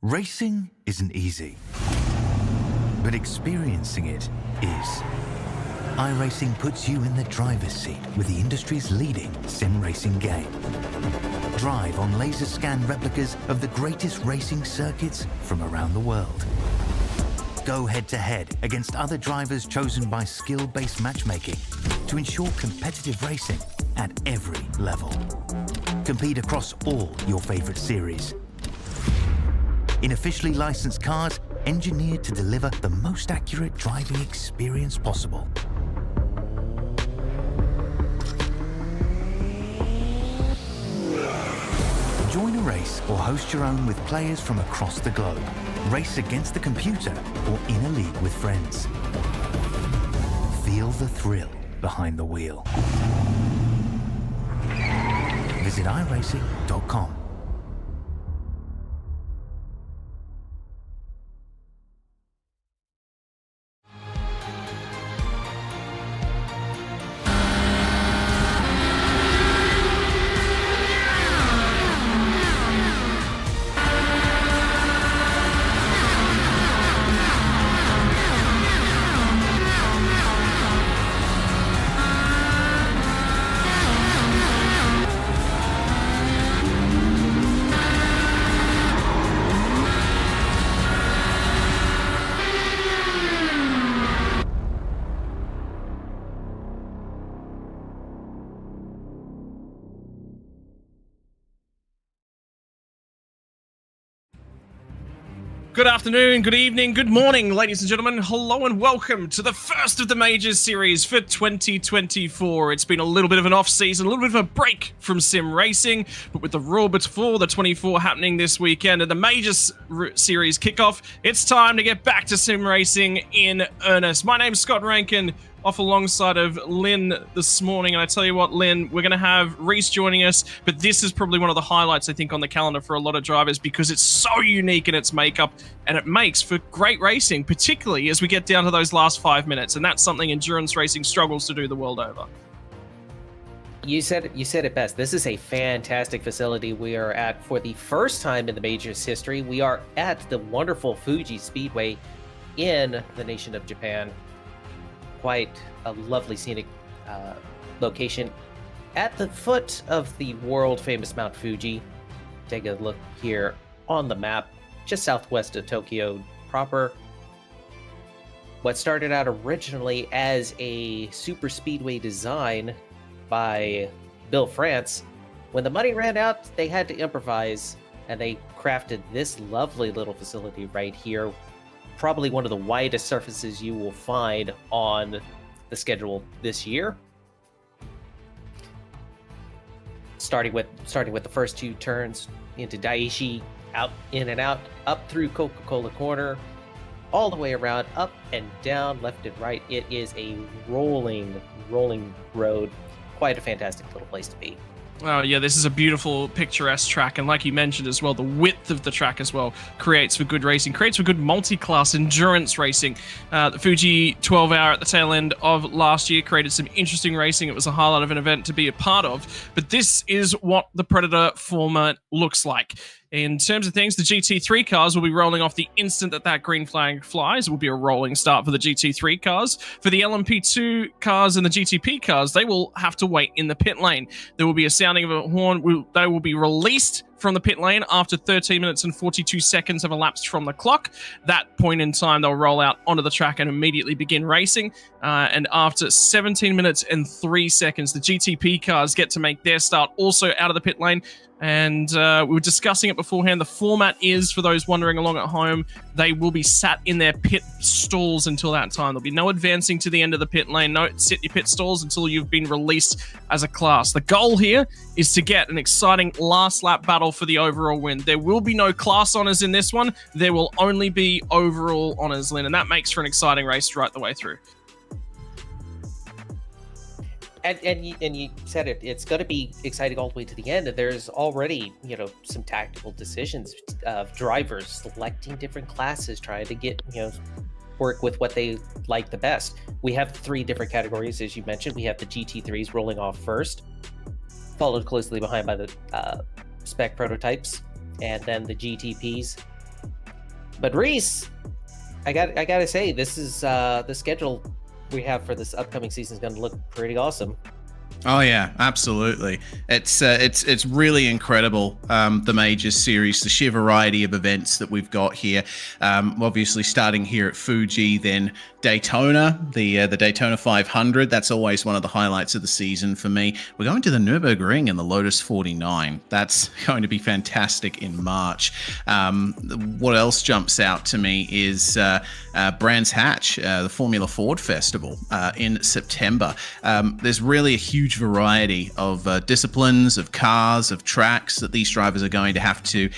Racing isn't easy, but experiencing it is. iRacing puts you in the driver's seat with the industry's leading sim racing game. Drive on laser scan replicas of the greatest racing circuits from around the world. Go head-to-head against other drivers chosen by skill-based matchmaking to ensure competitive racing at every level. Compete across all your favorite series. In officially licensed cars, engineered to deliver the most accurate driving experience possible. Join a race or host your own with players from across the globe. Race against the computer or in a league with friends. Feel the thrill behind the wheel. Visit iRacing.com. Good afternoon, good evening, good morning, ladies and gentlemen. Hello and welcome to the first of the majors series for 2024. It's been a little bit of an off-season, a little bit of a break from sim racing, but with the Raw before the 24 happening this weekend and the majors series kickoff, it's time to get back to sim racing in earnest. My name's Scott Rankin, off alongside of Lynn this morning. And I tell you what, Lynn, we're going to have Reese joining us, but this is probably one of the highlights, I think, on the calendar for a lot of drivers because it's so unique in its makeup and it makes for great racing, particularly as we get down to those last 5 minutes. And that's something endurance racing struggles to do the world over. You said it best. This is a fantastic facility we are at for the first time in the majors history. We are at the wonderful Fuji Speedway in the nation of Japan. Quite a lovely scenic location at the foot of the world famous Mount Fuji. Take a look here on the map, just southwest of Tokyo proper. What started out originally as a super speedway design by Bill France, when the money ran out, they had to improvise and they crafted this lovely little facility right here. Probably one of the widest surfaces you will find on the schedule this year. Starting with the first two turns into Daiichi, out, in and out, up through Coca-Cola Corner, all the way around, up and down, left and right. It is a rolling road. Quite a fantastic little place to be. Oh yeah, this is a beautiful, picturesque track, and like you mentioned as well, the width of the track as well creates for good racing, creates for good multi-class endurance racing. The Fuji 12-hour at the tail end of last year created some interesting racing. It was a highlight of an event to be a part of, but this is what the Predator format looks like. In terms of things, the GT3 cars will be rolling off the instant that green flag flies. It will be a rolling start for the GT3 cars. For the LMP2 cars and the GTP cars, they will have to wait in the pit lane. There will be a sounding of a horn. They will be released from the pit lane after 13 minutes and 42 seconds have elapsed from the clock. That point in time, they'll roll out onto the track and immediately begin racing. And after 17 minutes and 3 seconds, the GTP cars get to make their start also out of the pit lane. And we were discussing it beforehand. The format is, for those wandering along at home, they will be sat in their pit stalls until that time. There'll be no advancing to the end of the pit lane. No, sit your pit stalls until you've been released as a class. The goal here is to get an exciting last lap battle for the overall win. There will be no class honors in this one. There will only be overall honors, Lynn, and that makes for an exciting race right the way through. And you said it. It's going to be exciting all the way to the end. And there's already, some tactical decisions of drivers selecting different classes, trying to get, work with what they like the best. We have 3 different categories, as you mentioned. We have the GT3s rolling off first, followed closely behind by the spec prototypes, and then the GTPs. But Reese, I gotta say, this is the schedule we have for this upcoming season is going to look pretty awesome. Oh yeah, absolutely. It's really incredible. The Majors series, the sheer variety of events that we've got here. Obviously, starting here at Fuji, then Daytona, the Daytona 500. That's always one of the highlights of the season for me. We're going to the Nürburgring and the Lotus 49. That's going to be fantastic in March. What else jumps out to me is Brands Hatch, the Formula Ford Festival in September. There's really a huge variety of disciplines, of cars, of tracks that these drivers are going to have to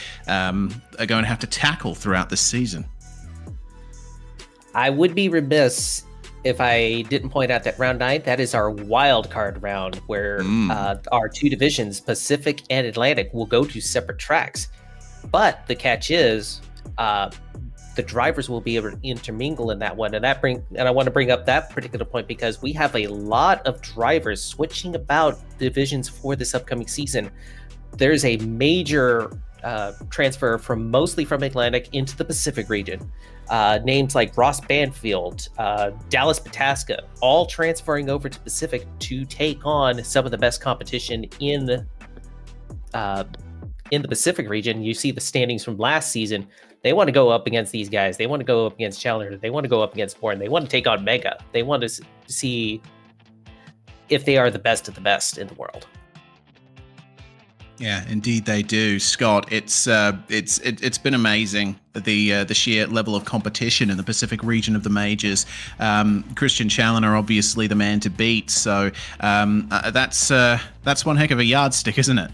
tackle throughout the season. I would be remiss if I didn't point out that round 9, that is our wild card round, where our two divisions, Pacific and Atlantic, will go to separate tracks. But the catch is, the drivers will be able to intermingle in that one, and I want to bring up that particular point because we have a lot of drivers switching about divisions for this upcoming season. There's a major transfer mostly from Atlantic into the Pacific region. Names like Ross Banfield, Dallas Pataska, all transferring over to Pacific to take on some of the best competition in the Pacific region. You see the standings from last season. They want to go up against these guys. They want to go up against Challenger. They want to go up against Bourne. They want to take on Mega. They want to see if they are the best of the best in the world. Yeah, indeed they do, Scott. It's been amazing, the sheer level of competition in the Pacific region of the majors. Christian Challenger, obviously the man to beat. So that's one heck of a yardstick, isn't it?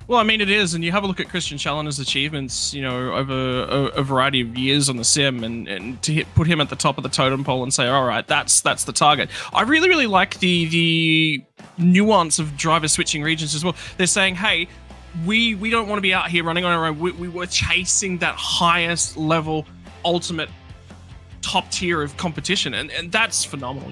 Well, I mean, it is, and you have a look at Christian Challenger's achievements, over a variety of years on the sim, and to put him at the top of the totem pole and say, all right, that's the target. I really, really like the nuance of drivers switching regions as well. They're saying, hey, we don't want to be out here running on our own. We were chasing that highest level, ultimate top tier of competition, and that's phenomenal.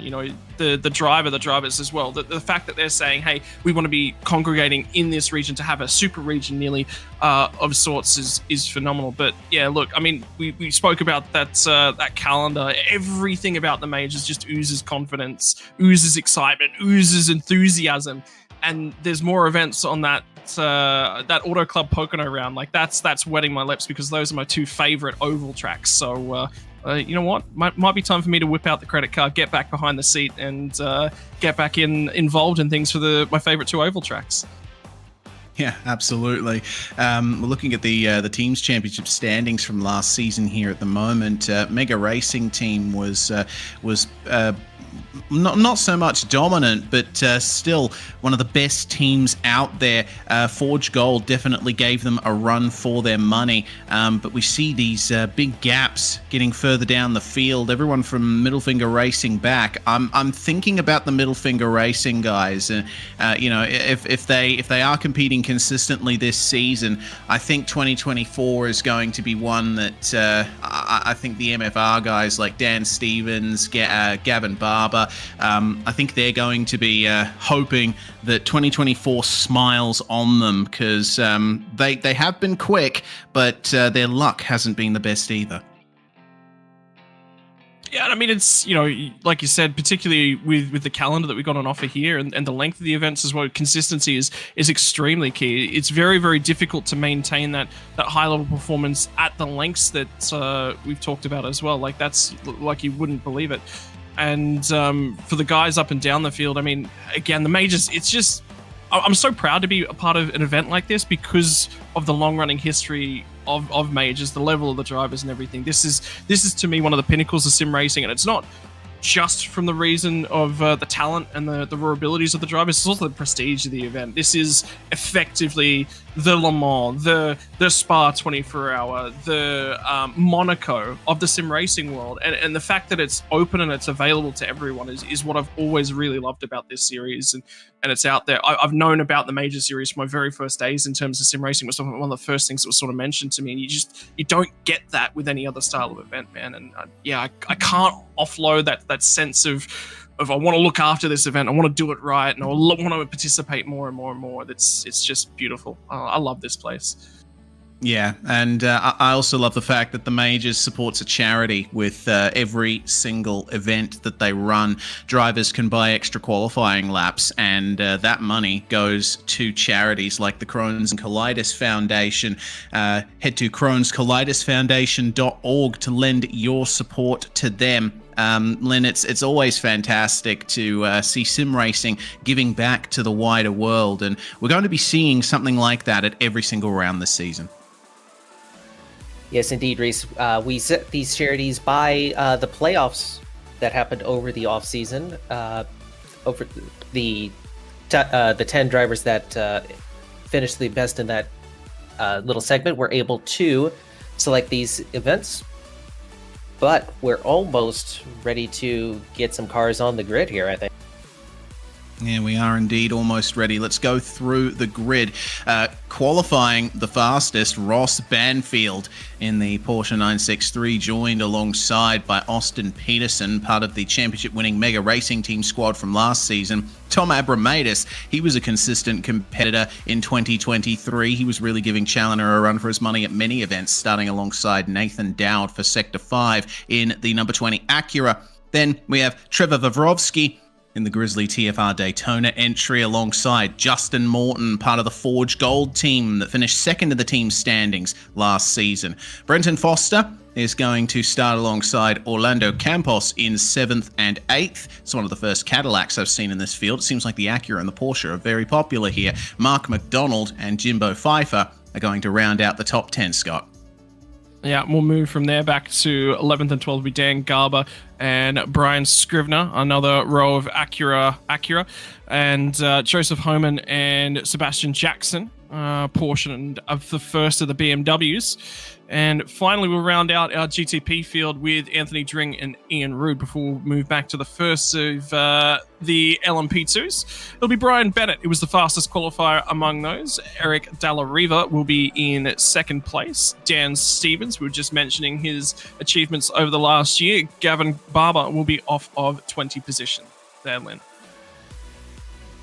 The drivers as well, the fact that they're saying, hey, we want to be congregating in this region to have a super region nearly of sorts is phenomenal. But yeah, look, I mean, we spoke about that calendar. Everything about the majors just oozes confidence, oozes excitement, oozes enthusiasm, and there's more events on that Auto Club Pocono round. Like that's wetting my lips because those are my two favorite oval tracks. So you know what? Might be time for me to whip out the credit card, get back behind the seat, and get back involved in things for my favorite two oval tracks. Yeah, absolutely. We're looking at the teams championship standings from last season here at the moment. Mega Racing Team was not so much dominant, but still one of the best teams out there. Forge Gold definitely gave them a run for their money, but we see these big gaps getting further down the field. Everyone from Middle Finger Racing back. I'm thinking about the Middle Finger Racing guys. If they are competing consistently this season, I think 2024 is going to be one that I think the MFR guys like Dan Stevens, Gavin Barber, I think they're going to be hoping that 2024 smiles on them, because they have been quick, but their luck hasn't been the best either. Yeah, I mean, it's, like you said, particularly with the calendar that we got on offer here and the length of the events as well, consistency is extremely key. It's very, very difficult to maintain that high-level performance at the lengths that we've talked about as well. Like, that's, like, you wouldn't believe it. And for the guys up and down the field, I mean, again, the majors, it's just, I'm so proud to be a part of an event like this because of the long-running history of majors, the level of the drivers and everything. This is to me one of the pinnacles of sim racing, and it's not just from the reason of the talent and the raw abilities of the drivers. It's also the prestige of the event. This is effectively the Le Mans, the Spa 24-hour, the Monaco of the sim racing world, and the fact that it's open and it's available to everyone is what I've always really loved about this series, and it's out there. I've known about the major series from my very first days in terms of sim racing. It was one of the first things that was sort of mentioned to me, and you don't get that with any other style of event, man. And I can't offload that sense of I want to look after this event, I want to do it right, and I want to participate more and more and more. It's just beautiful. I love this place. Yeah, and I also love the fact that the Majors supports a charity with every single event that they run. Drivers can buy extra qualifying laps, and that money goes to charities like the Crohn's and Colitis Foundation. Head to crohnscolitisfoundation.org to lend your support to them. Lynn, it's always fantastic to see sim racing giving back to the wider world, and we're going to be seeing something like that at every single round this season. Yes, indeed, Reese. We set these charities by the playoffs that happened over the off season. Over the 10 drivers that finished the best in that little segment were able to select these events. But we're almost ready to get some cars on the grid here, I think. Yeah, we are indeed almost ready. Let's go through the grid. Qualifying the fastest, Ross Banfield in the Porsche 963, joined alongside by Austin Peterson, part of the championship-winning Mega Racing Team squad from last season. Tom Abramatis, he was a consistent competitor in 2023. He was really giving Challenger a run for his money at many events, starting alongside Nathan Dowd for Sector 5 in the number 20 Acura. Then we have Trevor Vavrovsky in the Grizzly TFR Daytona entry alongside Justin Morton, part of the Forge Gold team that finished second in the team standings last season. Brenton Foster is going to start alongside Orlando Campos in 7th and 8th. It's one of the first Cadillacs I've seen in this field. It seems like the Acura and the Porsche are very popular here. Mark McDonald and Jimbo Pfeiffer are going to round out the top 10, Scott. Yeah, we'll move from there back to 11th and 12th will be Dan Garber and Brian Scrivener, another row of Acura, and Joseph Homan and Sebastian Jackson, portion of the first of the BMWs. And finally, we'll round out our GTP field with Anthony Dring and Ian Rude before we move back to the first of the LMP2s. It'll be Brian Bennett, who was the fastest qualifier among those. Eric Dalla Riva will be in second place. Dan Stevens, we were just mentioning his achievements over the last year. Gavin Barber will be off of 20 position. There, Lynn.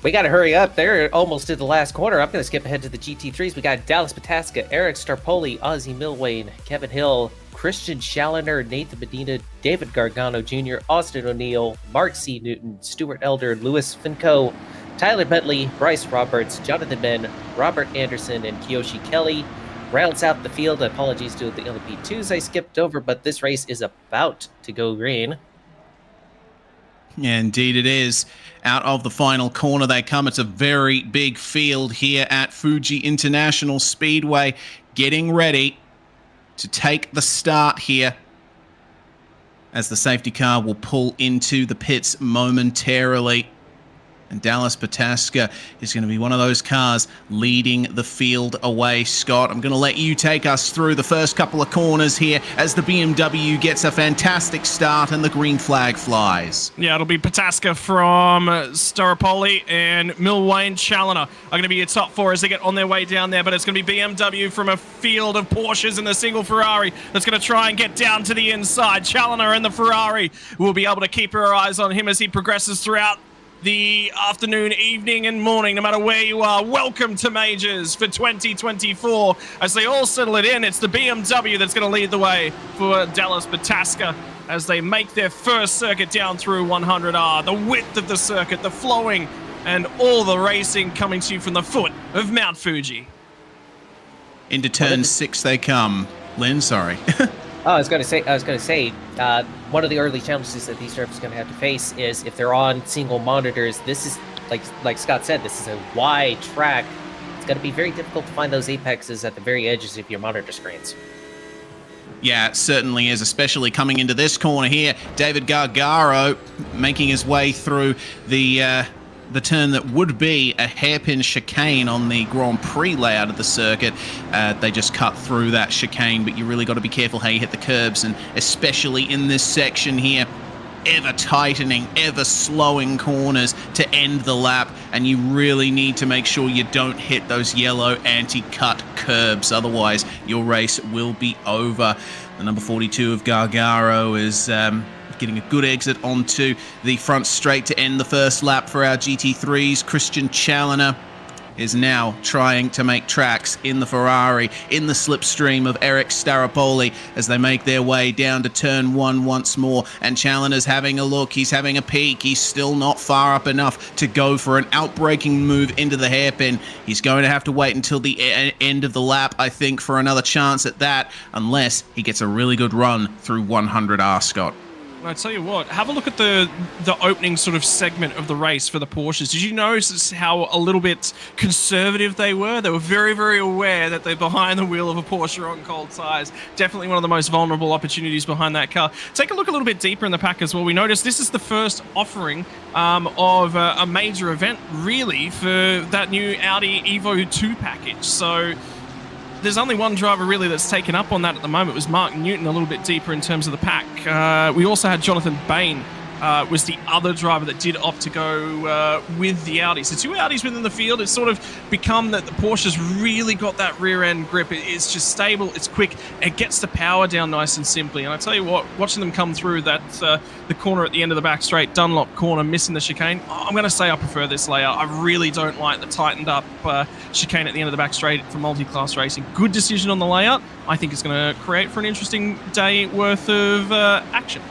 We got to hurry up. They're almost to the last corner. I'm going to skip ahead to the GT3s. We got Dallas Pataska, Eric Starpoli, Ozzy Milwane, Kevin Hill, Christian Challoner, Nathan Medina, David Gargano Jr., Austin O'Neill, Mark C. Newton, Stuart Elder, Louis Finco, Tyler Bentley, Bryce Roberts, Jonathan Ben, Robert Anderson, and Kiyoshi Kelly. Rounds out the field. Apologies to the LP2s I skipped over, but this race is about to go green. Yeah, indeed it is. Out of the final corner they come. It's a very big field here at Fuji International Speedway, getting ready to take the start here as the safety car will pull into the pits momentarily. And Dallas Pataska is going to be one of those cars leading the field away. Scott, I'm going to let you take us through the first couple of corners here as the BMW gets a fantastic start and the green flag flies. Yeah, it'll be Pataska from Staropoli and Milwane Challoner are going to be your top four as they get on their way down there, but it's going to be BMW from a field of Porsches and the single Ferrari that's going to try and get down to the inside. Challoner and the Ferrari will be able to keep our eyes on him as he progresses throughout the afternoon, evening, and morning, no matter where you are. Welcome to Majors for 2024. As they all settle it in, it's the BMW that's going to lead the way for Dallas Pataska as they make their first circuit down through 100R. The width of the circuit, the flowing, and all the racing coming to you from the foot of Mount Fuji. Into turn 6 they come. Lynn, sorry. I was going to say, one of the early challenges that these drivers are going to have to face is if they're on single monitors. This is, like Scott said, this is a wide track. It's going to be very difficult to find those apexes at the very edges of your monitor screens. Yeah, it certainly is, especially coming into this corner here. David Gargaro making his way through the turn that would be a hairpin chicane on the Grand Prix layout of the circuit. They just cut through that chicane, but you really got to be careful how you hit the curbs, and especially in this section here, ever tightening, ever slowing corners to end the lap, and you really need to make sure you don't hit those yellow anti-cut curbs, otherwise your race will be over. The number 42 of Gargaro is getting a good exit onto the front straight to end the first lap for our GT3s. Christian Challoner is now trying to make tracks in the Ferrari, in the slipstream of Eric Staropoli as they make their way down to turn 1 once more. And Challoner's having a look. He's having a peek. He's still not far up enough to go for an outbraking move into the hairpin. He's going to have to wait until the end of the lap, I think, for another chance at that, unless he gets a really good run through 100R, Scott. I tell you what, have a look at the opening sort of segment of the race for the Porsches. Did you notice how a little bit conservative they were? They were very, very aware that they're behind the wheel of a Porsche on cold tyres. Definitely one of the most vulnerable opportunities behind that car. Take a look a little bit deeper in the pack as well. We noticed this is the first offering of a major event, really, for that new Audi Evo 2 package. So there's only one driver really that's taken up on that at the moment. It was Mark Newton, a little bit deeper in terms of the pack. We also had Jonathan Bain was the other driver that did opt to go with the Audi. So 2 Audis within the field. It's sort of become that the Porsche's really got that rear end grip. It's just stable, it's quick, it gets the power down nice and simply. And I tell you what, watching them come through that the corner at the end of the back straight, Dunlop corner, missing the chicane, I'm going to say I prefer this layout. I really don't like the tightened up chicane at the end of the back straight for multi-class racing. Good decision on the layout. I think it's going to create for an interesting day worth of action.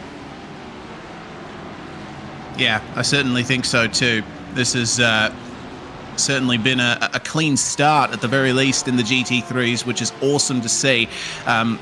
Yeah, I certainly think so too. This has certainly been a clean start at the very least in the GT3s, which is awesome to see.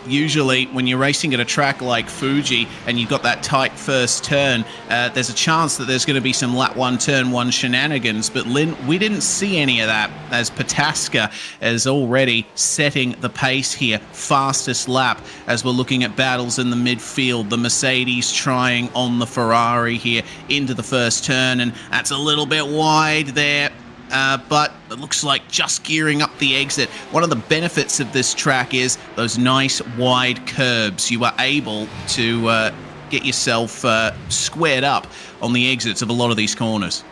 Usually when you're racing at a track like Fuji and you've got that tight first turn, there's a chance that there's going to be some lap 1 turn 1 shenanigans, but Lynn, we didn't see any of that as Pataska is already setting the pace here. Fastest lap as we're looking at battles in the midfield. The Mercedes trying on the Ferrari here into the first turn, and that's a little bit wide there. But it looks like just gearing up the exit. One of the benefits of this track is those nice wide curbs. You are able to get yourself squared up on the exits of a lot of these corners.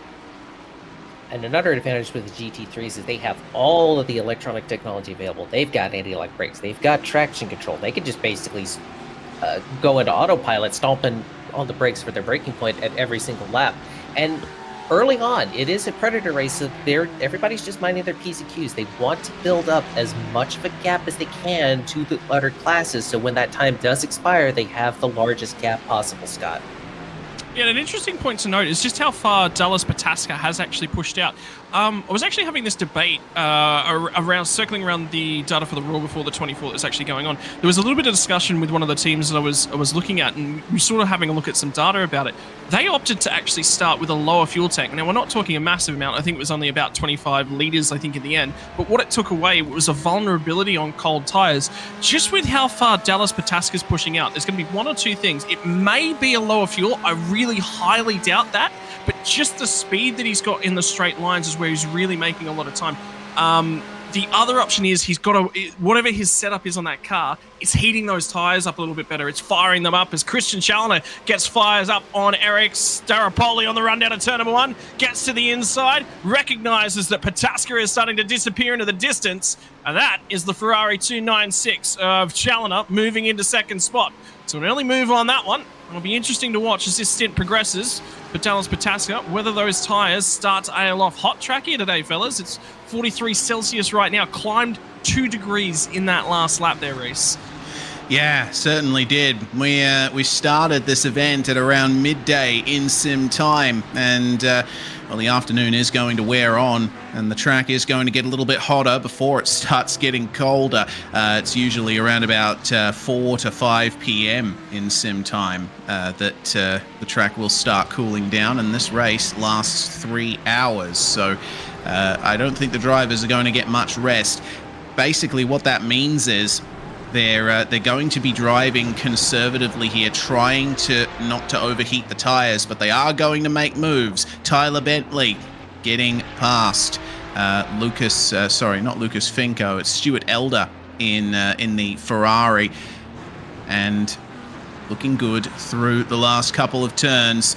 And another advantage with the GT3s is they have all of the electronic technology available. They've got anti-lock brakes. They've got traction control. They can just basically go into autopilot, stomping on the brakes for their braking point at every single lap. And early on, it is a predator race, so everybody's just minding their P's and Q's. They want to build up as much of a gap as they can to the other classes, so when that time does expire, they have the largest gap possible, Scott. Yeah, an interesting point to note is just how far Dallas Pataska has actually pushed out. I was actually having this debate circling around the data for the Raw before the 24 that's actually going on. There was a little bit of discussion with one of the teams that I was looking at, and we sort of having a look at some data about it. They opted to actually start with a lower fuel tank. Now, we're not talking a massive amount. I think it was only about 25 litres, I think, in the end. But what it took away was a vulnerability on cold tyres. Just with how far Dallas Pataska's pushing out, there's going to be 1 or 2 things. It may be a lower fuel. I really highly doubt that. But just the speed that he's got in the straight lines is where he's really making a lot of time. The other option is he's got whatever his setup is on that car, it's heating those tires up a little bit better. It's firing them up as Christian Challoner gets fires up on Eric Staropoli on the run down to turn number 1, gets to the inside, recognizes that Pataska is starting to disappear into the distance, and that is the Ferrari 296 of Challoner moving into second spot. So an early move on that one. It'll be interesting to watch as this stint progresses for Dallas Pataska, whether those tyres start to ail off. Hot track here today, fellas. It's 43 Celsius right now. Climbed 2 degrees in that last lap there, Reese. Yeah, certainly did. We started this event at around midday in sim time, and well, the afternoon is going to wear on, and the track is going to get a little bit hotter before it starts getting colder. It's usually around about 4 to 5 p.m. in sim time that the track will start cooling down, and this race lasts 3 hours, so I don't think the drivers are going to get much rest. Basically, what that means is they're going to be driving conservatively here, trying to not to overheat the tires, but they are going to make moves. Tyler Bentley getting past not Lucas Finko, it's Stuart Elder in the Ferrari, and looking good through the last couple of turns.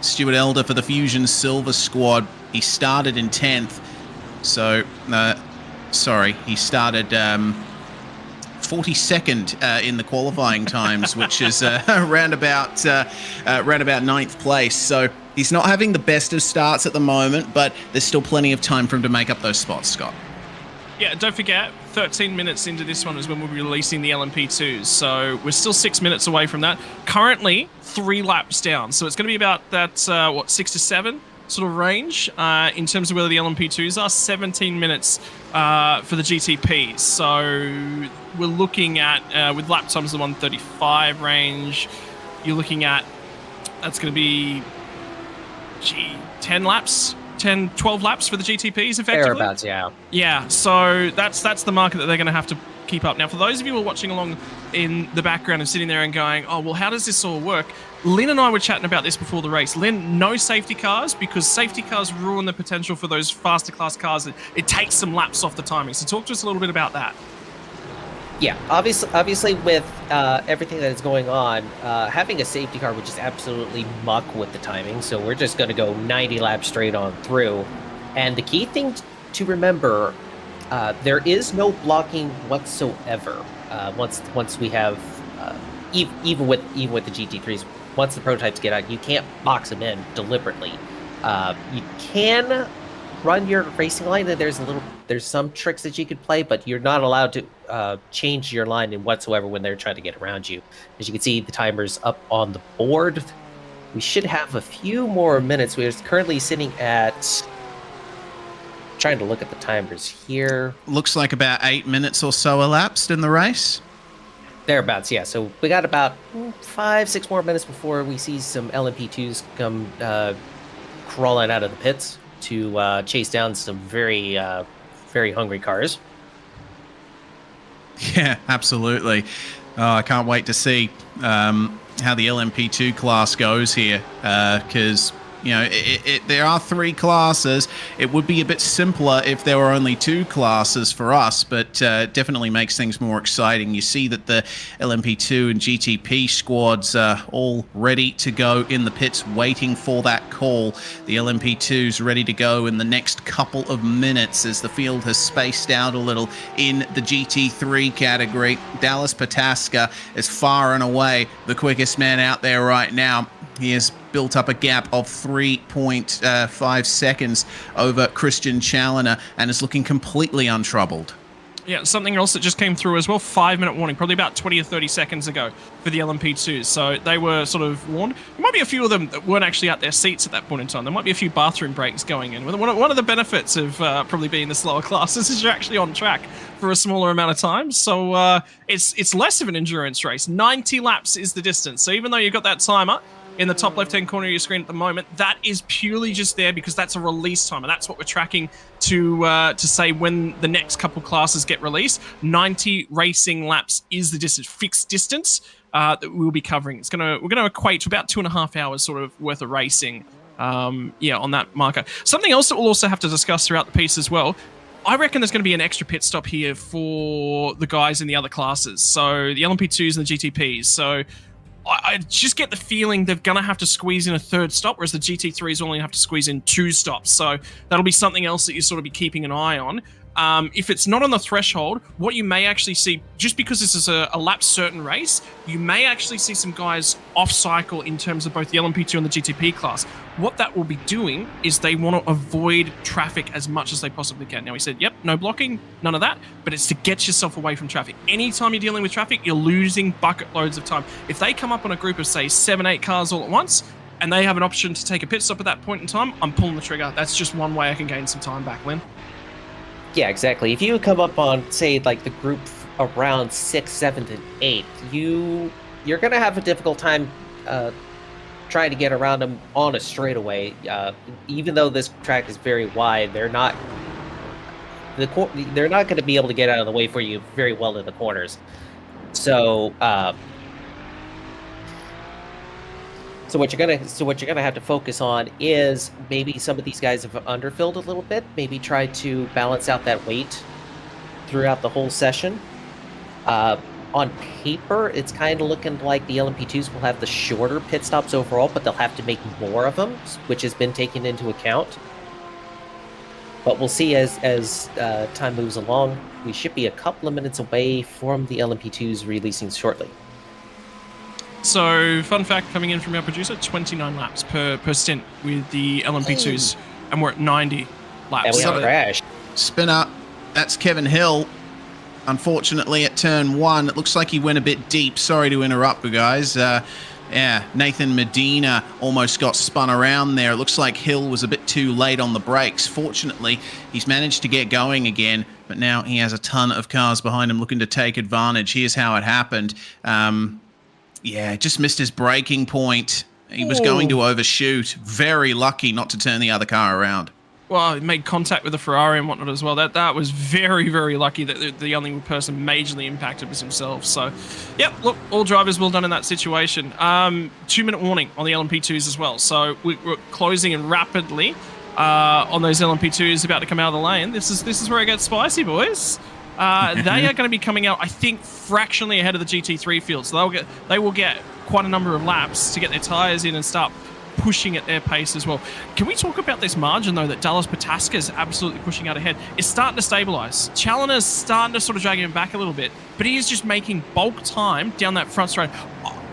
Stuart Elder for the Fusion Silver Squad. He started in 10th, so he started 42nd in the qualifying times, which is around about 9th place. So He's not having the best of starts at the moment, but there's still plenty of time for him to make up those spots, Scott. Yeah, don't forget, 13 minutes into this one is when we'll be releasing the LMP2s, so we're still 6 minutes away from that. Currently, 3 laps down, so it's going to be about that, 6 to 7 sort of range in terms of whether the LMP2s are. 17 minutes for the GTPs, so we're looking at, with lap times of the 135 range, you're looking at, that's going to be, 10 laps? 10, 12 laps for the GTPs, effectively. Thereabouts, yeah. Yeah, so that's the market that they're going to have to keep up. Now, for those of you who are watching along in the background and sitting there and going, oh, well, how does this all work? Lynn and I were chatting about this before the race. Lynn, no safety cars, because safety cars ruin the potential for those faster class cars. It takes some laps off the timing. So talk to us a little bit about that. Yeah, obviously with everything that is going on, having a safety car would just absolutely muck with the timing. So we're just going to go 90 laps straight on through. And the key thing to remember, there is no blocking whatsoever. Once we have, even with the GT3s, once the prototypes get out, you can't box them in deliberately. You can run your racing line, and there's some tricks that you could play, but you're not allowed to change your line in whatsoever when they're trying to get around you. As you can see, the timer's up on the board. We should have a few more minutes. We're currently sitting at, trying to look at the timers here. Looks like about 8 minutes or so elapsed in the race. Thereabouts, yeah. So we got about 5-6 more minutes before we see some LMP2s come crawling out of the pits to chase down some very hungry cars. Yeah, absolutely. Oh, I can't wait to see how the LMP2 class goes here, because there are 3 classes. It would be a bit simpler if there were only 2 classes for us, but definitely makes things more exciting. You see that the LMP2 and GTP squads are all ready to go in the pits, waiting for that call. The LMP2's ready to go in the next couple of minutes as the field has spaced out a little in the GT3 category. Dallas Pataska is far and away the quickest man out there right now. He has built up a gap of 3.5 seconds over Christian Challoner and is looking completely untroubled. Yeah, something else that just came through as well, 5-minute warning, probably about 20 or 30 seconds ago for the LMP2s. So they were sort of warned. There might be a few of them that weren't actually at their seats at that point in time. There might be a few bathroom breaks going in. One of the benefits of probably being the slower classes is you're actually on track for a smaller amount of time. So it's less of an endurance race. 90 laps is the distance. So even though you've got that timer in the top left-hand corner of your screen at the moment, that is purely just there because that's a release timer. That's what we're tracking to say when the next couple classes get released. 90 racing laps is the distance, fixed distance that we'll be covering. We're gonna equate to about 2.5 hours sort of worth of racing. On that marker. Something else that we'll also have to discuss throughout the piece as well. I reckon there's going to be an extra pit stop here for the guys in the other classes. So the LMP2s and the GTPs. So I just get the feeling they're going to have to squeeze in a third stop, whereas the GT3s only have to squeeze in 2 stops. So that'll be something else that you sort of be keeping an eye on. If it's not on the threshold, what you may actually see, just because this is a lap certain race, you may actually see some guys off cycle in terms of both the LMP2 and the GTP class. What that will be doing is they want to avoid traffic as much as they possibly can. Now, we said, yep, no blocking, none of that, but it's to get yourself away from traffic. Anytime you're dealing with traffic, you're losing bucket loads of time. If they come up on a group of, say, 7-8 cars all at once, and they have an option to take a pit stop at that point in time, I'm pulling the trigger. That's just one way I can gain some time back, Lynn. Yeah, exactly. If you come up on, say, like the group around 6, 7, and 8, you're gonna have a difficult time trying to get around them on a straightaway. Even though this track is very wide, they're not going to be able to get out of the way for you very well in the corners. So what you're gonna have to focus on is maybe some of these guys have underfilled a little bit. Maybe try to balance out that weight throughout the whole session. On paper, it's kind of looking like the LMP2s will have the shorter pit stops overall, but they'll have to make more of them, which has been taken into account. But we'll see as time moves along. We should be a couple of minutes away from the LMP2s releasing shortly. So, fun fact coming in from our producer, 29 laps per stint with the LMP2s, and we're at 90 laps. And we So- crashed. Spin up. That's Kevin Hill. Unfortunately, at turn 1, it looks like he went a bit deep. Sorry to interrupt you guys. Nathan Medina almost got spun around there. It looks like Hill was a bit too late on the brakes. Fortunately, he's managed to get going again, but now he has a ton of cars behind him looking to take advantage. Here's how it happened. Just missed his braking point. He was going to overshoot. Very lucky not to turn the other car around. Well, he made contact with the Ferrari and whatnot as well. That was very, very lucky that the only person majorly impacted was himself. So, yep, look, all drivers well done in that situation. 2-minute warning on the LMP2s as well. So we're closing in rapidly on those LMP2s about to come out of the lane. This is where it gets spicy, boys. They are going to be coming out, I think, fractionally ahead of the GT3 field. So they will get quite a number of laps to get their tyres in and start pushing at their pace as well. Can we talk about this margin, though, that Dallas Pataska's absolutely pushing out ahead? It's starting to stabilise. Challoner's starting to sort of drag him back a little bit, but he is just making bulk time down that front straight.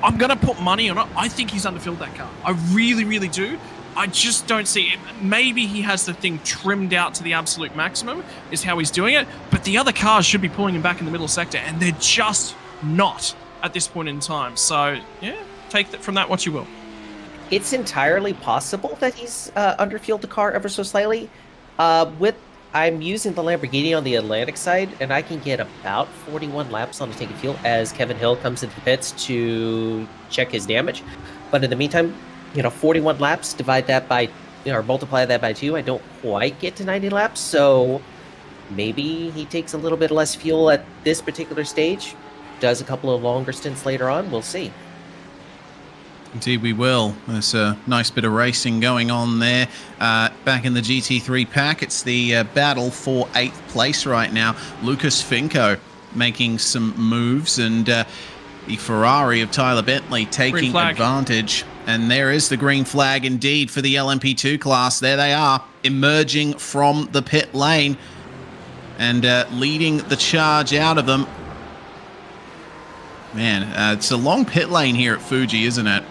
I'm going to put money on it. I think he's underfilled that car. I really, really do. I just don't see it. Maybe he has the thing trimmed out to the absolute maximum is how he's doing it, but the other cars should be pulling him back in the middle sector, and they're just not at this point in time. So, yeah, take that from that what you will. It's entirely possible that he's underfueled the car ever so slightly. I'm using the Lamborghini on the Atlantic side, and I can get about 41 laps on a tank of fuel as Kevin Hill comes into the pits to check his damage. But in the meantime, 41 laps, divide that by, or multiply that by 2, I don't quite get to 90 laps. So maybe he takes a little bit less fuel at this particular stage, does a couple of longer stints later on. We'll see. Indeed, we will. There's a nice bit of racing going on there. Back in the GT3 pack, it's the battle for 8th place right now. Lucas Finco making some moves, and the Ferrari of Tyler Bentley taking advantage. And there is the green flag indeed for the LMP2 class. There they are, emerging from the pit lane and leading the charge out of them. Man, it's a long pit lane here at Fuji, isn't it?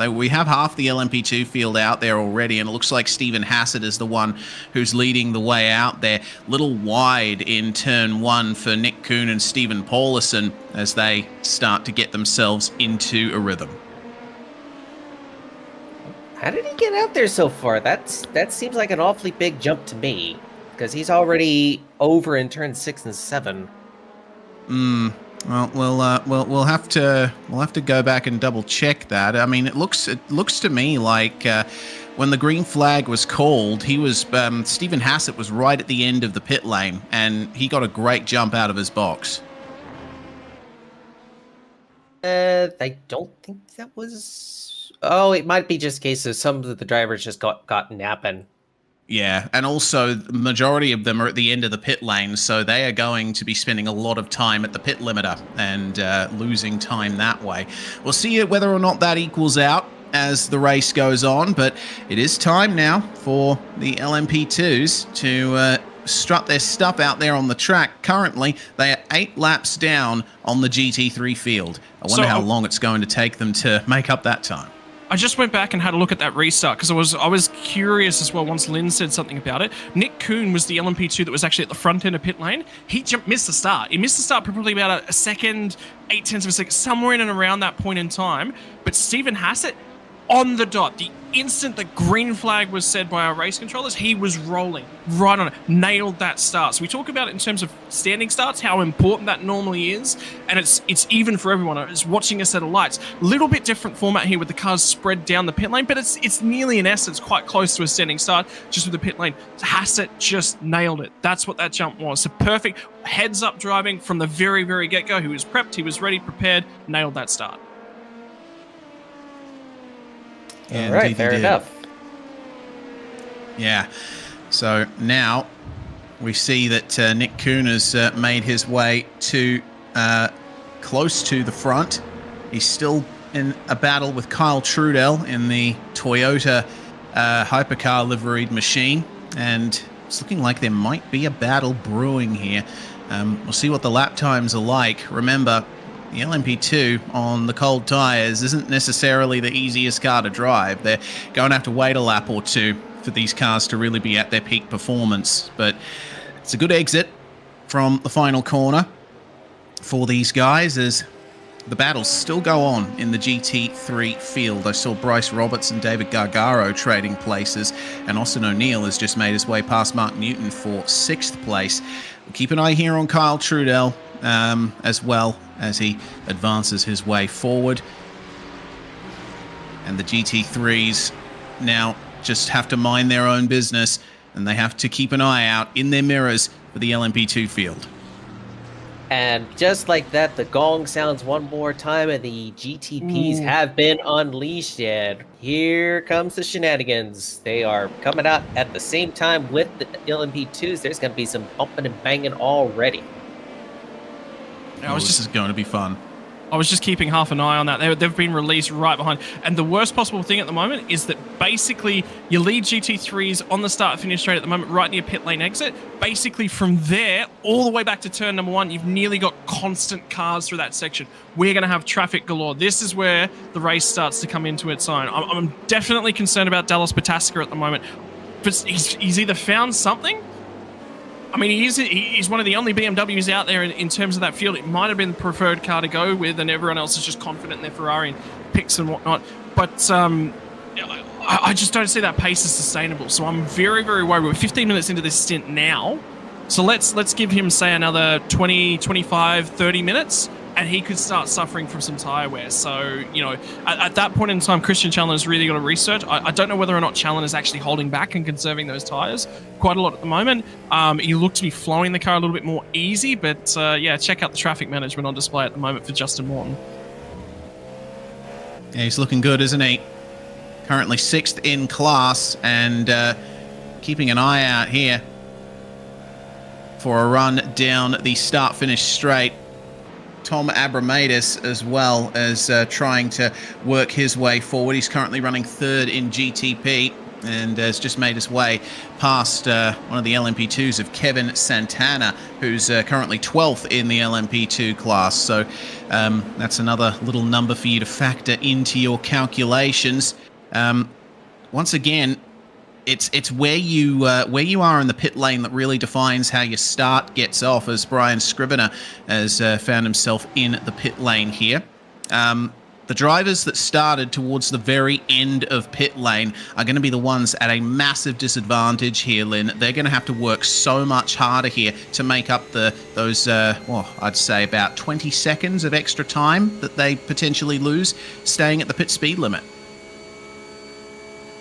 We have half the LMP2 field out there already, and it looks like Stephen Hassett is the one who's leading the way out there. Little wide in turn 1 for Nick Kuhn and Stephen Paulison as they start to get themselves into a rhythm. How did he get out there so far? That seems like an awfully big jump to me, because he's already over in turn 6 and 7. Well, we'll have to go back and double check that. I mean, it looks to me like when the green flag was called, he was Stephen Hassett was right at the end of the pit lane, and he got a great jump out of his box. I don't think that was. Oh, it might be just a case of some of the drivers just got napping. Yeah, and also the majority of them are at the end of the pit lane, so they are going to be spending a lot of time at the pit limiter and losing time that way. We'll see whether or not that equals out as the race goes on, but it is time now for the LMP2s to strut their stuff out there on the track. Currently, they are 8 laps down on the GT3 field. I wonder how long it's going to take them to make up that time. I just went back and had a look at that restart because I was curious as well once Lynn said something about it. Nick Kuhn was the LMP2 that was actually at the front end of pit lane. He missed the start. He missed the start probably about a second, 0.8 of a second, somewhere in and around that point in time. But Stephen Hassett, on the dot, the instant the green flag was said by our race controllers, he was rolling right on it, nailed that start. So we talk about it in terms of standing starts, how important that normally is, and it's even for everyone. It's watching a set of lights. Little bit different format here with the cars spread down the pit lane, but it's nearly in essence quite close to a standing start just with the pit lane. Hassett just nailed it. That's what that jump was. So perfect heads up driving from the very, very get-go. He was prepped, he was ready, prepared, nailed that start. All right, fair enough. Yeah. So now we see that Nick Kuhn has made his way to close to the front. He's still in a battle with Kyle Trudell in the Toyota hypercar liveried machine, and it's looking like there might be a battle brewing here. We'll see what the lap times are like. Remember, the LMP2 on the cold tires isn't necessarily the easiest car to drive. They're going to have to wait a lap or two for these cars to really be at their peak performance. But it's a good exit from the final corner for these guys as the battles still go on in the GT3 field. I saw Bryce Roberts and David Gargaro trading places, and Austin O'Neill has just made his way past Mark Newton for 6th place. We'll keep an eye here on Kyle Trudell as well as he advances his way forward. And the GT3s now just have to mind their own business, and they have to keep an eye out in their mirrors for the LMP2 field. And just like that, the gong sounds one more time, and the GTPs have been unleashed. And here comes the shenanigans. They are coming out at the same time with the LMP2s. There's going to be some bumping and banging already. This is going to be fun. I was just keeping half an eye on that. They've been released right behind. And the worst possible thing at the moment is that basically your lead GT3s on the start-finish straight at the moment, right near pit lane exit. Basically from there, all the way back to turn number 1, you've nearly got constant cars through that section. We're going to have traffic galore. This is where the race starts to come into its own. I'm definitely concerned about Dallas Pataska at the moment. But he's either found something. I mean, he's one of the only BMWs out there in terms of that field. It might have been the preferred car to go with, and everyone else is just confident in their Ferrari and picks and whatnot. But I just don't see that pace as sustainable. So I'm very, very worried. We're 15 minutes into this stint now. So let's give him, say, another 20, 25, 30 minutes, and he could start suffering from some tyre wear. So, at that point in time, Christian Challen's really got to research. I don't know whether or not Challen is actually holding back and conserving those tyres quite a lot at the moment. He looked to be flowing the car a little bit more easy, but check out the traffic management on display at the moment for Justin Morton. Yeah, he's looking good, isn't he? Currently 6th in class, and keeping an eye out here for a run down the start-finish straight. Tom Abramadis as well as trying to work his way forward. He's currently running 3rd in GTP and has just made his way past one of the LMP2s of Kevin Santana, who's currently 12th in the LMP2 class. So that's another little number for you to factor into your calculations. Once again, it's where you are in the pit lane that really defines how your start gets off, as Brian Scrivener has found himself in the pit lane here. The drivers that started towards the very end of pit lane are going to be the ones at a massive disadvantage here, Lynn. They're going to have to work so much harder here to make up those I'd say about 20 seconds of extra time that they potentially lose staying at the pit speed limit.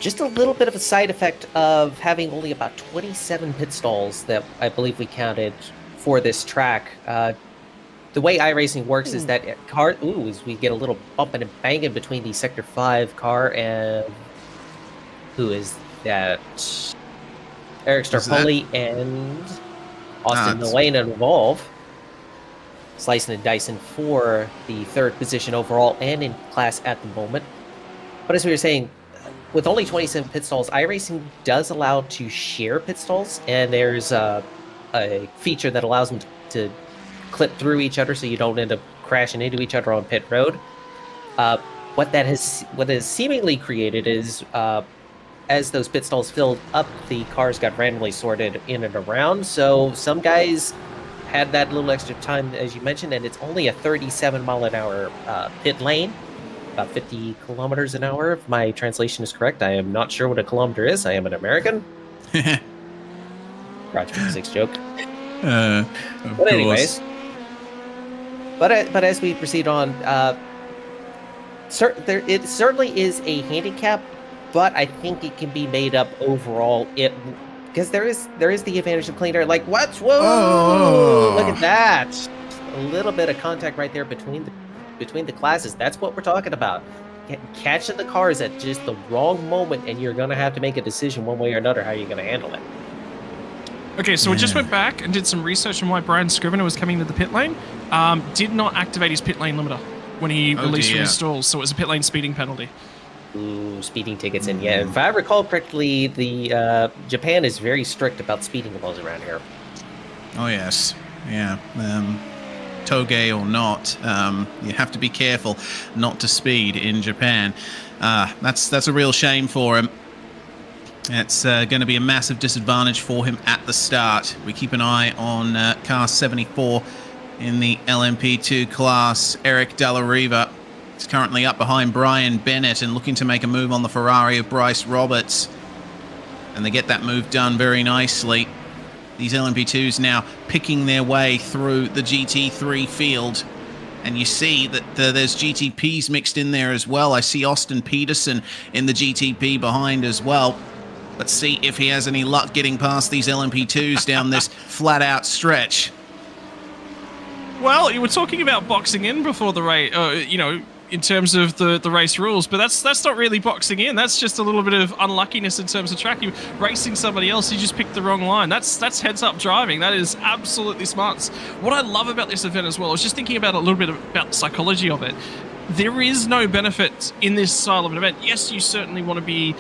Just a little bit of a side effect of having only about 27 pit stalls that I believe we counted for this track. The way iRacing works is that we get a little bumping and banging between the Sector 5 car and who is that? Eric Starpoli and Austin Lane and Evolve. Slicing and dicing for the 3rd position overall and in class at the moment. But as we were saying, with only 27 pit stalls, iRacing does allow to share pit stalls, and there's a feature that allows them to clip through each other so you don't end up crashing into each other on pit road. What has seemingly created is as those pit stalls filled up, the cars got randomly sorted in and around. So some guys had that little extra time, as you mentioned, and it's only a 37-mile-an-hour pit lane. About 50 kilometers an hour, if my translation is correct. I am not sure what a kilometer is. I am an American. Roger physics joke. But anyways, but as we proceed on, it certainly is a handicap, but I think it can be made up overall. Because there is the advantage of clean air. Like what? Whoa! Oh. Look at that! A little bit of contact right there between the classes. That's what we're talking about. Catching the cars at just the wrong moment, and you're going to have to make a decision one way or another how you're going to handle it. Okay, so we just went back and did some research on why Brian Scrivener was coming to the pit lane. Did not activate his pit lane limiter when he released from his stalls, so it was a pit lane speeding penalty. Ooh, speeding tickets. And yeah, if I recall correctly, the Japan is very strict about speeding laws around here. Oh, yes. Yeah. toge or not. You have to be careful not to speed in Japan. That's a real shame for him. It's going to be a massive disadvantage for him at the start. We keep an eye on car 74 in the LMP2 class. Eric Della Riva is currently up behind Brian Bennett and looking to make a move on the Ferrari of Bryce Roberts. And they get that move done very nicely. These LMP2s now picking their way through the GT3 field. And you see that there's GTPs mixed in there as well. I see Austin Peterson in the GTP behind as well. Let's see if he has any luck getting past these LMP2s down this flat-out stretch. Well, you were talking about boxing in before the race, in terms of the race rules, but that's not really boxing in. That's just a little bit of unluckiness in terms of track. You racing somebody else, you just picked the wrong line. That's heads-up driving. That is absolutely smart. What I love about this event as well, I was just thinking about a little bit about the psychology of it. There is no benefit in this style of an event. Yes, you certainly want to be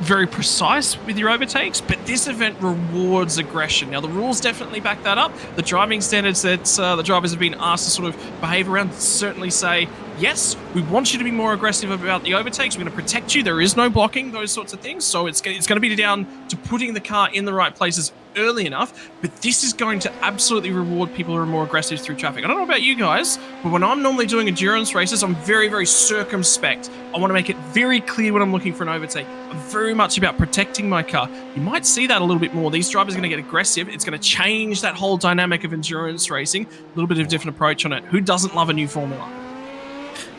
very precise with your overtakes, but this event rewards aggression. Now, the rules definitely back that up. The driving standards that the drivers have been asked to sort of behave around certainly say, yes, we want you to be more aggressive about the overtakes. We're going to protect you. There is no blocking, those sorts of things. So it's going to be down to putting the car in the right places early enough, but this is going to absolutely reward people who are more aggressive through traffic. I don't know about you guys, but when I'm normally doing endurance races, I'm very, very circumspect. I want to make it very clear when I'm looking for an overtake. I'm very much about protecting my car. You might see that a little bit more. These drivers are going to get aggressive. It's going to change that whole dynamic of endurance racing. A little bit of a different approach on it. Who doesn't love a new formula?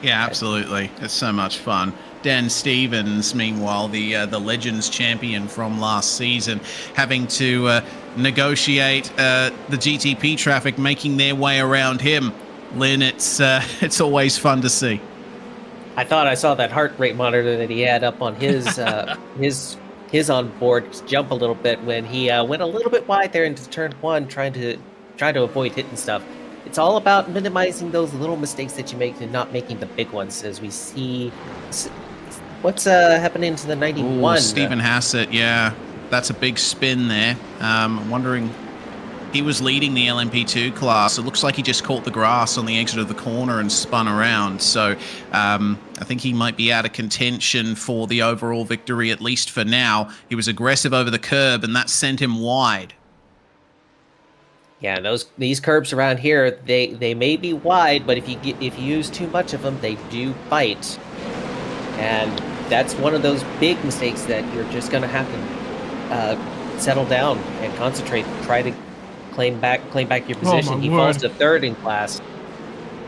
Yeah, absolutely. It's so much fun. Dan Stevens, meanwhile, the Legends champion from last season, having to negotiate the GTP traffic, making their way around him. Lynn, it's always fun to see. I thought I saw that heart rate monitor that he had up on his his onboard jump a little bit when he went a little bit wide there into turn one, trying to avoid hitting stuff. It's all about minimizing those little mistakes that you make and not making the big ones, as we see. What's happening to the 91? Ooh, Stephen Hassett, yeah. That's a big spin there. I'm wondering, he was leading the LMP2 class. It looks like he just caught the grass on the exit of the corner and spun around. So I think he might be out of contention for the overall victory, at least for now. He was aggressive over the curb, and that sent him wide. Yeah, these curbs around here, they may be wide, but if you use too much of them, they do bite. And that's one of those big mistakes that you're just going to have to settle down and concentrate, try to claim back your position. He falls to third in class.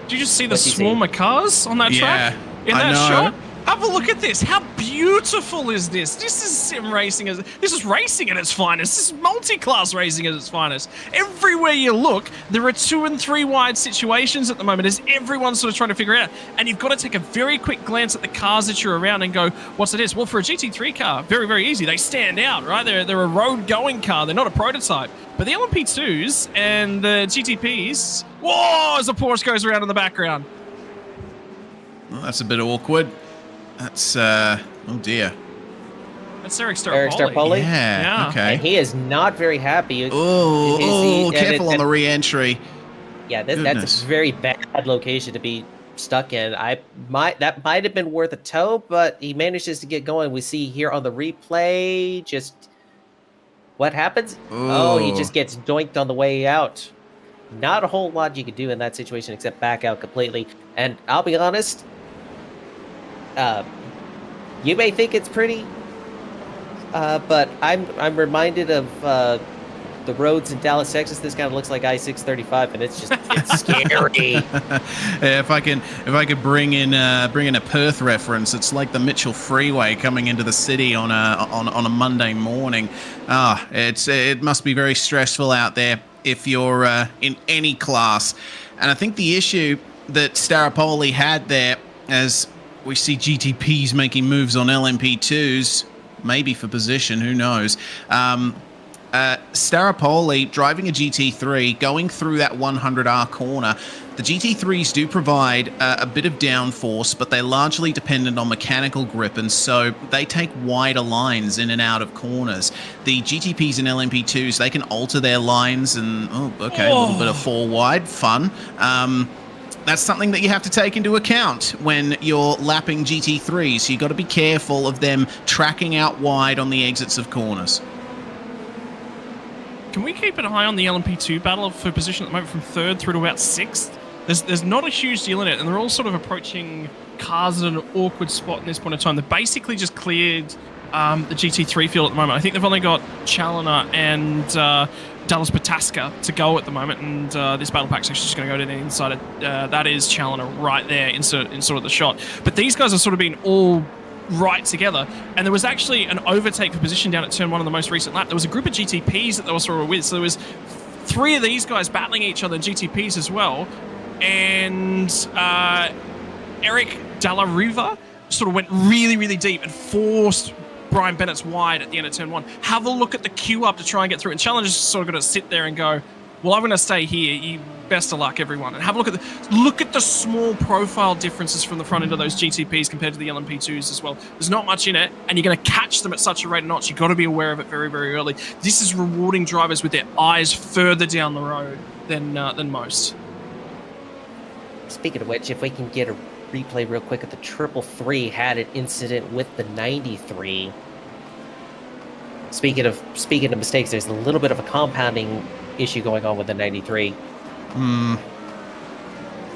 Did you just see the swarm of cars on that track? Yeah, in that I know. shot? Have a look at this. How beautiful is this? This is sim racing. This is racing at its finest. This is multi-class racing at its finest. Everywhere you look, there are 2 and 3 wide situations at the moment as everyone's sort of trying to figure it out. And you've got to take a very quick glance at the cars that you're around and go, what's it is? Well, for a GT3 car, very, very easy. They stand out, right? They're a road-going car. They're not a prototype. But the LMP2s and the GTPs, whoa, as the Porsche goes around in the background. Well, that's a bit awkward. That's, oh dear. That's Eric Starpoli. Yeah, okay. And he is not very happy. Oh, careful on the re-entry. Yeah, that's a very bad location to be stuck in. That might have been worth a tow, but he manages to get going. We see here on the replay, just what happens? Ooh. Oh, he just gets doinked on the way out. Not a whole lot you could do in that situation except back out completely. And I'll be honest, you may think it's pretty, but I'm reminded of the roads in Dallas, Texas. This kind of looks like I-635, and it's scary. Yeah, if I could bring in a Perth reference, it's like the Mitchell Freeway coming into the city on a Monday morning. It must be very stressful out there if you're in any class. And I think the issue that Staropoli had there, as we see GTPs making moves on LMP2s, maybe for position, who knows. Staropoli driving a GT3, going through that 100R corner. The GT3s do provide a bit of downforce, but they're largely dependent on mechanical grip, and so they take wider lines in and out of corners. The GTPs and LMP2s, they can alter their lines and, a little bit of 4 wide, fun. That's something that you have to take into account when you're lapping GT3s. You've got to be careful of them tracking out wide on the exits of corners. Can we keep an eye on the LMP2 battle for position at the moment from 3rd through to about 6th? There's not a huge deal in it, and they're all sort of approaching cars at an awkward spot in this point of time. They've basically just cleared the GT3 field at the moment. I think they've only got Challoner and Dallas Pataska to go at the moment, and this battle pack's actually just going to go to the inside. That is Challoner right there in sort of the shot. But these guys have sort of been all right together, and there was actually an overtake for position down at turn 1 on the most recent lap. There was a group of GTPs that they were sort of with, so there was 3 of these guys battling each other in GTPs as well, and Eric Dalla Riva sort of went really, really deep and forced Brian Bennett's wide at the end of turn 1. Have a look at the queue up to try and get through, and Challenger's sort of got to sit there and go, well, I'm going to stay here. Best of luck, everyone. And have a look at the small profile differences from the front end of those GTPs compared to the LMP2s as well. There's not much in it, and you're going to catch them at such a rate of knots. You've got to be aware of it very, very early. This is rewarding drivers with their eyes further down the road than most. Speaking of which, if we can get a replay real quick at the 333 had an incident with the 93. Speaking of mistakes, there's a little bit of a compounding issue going on with the 93.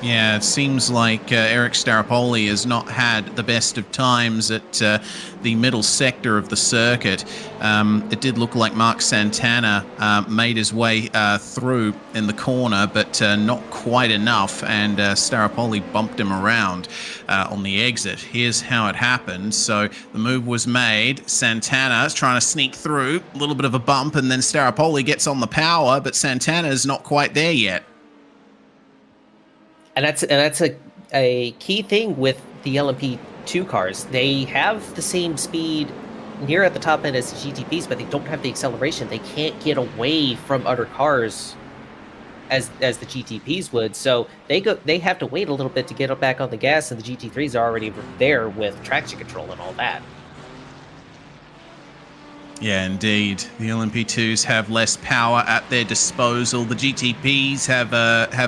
Yeah, it seems like Eric Staropoli has not had the best of times at the middle sector of the circuit. It did look like Mark Santana made his way through in the corner, but not quite enough, and Staropoli bumped him around on the exit. Here's how it happened. So the move was made. Santana is trying to sneak through, a little bit of a bump, and then Staropoli gets on the power, but Santana's not quite there yet. And that's a key thing with the LMP2 cars. They have the same speed near at the top end as the GTPs, but they don't have the acceleration. They can't get away from other cars as the GTPs would. So they have to wait a little bit to get back on the gas, and the GT3s are already there with traction control and all that. Yeah, indeed. The LMP2s have less power at their disposal. The GTPs have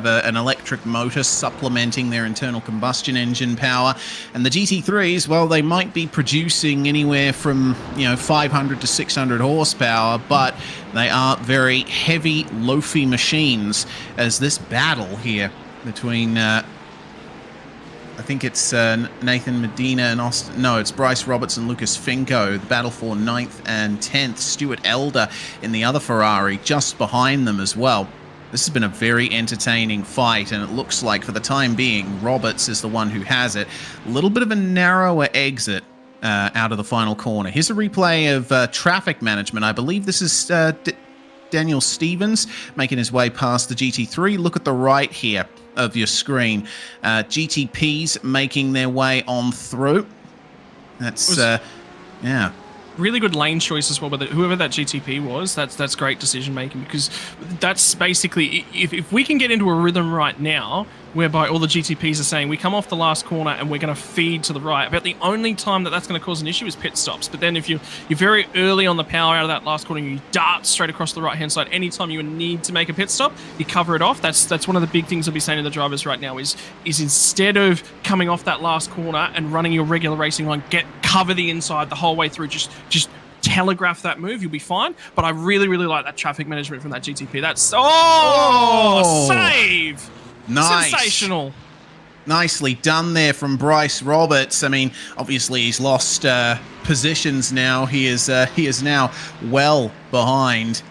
an electric motor supplementing their internal combustion engine power, and the GT3s, well, they might be producing anywhere from 500 to 600 horsepower, but they are very heavy, loafy machines. As this battle here between I think it's Nathan Medina and Austin. No, it's Bryce Roberts and Lucas Finko. The battle for 9th and 10th. Stuart Elder in the other Ferrari just behind them as well. This has been a very entertaining fight, and it looks like for the time being, Roberts is the one who has it. A little bit of a narrower exit out of the final corner. Here's a replay of traffic management. I believe this is Daniel Stevens making his way past the GT3. Look at the right here of your screen. GTPs making their way on through. That's yeah, really good lane choice as well. But whoever that GTP was, that's great decision making, because that's basically, if we can get into a rhythm right now whereby all the GTPs are saying we come off the last corner and we're going to feed to the right, about the only time that's going to cause an issue is pit stops. But then if you're very early on the power out of that last corner, you dart straight across the right hand side. Anytime you need to make a pit stop, you cover it off. That's one of the big things I'll be saying to the drivers right now is instead of coming off that last corner and running your regular racing line, cover the inside the whole way through. Just telegraph that move, you'll be fine. But I really, really like that traffic management from that GTP. That's save! Nice. Sensational. Nicely done there from Bryce Roberts. I mean, obviously he's lost positions now. He is now well behind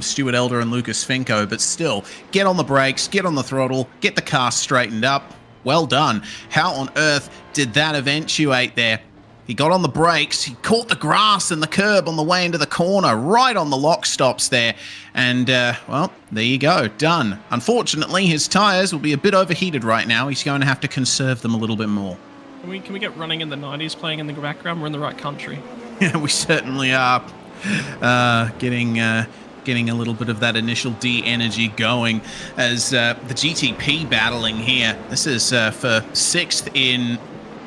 Stuart Elder and Lucas Finko, but still, get on the brakes, get on the throttle, get the car straightened up. Well done. How on earth did that eventuate there? He got on the brakes, he caught the grass and the curb on the way into the corner, right on the lock stops there. And, well, there you go, done. Unfortunately, his tyres will be a bit overheated right now. He's going to have to conserve them a little bit more. Can we get Running in the 90s playing in the background? We're in the right country. Yeah, we certainly are. Getting getting a little bit of that initial D energy going as the GTP battling here. This is for 6th in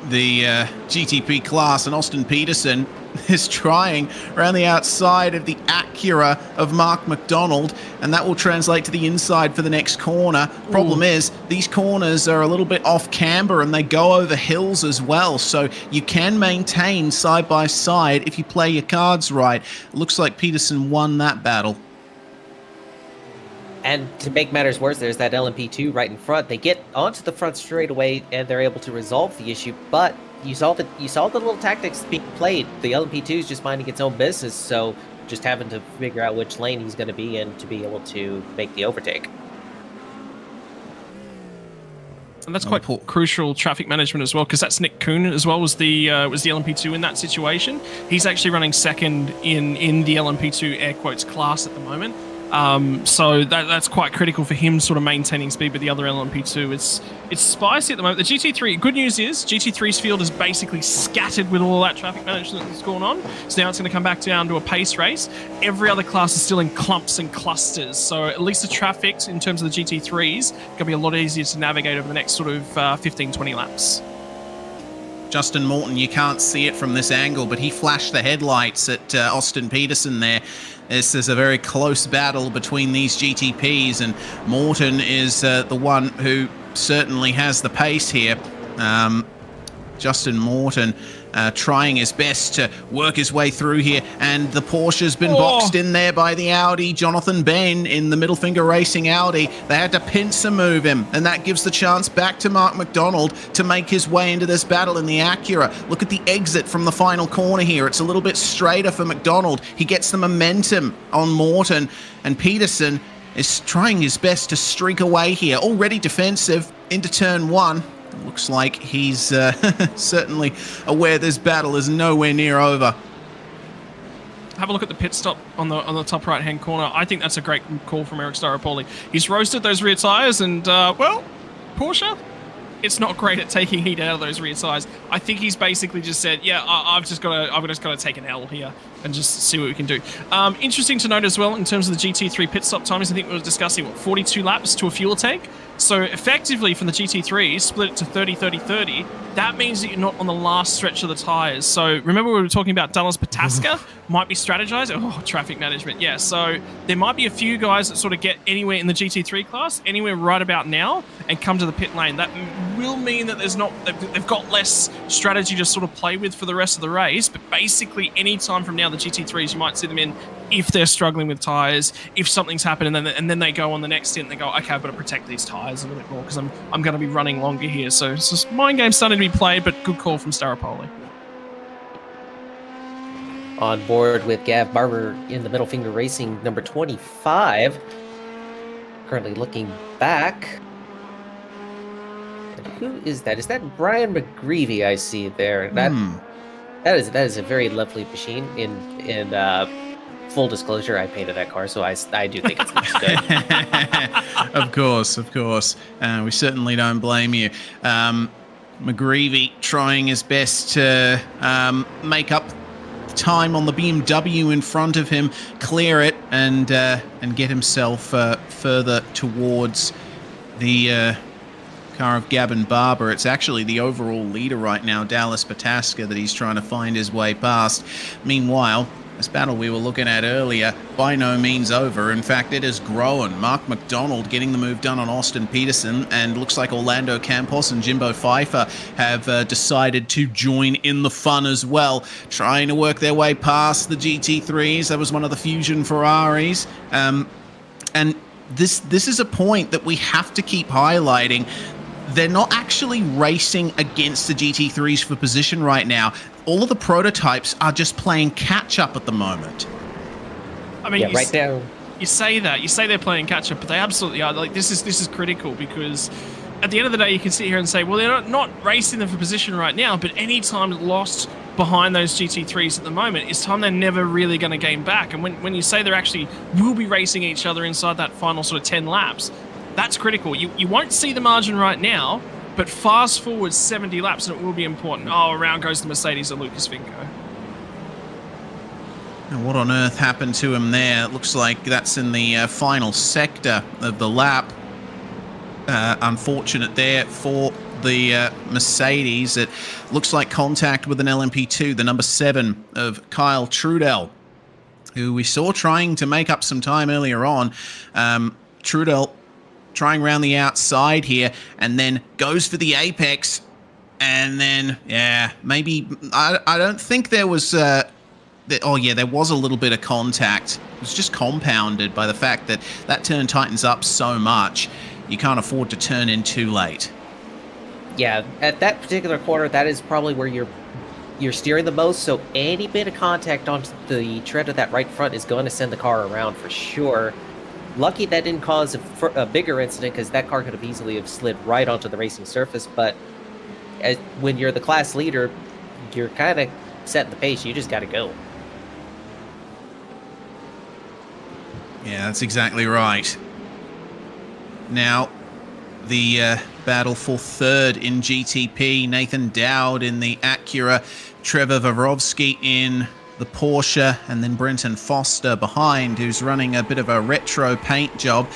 the GTP class, and Austin Peterson is trying around the outside of the Acura of Mark McDonald, and that will translate to the inside for the next corner. Problem is, these corners are a little bit off camber and they go over hills as well, so you can maintain side by side if you play your cards right. Looks like Peterson won that battle. And to make matters worse, there's that LMP2 right in front. They get onto the front straight away and they're able to resolve the issue, but you saw the little tactics being played. The LMP2 is just minding its own business, so just having to figure out which lane he's going to be in to be able to make the overtake. And that's quite crucial traffic management as well, because that's Nick Kuhn as well was the LMP2 in that situation. He's actually running second in the LMP2 air quotes class at the moment. So that's quite critical for him, sort of maintaining speed with the other LMP2. It's spicy at the moment. The GT3, good news is GT3's field is basically scattered with all that traffic management that's going on. So now it's going to come back down to a pace race. Every other class is still in clumps and clusters. So at least the traffic in terms of the GT3s going to be a lot easier to navigate over the next sort of 15, 20 laps. Justin Morton, you can't see it from this angle, but he flashed the headlights at Austin Peterson there. This is a very close battle between these GTPs, and Morton is the one who certainly has the pace here. Justin Morton trying his best to work his way through here, and the Porsche's been boxed in there by the Audi. Jonathan Ben in the Middle Finger Racing Audi. They had to pincer move him, and that gives the chance back to Mark McDonald to make his way into this battle in the Acura. Look at the exit from the final corner here. It's a little bit straighter for McDonald. He gets the momentum on Morton, and Peterson is trying his best to streak away here. Already defensive into turn 1. Looks like he's certainly aware this battle is nowhere near over. Have a look at the pit stop on the top right-hand corner. I think that's a great call from Eric Staropoli. He's roasted those rear tyres, and, well, Porsche, it's not great at taking heat out of those rear tyres. I think he's basically just said, yeah, I've just got to take an L here and just see what we can do. Interesting to note as well, in terms of the GT3 pit stop times, I think we were discussing, 42 laps to a fuel tank? So effectively from the GT3, split it to 30, 30, 30. That means that you're not on the last stretch of the tyres. So remember we were talking about Dallas Pataska might be strategized. Oh, traffic management. Yeah, so there might be a few guys that sort of get anywhere in the GT3 class, anywhere right about now, and come to the pit lane. That will mean that they've got less strategy to sort of play with for the rest of the race. But basically any time from now, the GT3s, you might see them in if they're struggling with tyres, if something's happened, and then they go on the next stint and they go, okay, I've got to protect these tyres a little bit more because I'm going to be running longer here. So it's just mind game starting to be played, but good call from Staropoli. On board with Gav Barber in the Middle Finger Racing, number 25. Currently looking back. And who is that? Is that Brian McGreevy I see there? That is a very lovely machine. In full disclosure, I painted that car, so I do think it's looks good. Of course. We certainly don't blame you. McGreevy trying his best to make up time on the BMW in front of him, clear it, and get himself further towards the car of Gavin Barber. It's actually the overall leader right now, Dallas Pataska, that he's trying to find his way past. Meanwhile, this battle we were looking at earlier, by no means over. In fact, it has grown. Mark McDonald getting the move done on Austin Peterson, and looks like Orlando Campos and Jimbo Pfeiffer have decided to join in the fun as well, trying to work their way past the GT3s. That was one of the Fusion Ferraris. And this is a point that we have to keep highlighting. They're not actually racing against the GT3s for position right now. All of the prototypes are just playing catch-up at the moment. I mean, yeah, right now. You say they're playing catch-up, but they absolutely are. Like, this is critical, because at the end of the day, you can sit here and say, well, they're not racing them for position right now, but any time lost behind those GT3s at the moment is time they're never really going to gain back. And when you say they're actually will be racing each other inside that final sort of 10 laps, that's critical. You won't see the margin right now, but fast forward 70 laps and it will be important. Oh, around goes the Mercedes of Lucas Vinco. And what on earth happened to him there? It looks like that's in the final sector of the lap. Unfortunate there for the Mercedes. It looks like contact with an LMP2, the number 7 of Kyle Trudell, who we saw trying to make up some time earlier on. Trudell trying around the outside here and then goes for the apex. And then, yeah, maybe... I don't think there was... oh, yeah, there was a little bit of contact. It was just compounded by the fact that that turn tightens up so much, you can't afford to turn in too late. Yeah, at that particular corner, that is probably where you're steering the most, so any bit of contact onto the tread of that right front is going to send the car around for sure. Lucky that didn't cause a bigger incident, because that car could have easily have slid right onto the racing surface, but when you're the class leader, you're kind of setting the pace. You just got to go. Yeah, that's exactly right. Now, the battle for third in GTP, Nathan Dowd in the Acura, Trevor Varovsky in the Porsche, and then Brenton Foster behind, who's running a bit of a retro paint job.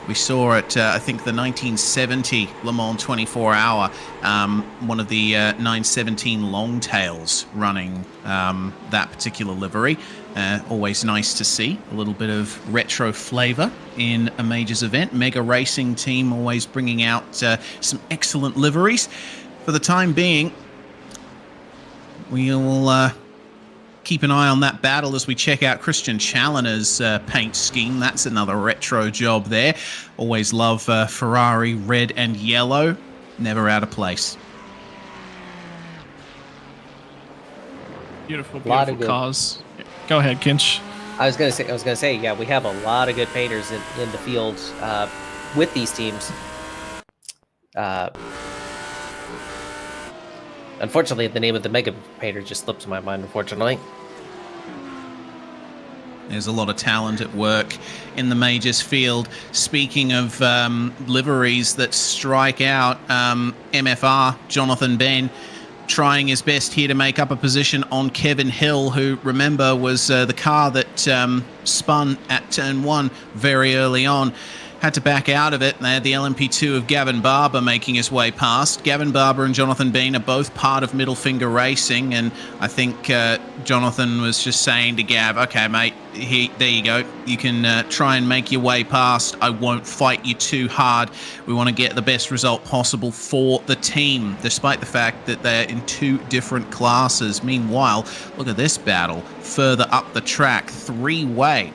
We saw it, I think, the 1970 Le Mans 24-hour, one of the 917 Longtails running that particular livery. Always nice to see a little bit of retro flavor in a majors event. Mega Racing team always bringing out some excellent liveries. For the time being, we'll keep an eye on that battle as we check out Christian Challoner's paint scheme. That's another retro job there. Always love Ferrari red and yellow. Never out of place. Beautiful cars. Go ahead, Kinch. I was gonna say, yeah, we have a lot of good painters in the field with these teams. Unfortunately, the name of the mega painter just slipped my mind, unfortunately. There's a lot of talent at work in the majors field. Speaking of liveries that strike out, MFR, Jonathan Ben, trying his best here to make up a position on Kevin Hill, who, remember, was the car that spun at turn 1 very early on. Had to back out of it. They had the LMP2 of Gavin Barber making his way past. Gavin Barber and Jonathan Bean are both part of Middle Finger Racing, and I think Jonathan was just saying to Gav, okay, mate, there you go. You can try and make your way past. I won't fight you too hard. We want to get the best result possible for the team, despite the fact that they're in 2 different classes. Meanwhile, look at this battle further up the track, 3-way.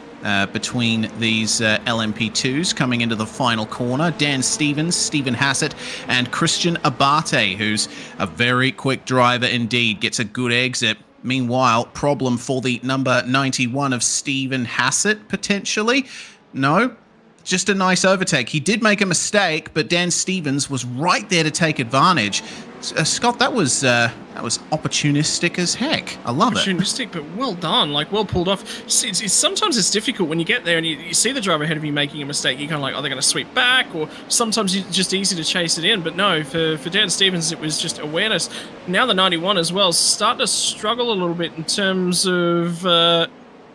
Between these LMP2s coming into the final corner. Dan Stevens, Stephen Hassett, and Christian Abate, who's a very quick driver indeed, gets a good exit. Meanwhile, problem for the number 91 of Stephen Hassett, potentially. No, just a nice overtake. He did make a mistake, but Dan Stevens was right there to take advantage. Scott, that was opportunistic as heck. I love it. Opportunistic, but well done. Like, well pulled off. Sometimes it's difficult when you get there and you see the driver ahead of you making a mistake. You're kind of like, are they going to sweep back? Or sometimes it's just easy to chase it in. But no, for Dan Stevens, it was just awareness. Now the 91 as well starting to struggle a little bit in terms of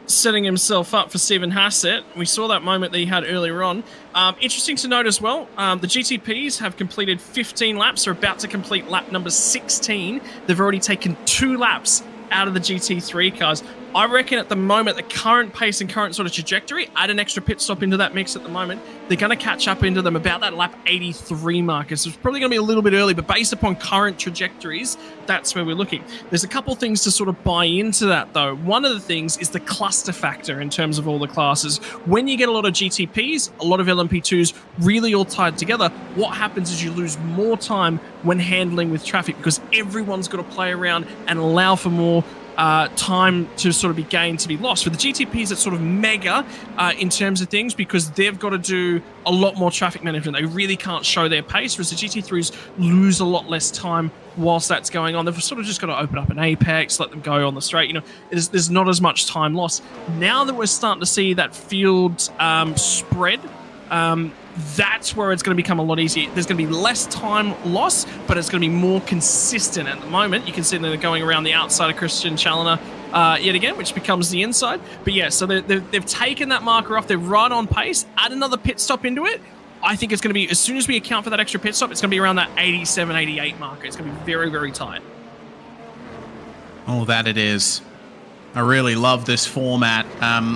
setting himself up for Stephen Hassett. We saw that moment that he had earlier on. Interesting to note as well, the GTPs have completed 15 laps. They're about to complete lap number 16. They've already taken 2 laps out of the GT3 cars. I reckon at the moment, the current pace and current sort of trajectory, add an extra pit stop into that mix at the moment, they're going to catch up into them about that lap 83 marker. So it's probably going to be a little bit early, but based upon current trajectories, that's where we're looking. There's a couple things to sort of buy into that, though. One of the things is the cluster factor in terms of all the classes. When you get a lot of GTPs, a lot of LMP2s really all tied together, what happens is you lose more time when handling with traffic because everyone's got to play around and allow for more time to sort of be gained to be lost. For the GTPs, it's sort of mega in terms of things because they've got to do a lot more traffic management. They really can't show their pace, whereas the GT3s lose a lot less time whilst that's going on. They've sort of just got to open up an apex, let them go on the straight. You know, there's not as much time lost. Now that we're starting to see that field spread, that's where it's going to become a lot easier. There's going to be less time loss, but it's going to be more consistent. At the moment, you can see that they're going around the outside of Christian Challoner yet again, which becomes the inside. But yeah, so they've taken that marker off. They're right on pace. Add another pit stop into it. I think it's going to be, as soon as we account for that extra pit stop, it's going to be around that 87, 88 marker. It's going to be very, very tight. Oh, that it is. I really love this format.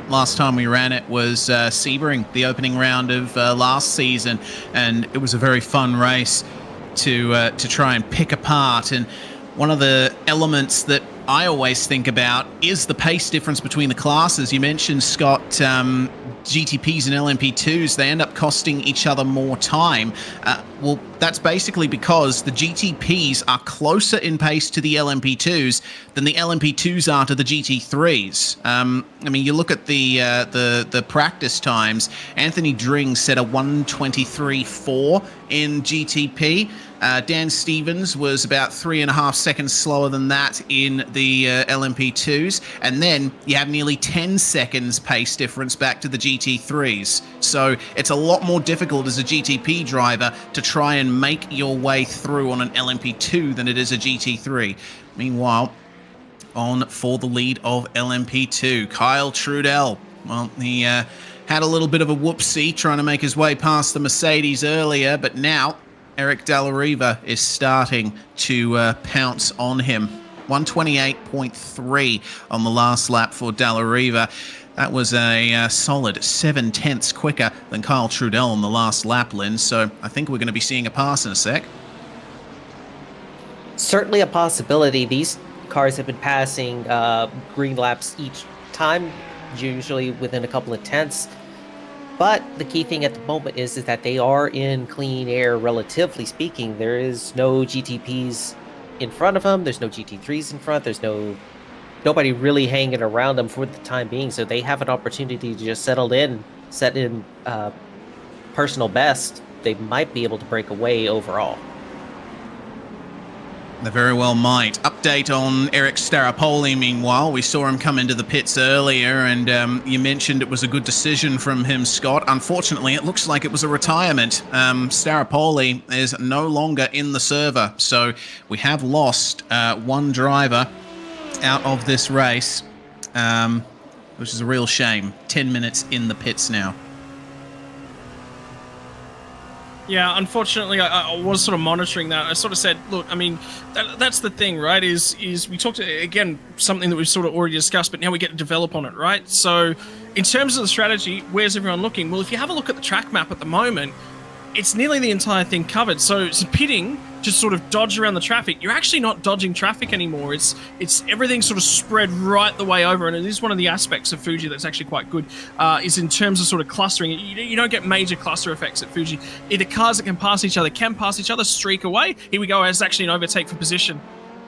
Last time we ran it was Sebring, the opening round of last season, and it was a very fun race to try and pick apart. And one of the elements that I always think about is the pace difference between the classes. You mentioned, Scott, GTPs and LMP2s, they end up costing each other more time. Well, that's basically because the GTPs are closer in pace to the LMP2s than the LMP2s are to the GT3s. I mean, you look at the practice times. Anthony Dring set a 1:23.4 in GTP. Dan Stevens was about 3.5 seconds slower than that in the LMP2s. And then you have nearly 10 seconds pace difference back to the GT3s. So it's a lot more difficult as a GTP driver to try and make your way through on an LMP2 than it is a GT3. Meanwhile, on for the lead of LMP2, Kyle Trudell. Well, he had a little bit of a whoopsie trying to make his way past the Mercedes earlier, but now Eric Dallariva is starting to pounce on him. 128.3 on the last lap for Dallariva. That was a solid 7/10 quicker than Kyle Trudell on the last lap, Lynn. So I think we're going to be seeing a pass in a sec. Certainly a possibility. These cars have been passing green laps each time, usually within a couple of tenths. But the key thing at the moment is that they are in clean air, relatively speaking. There is no GTPs in front of them. There's no GT3s in front. There's nobody really hanging around them for the time being. So they have an opportunity to just set in personal best. They might be able to break away overall. They very well might. Update on Eric Staropoli, meanwhile. We saw him come into the pits earlier, and you mentioned it was a good decision from him, Scott. Unfortunately, it looks like it was a retirement. Staropoli is no longer in the server, so we have lost one driver out of this race, which is a real shame. 10 minutes in the pits now. Yeah, unfortunately, I was sort of monitoring that. I sort of said, look, I mean, that's the thing, right, is we talked, again, something that we've sort of already discussed, but now we get to develop on it, right? So in terms of the strategy, where's everyone looking? Well, if you have a look at the track map at the moment, it's nearly the entire thing covered. So pitting, just sort of dodge around the traffic. You're actually not dodging traffic anymore. It's everything sort of spread right the way over, and it is one of the aspects of Fuji that's actually quite good, is in terms of sort of clustering. You don't get major cluster effects at Fuji. Either cars that can pass each other, streak away. Here we go, it's actually an overtake for position.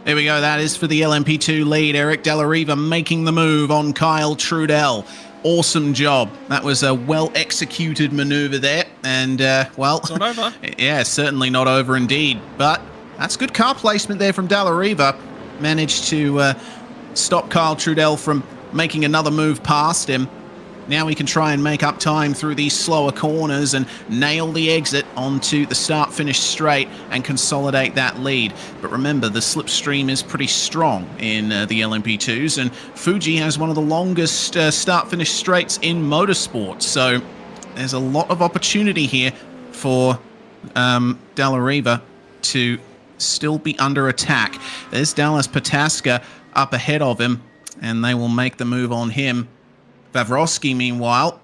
There we go, that is for the LMP2 lead. Eric Dallariva making the move on Kyle Trudell. Awesome job. That was a well-executed maneuver there. And, well... It's not over. Yeah, certainly not over indeed. But that's good car placement there from Dallariva. Managed to stop Kyle Trudell from making another move past him. Now we can try and make up time through these slower corners and nail the exit onto the start-finish straight and consolidate that lead. But remember, the slipstream is pretty strong in the LMP2s, and Fuji has one of the longest start-finish straights in motorsport. So there's a lot of opportunity here for Dallariva to still be under attack. There's Dallas Pataska up ahead of him, and they will make the move on him. Vavrosky, meanwhile,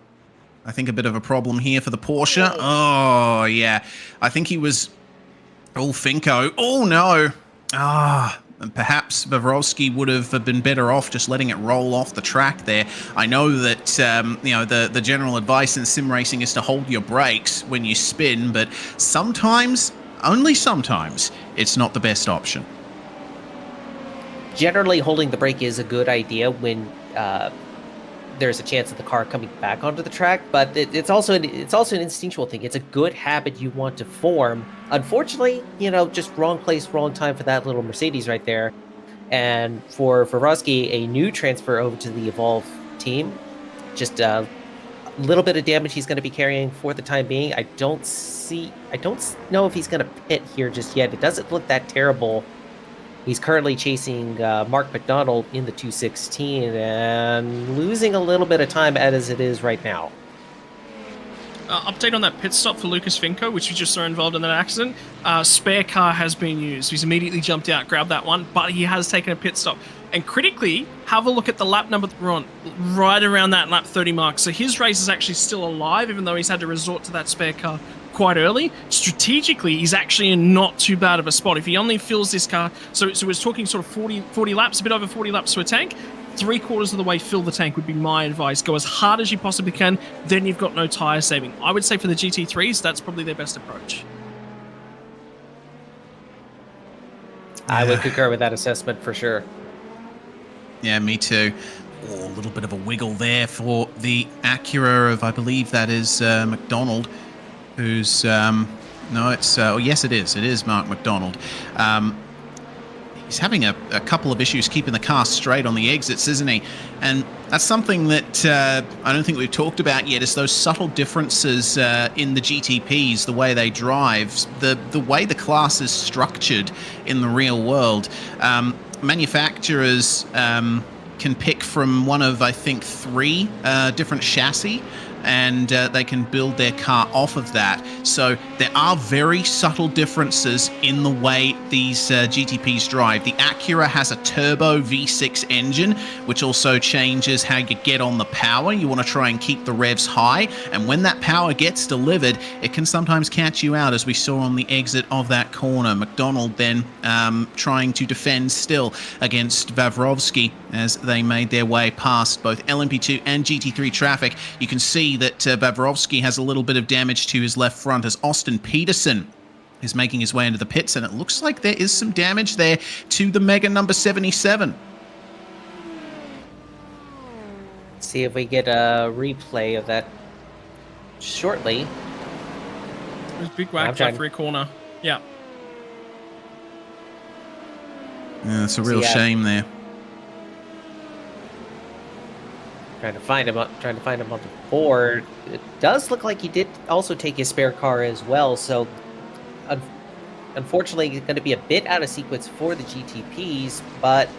I think a bit of a problem here for the Porsche. Oh, yeah. I think he was... Oh, Finko. Oh, no. And perhaps Vavrosky would have been better off just letting it roll off the track there. I know that, you know, the general advice in sim racing is to hold your brakes when you spin, but sometimes, only sometimes, it's not the best option. Generally, holding the brake is a good idea when... there's a chance of the car coming back onto the track, but it's also an instinctual thing. It's a good habit you want to form. Unfortunately, you know, just wrong place, wrong time for that little Mercedes right there. And for Rusky, a new transfer over to the Evolve team, just a little bit of damage he's going to be carrying for the time being. I don't know if he's going to pit here just yet. It doesn't look that terrible He's currently chasing Mark McDonald in the 216 and losing a little bit of time as it is right now. Update on that pit stop for Lucas Finko, which we just saw involved in that accident. Spare car has been used. He's immediately jumped out, grabbed that one, but he has taken a pit stop. And critically, have a look at the lap number that we're on, right around that lap 30 mark. So his race is actually still alive, even though he's had to resort to that spare car quite early. Strategically, he's actually in not too bad of a spot. If he only fills this car, so we're talking sort of 40 laps, a bit over 40 laps to a tank, 3/4 of the way fill the tank would be my advice. Go as hard as you possibly can, then you've got no tyre saving. I would say for the GT3s, that's probably their best approach. I would concur with that assessment for sure. Yeah, me too. Oh, a little bit of a wiggle there for the Acura of, I believe that is McDonald, who's, no, it's, oh, yes, it is. It is Mark McDonald. He's having a couple of issues keeping the car straight on the exits, isn't he? And that's something that I don't think we've talked about yet, is those subtle differences in the GTPs, the way they drive, the way the class is structured in the real world. Manufacturers can pick from one of, I think, 3 different chassis, and they can build their car off of that. So there are very subtle differences in the way these GTPs drive. The Acura has a turbo V6 engine, which also changes how you get on the power. You want to try and keep the revs high, and when that power gets delivered, it can sometimes catch you out, as we saw on the exit of that corner. McDonald then trying to defend still against Vavrovsky as they made their way past both LMP2 and GT3 traffic. You can see that Vavrovsky has a little bit of damage to his left front as Austin Peterson is making his way into the pits, and it looks like there is some damage there to the Mega number 77. See if we get a replay of that shortly. There's big whack left rear corner. Yeah. Yeah, it's a real shame there. Trying to find him on the board. It does look like he did also take his spare car as well. So, unfortunately, it's going to be a bit out of sequence for the GTPs. But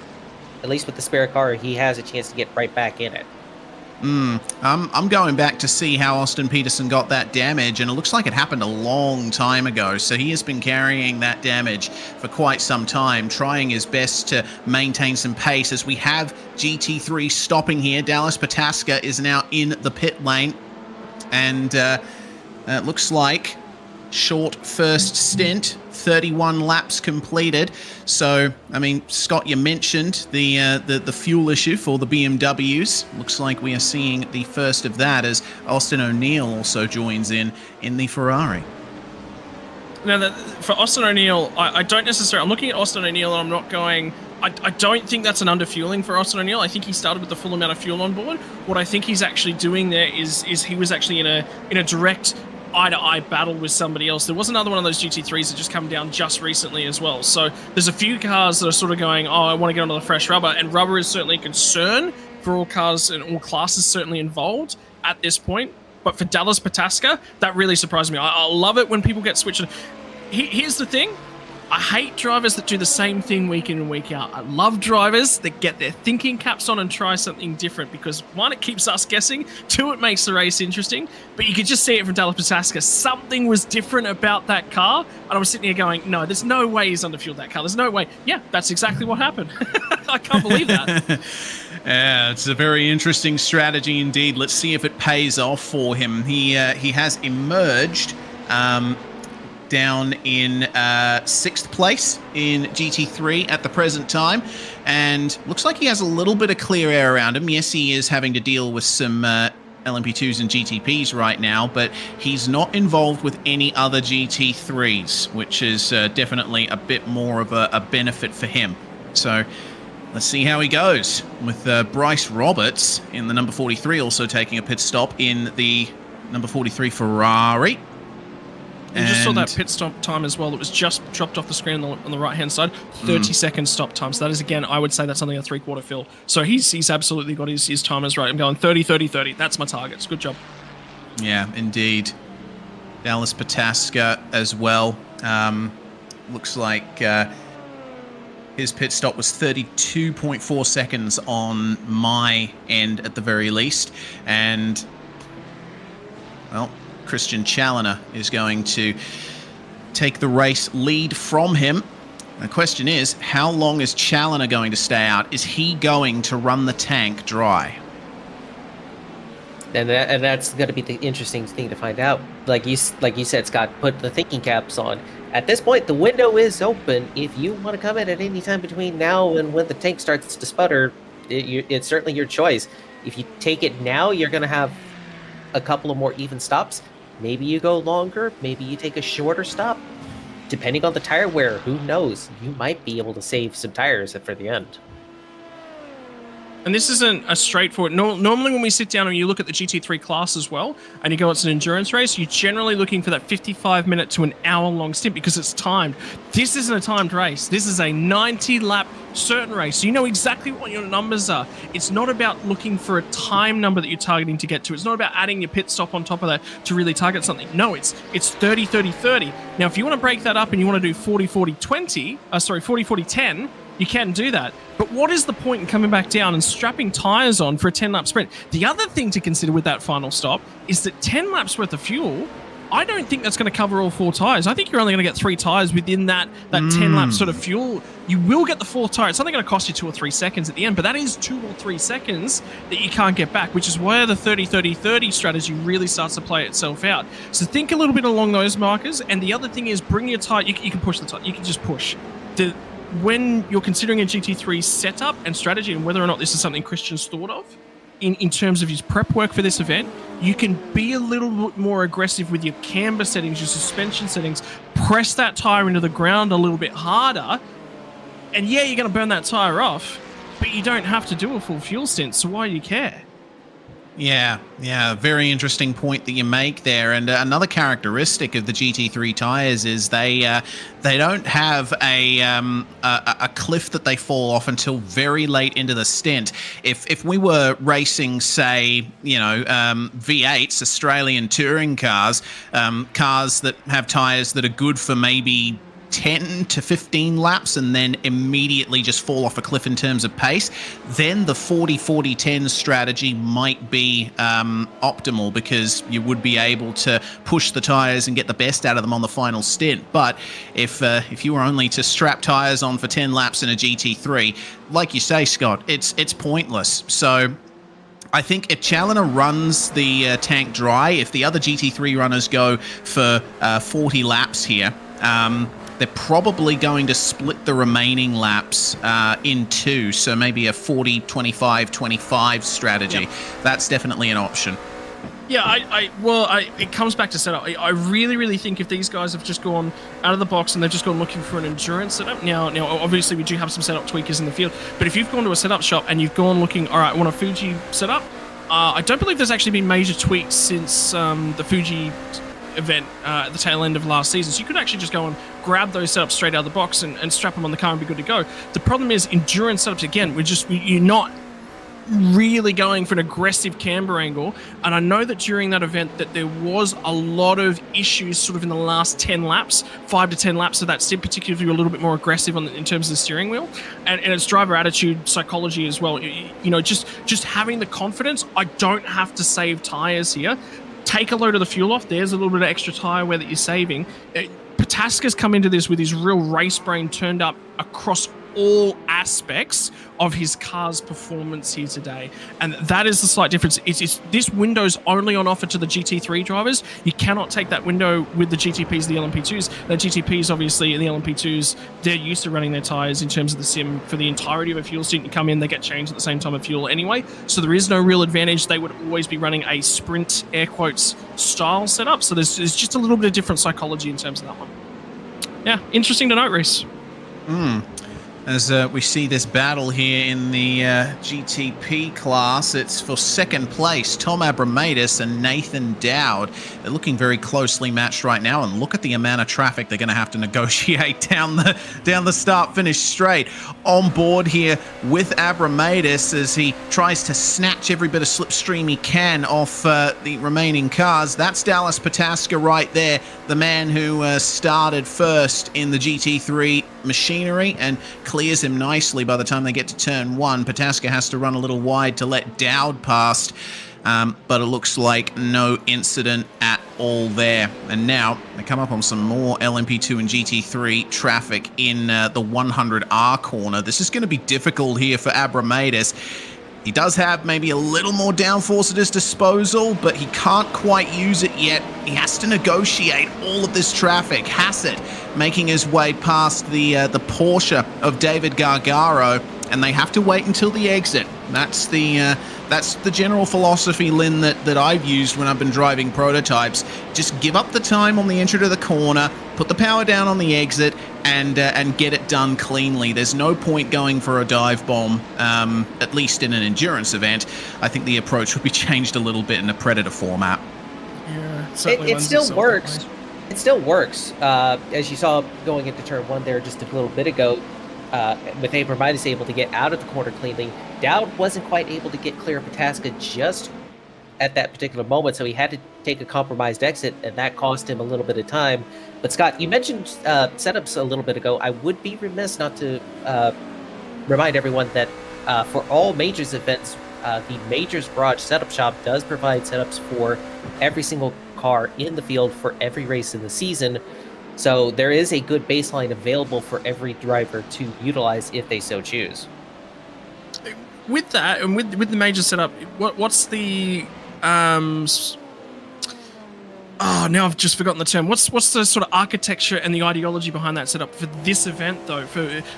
at least with the spare car, he has a chance to get right back in it. I'm going back to see how Austin Peterson got that damage, and it looks like it happened a long time ago. So he has been carrying that damage for quite some time, trying his best to maintain some pace as we have GT3 stopping here. Dallas Pataska is now in the pit lane, and it looks like short first stint, 31 laps completed. So, I mean, Scott, you mentioned the fuel issue for the BMWs. Looks like we are seeing the first of that as Austin O'Neill also joins in the Ferrari. Now, for Austin O'Neill, I don't necessarily... I'm looking at Austin O'Neill and I'm not going... I don't think that's an underfueling for Austin O'Neill. I think he started with the full amount of fuel on board. What I think he's actually doing there is he was actually in a direct eye-to-eye battle with somebody else. There was another one of those GT3s that just come down just recently as well. So there's a few cars that are sort of going, oh, I want to get onto the fresh rubber, and rubber is certainly a concern for all cars and all classes certainly involved at this point. But for Dallas Pataska, that really surprised me. I love it when people get switched. Here's the thing. I hate drivers that do the same thing week in and week out. I love drivers that get their thinking caps on and try something different, because 1, it keeps us guessing, 2, it makes the race interesting. But you could just see it from Dallas Pataska. Something was different about that car, and I was sitting here going, no, there's no way he's underfueled that car. There's no way. Yeah, that's exactly what happened. I can't believe that. Yeah, it's a very interesting strategy indeed. Let's see if it pays off for him. He has emerged down in 6th place in GT3 at the present time, and looks like he has a little bit of clear air around him. Yes, he is having to deal with some LMP2s and GTPs right now, but he's not involved with any other GT3s, which is definitely a bit more of a benefit for him. So let's see how he goes with Bryce Roberts in the number 43 also taking a pit stop in the number 43 Ferrari. And just saw that pit stop time as well. It was just dropped off the screen on the right-hand side. 30-second stop time. So that is, again, I would say that's only a 3/4 fill. So he's absolutely got his timers right. I'm going 30, 30, 30. That's my targets. Good job. Yeah, indeed. Dallas Pataska as well. Looks like His pit stop was 32.4 seconds on my end at the very least. And, well, Christian Challoner is going to take the race lead from him. The question is, how long is Challoner going to stay out? Is he going to run the tank dry? And that's going to be the interesting thing to find out. Like you said, Scott, put the thinking caps on. At this point, the window is open. If you want to come in at any time between now and when the tank starts to sputter, it's certainly your choice. If you take it now, you're going to have a couple of more even stops. Maybe you go longer. Maybe you take a shorter stop. Depending on the tire wear, who knows? You might be able to save some tires for the end. And this isn't a straightforward... Normally when we sit down and you look at the GT3 class as well, and you go, it's an endurance race, you're generally looking for that 55-minute to an hour-long stint because it's timed. This isn't a timed race. This is a 90-lap certain race. So you know exactly what your numbers are. It's not about looking for a time number that you're targeting to get to. It's not about adding your pit stop on top of that to really target something. No, it's 30, 30, 30. Now, if you want to break that up and you want to do 40, 40, 20, 40, 40, 10, you can do that. But what is the point in coming back down and strapping tyres on for a 10-lap sprint? The other thing to consider with that final stop is that 10 laps worth of fuel, I don't think that's going to cover all 4 tyres. I think you're only going to get 3 tyres within that 10-lap sort of fuel. You will get the 4th tyre. It's only going to cost you 2 or 3 seconds at the end, but that is 2 or 3 seconds that you can't get back, which is where the 30-30-30 strategy really starts to play itself out. So think a little bit along those markers. And the other thing is bring your tyre. You can push the tyre. You can just push. When you're considering a GT3 setup and strategy and whether or not this is something Christian's thought of in terms of his prep work for this event, you can be a little bit more aggressive with your camber settings, your suspension settings, press that tyre into the ground a little bit harder, and yeah, you're going to burn that tyre off, but you don't have to do a full fuel stint, so why do you care? Yeah, very interesting point that you make there. And another characteristic of the GT3 tires is they don't have a cliff that they fall off until very late into the stint. If we were racing, say, V8s, Australian touring cars, cars that have tires that are good for maybe 10 to 15 laps and then immediately just fall off a cliff in terms of pace, then the 40-40-10 strategy might be optimal because you would be able to push the tires and get the best out of them on the final stint. But if you were only to strap tires on for 10 laps in a GT3, like you say, Scott, it's pointless. So I think if Challoner runs the tank dry, if the other GT3 runners go for 40 laps here, they're probably going to split the remaining laps in 2, so maybe a 40-25-25 strategy. Yep. That's definitely an option. Yeah, it comes back to setup. I really, really think if these guys have just gone out of the box and they've just gone looking for an endurance setup, now obviously we do have some setup tweakers in the field, but if you've gone to a setup shop and you've gone looking, all right, I want a Fuji setup, I don't believe there's actually been major tweaks since the Fuji event at the tail end of last season. So you could actually just go and grab those setups straight out of the box and strap them on the car and be good to go. The problem is endurance setups, again, you're not really going for an aggressive camber angle. And I know that during that event that there was a lot of issues sort of in the last 10 laps, 5 to 10 laps of that stint, particularly if you're a little bit more aggressive in terms of the steering wheel. And it's driver attitude, psychology as well. Just having the confidence, I don't have to save tires here. Take a load of the fuel off. There's a little bit of extra tire wear that you're saving. Pataska's come into this with his real race brain turned up across all aspects of his car's performance here today. And that is the slight difference. It's this window's only on offer to the GT3 drivers. You cannot take that window with the GTPs, the LMP2s. The GTPs, obviously, and the LMP2s, they're used to running their tyres in terms of the sim for the entirety of a fuel stint. You come in, they get changed at the same time of fuel anyway. So there is no real advantage. They would always be running a sprint, air quotes, style setup. So there's just a little bit of different psychology in terms of that one. Yeah, interesting to note, Reese. As we see this battle here in the GTP class, it's for second place, Tom Abramatis and Nathan Dowd. They're looking very closely matched right now, and look at the amount of traffic they're going to have to negotiate down the start-finish straight. On board here with Abramatis as he tries to snatch every bit of slipstream he can off the remaining cars. That's Dallas Pataska right there, the man who started first in the GT3 machinery and clears him nicely by the time they get to turn 1. Pataska has to run a little wide to let Dowd past, but it looks like no incident at all there. And now they come up on some more LMP2 and GT3 traffic in the 100R corner. This is going to be difficult here for Abramadis. He does have maybe a little more downforce at his disposal, but he can't quite use it yet. He has to negotiate all of this traffic. Hassett making his way past the Porsche of David Gargaro, and they have to wait until the exit. That's the general philosophy, Lynn, that I've used when I've been driving prototypes. Just give up the time on the entry to the corner, put the power down on the exit, and get it done cleanly. There's no point going for a dive bomb, at least in an endurance event. I think the approach would be changed a little bit in a Predator format. Yeah, it still works. It still works. As you saw going into turn 1 there just a little bit ago, with Abramadis able to get out of the corner cleanly, Dowd wasn't quite able to get clear of Pataska just at that particular moment, so he had to take a compromised exit, and that cost him a little bit of time. But Scott, you mentioned setups a little bit ago. I would be remiss not to remind everyone that for all Majors events, the Majors Garage Setup Shop does provide setups for every single car in the field for every race in the season. So there is a good baseline available for every driver to utilize if they so choose. With that, and with the major setup, what's the now I've just forgotten the term. What's the sort of architecture and the ideology behind that setup for this event, though?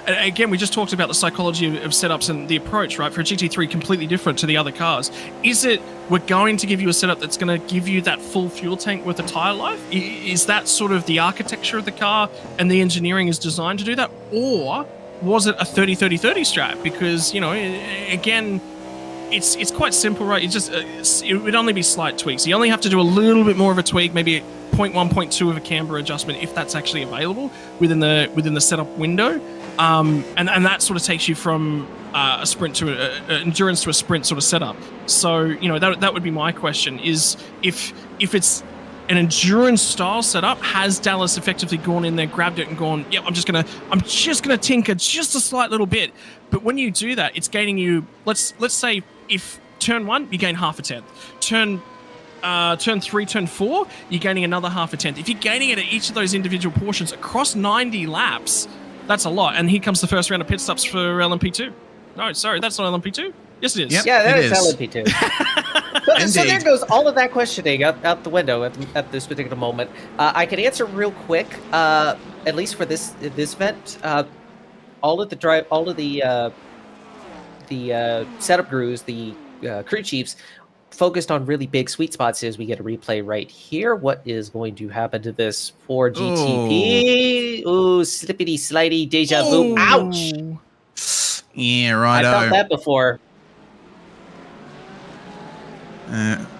Again, we just talked about the psychology of setups and the approach, right? For a GT3, completely different to the other cars. Is it we're going to give you a setup that's going to give you that full fuel tank worth of tire life? Is that sort of the architecture of the car and the engineering is designed to do that? Or was it a 30-30-30 strat? Because, you know, again, it's quite simple, right? It would only be slight tweaks. You only have to do a little bit more of a tweak, maybe 0.1, 0.2 of a camber adjustment if that's actually available within the setup window. And that sort of takes you from a sprint to an endurance to a sprint sort of setup. So, you know, that would be my question: is if it's an endurance style setup, has Dallas effectively gone in there, grabbed it, and gone, "Yep, I'm just gonna tinker just a slight little bit." But when you do that, it's gaining you. Let's say if turn 1 you gain half a tenth, turn 3, turn 4 you're gaining another half a tenth. If you're gaining it at each of those individual portions across 90 laps, that's a lot. And here comes the first round of pit stops for LMP2. No, sorry, that's not LMP2. Yes, it is. Yep, Yeah, that it is is. LMP2. So there goes all of that questioning out the window at this particular moment. I can answer real quick, at least for this event. All of the setup crews, the crew chiefs, focused on really big sweet spots. As we get a replay right here, what is going to happen to this for GTP? Ooh, slippity slidey deja vu. Ouch! Yeah, right. I felt that before.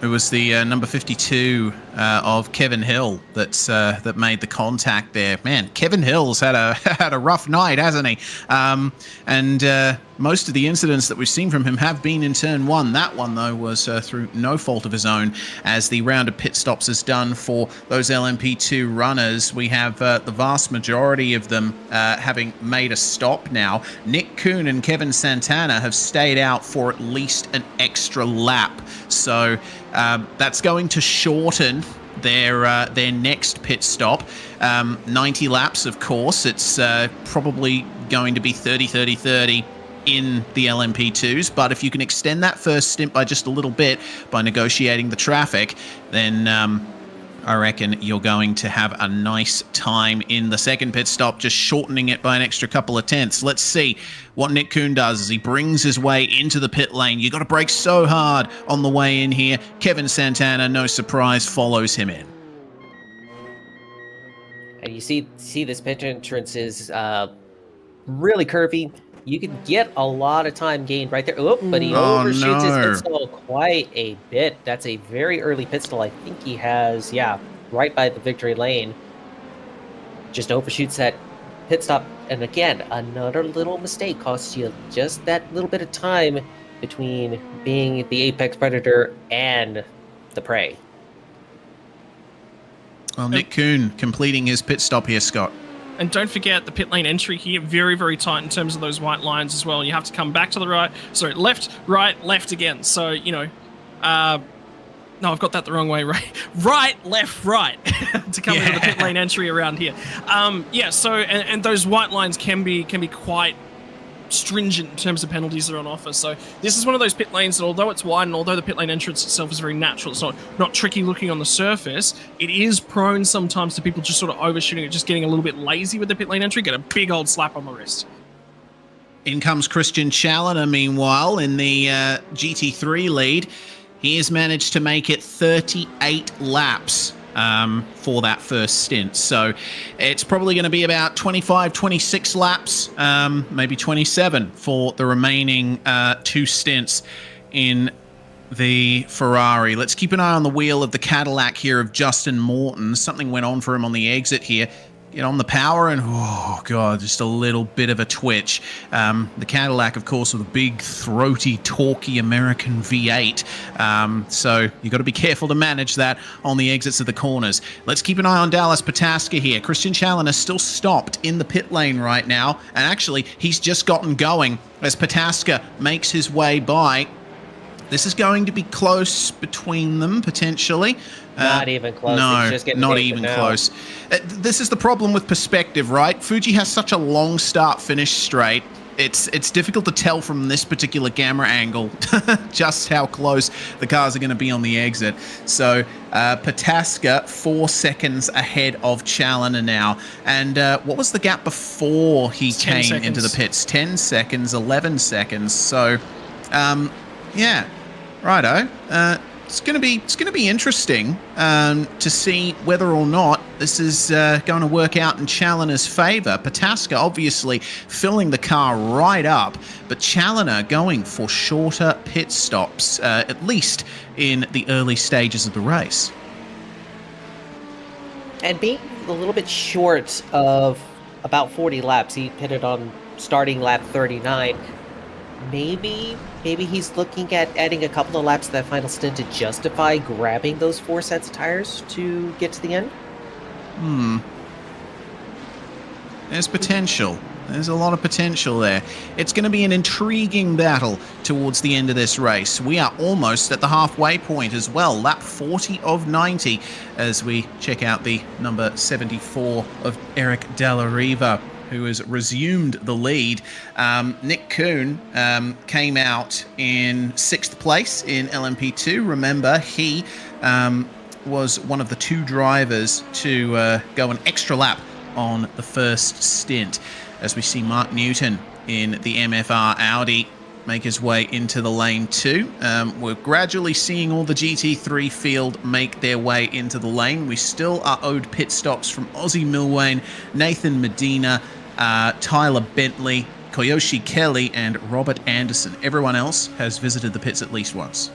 It was the number 52 of Kevin Hill that made the contact there. Man, Kevin Hill's had a rough night, hasn't he? And most of the incidents that we've seen from him have been in turn 1. That one, though, was through no fault of his own, as the round of pit stops is done for those LMP2 runners. We have the vast majority of them having made a stop now. Nick Kuhn and Kevin Santana have stayed out for at least an extra lap. So that's going to shorten their next pit stop. 90 laps, of course. It's probably going to be 30-30-30 in the LMP2s, but if you can extend that first stint by just a little bit by negotiating the traffic, then I reckon you're going to have a nice time in the second pit stop, just shortening it by an extra couple of tenths. Let's see what Nick Kuhn does as he brings his way into the pit lane. You got to brake so hard on the way in here. Kevin Santana, no surprise, follows him in. And you see this pit entrance is really curvy. You can get a lot of time gained right there. Oh, but he overshoots his pit stall quite a bit. That's a very early pit stall. I think he has, right by the victory lane. Just overshoots that pit stop. And again, another little mistake costs you just that little bit of time between being the apex predator and the prey. Well, Nick Kuhn completing his pit stop here, Scott. And don't forget the pit lane entry here, very, very tight in terms of those white lines as well. You have to come back to the right. Sorry, left, right, left again. So, you know, no, I've got that the wrong way. Right, left, right to come into the pit lane entry around here. Yeah, so, and those white lines can be quite stringent in terms of penalties that are on offer. So this is one of those pit lanes that, although it's wide and although the pit lane entrance itself is very natural, it's not tricky looking on the surface, it is prone sometimes to people just sort of overshooting it, just getting a little bit lazy with the pit lane entry, get a big old slap on the wrist. In comes Christian Challoner, meanwhile, in the GT3 lead. He has managed to make it 38 laps for that first stint. So it's probably going to be about 25, 26 laps, maybe 27 for the remaining 2 stints in the Ferrari. Let's keep an eye on the wheel of the Cadillac here of Justin Morton. Something went on for him on the exit here. Get on the power and, oh, God, just a little bit of a twitch. The Cadillac, of course, with a big, throaty, torquey American V8. So you've got to be careful to manage that on the exits of the corners. Let's keep an eye on Dallas Pataska here. Christian Challoner still stopped in the pit lane right now. And actually, he's just gotten going as Pataska makes his way by. This is going to be close between them, potentially. Not even close. No, Just getting not deep even now. close. This is the problem with perspective, right? Fuji has such a long start-finish straight. It's difficult to tell from this particular camera angle just how close the cars are going to be on the exit. So Pataska 4 seconds ahead of Challoner now. And what was the gap before he came into the pits? 10 seconds, 11 seconds. So, yeah, righto. It's going to be interesting to see whether or not this is going to work out in Challoner's favour. Pataska obviously filling the car right up, but Challoner going for shorter pit stops, at least in the early stages of the race. And being a little bit short of about 40 laps, he pitted on starting lap 39. Maybe he's looking at adding a couple of laps to that final stint to justify grabbing those 4 sets of tires to get to the end. There's potential. There's a lot of potential there. It's going to be an intriguing battle towards the end of this race. We are almost at the halfway point as well. Lap 40 of 90 as we check out the number 74 of Eric Della Riva, who has resumed the lead. Nick Kuhn came out in 6th place in LMP2. Remember, he was one of the 2 drivers to go an extra lap on the first stint. As we see Mark Newton in the MFR Audi make his way into the lane 2. We're gradually seeing all the GT3 field make their way into the lane. We still are owed pit stops from Ozzy Milwane, Nathan Medina, Tyler Bentley, Koyoshi Kelly, and Robert Anderson. Everyone else has visited the pits at least once.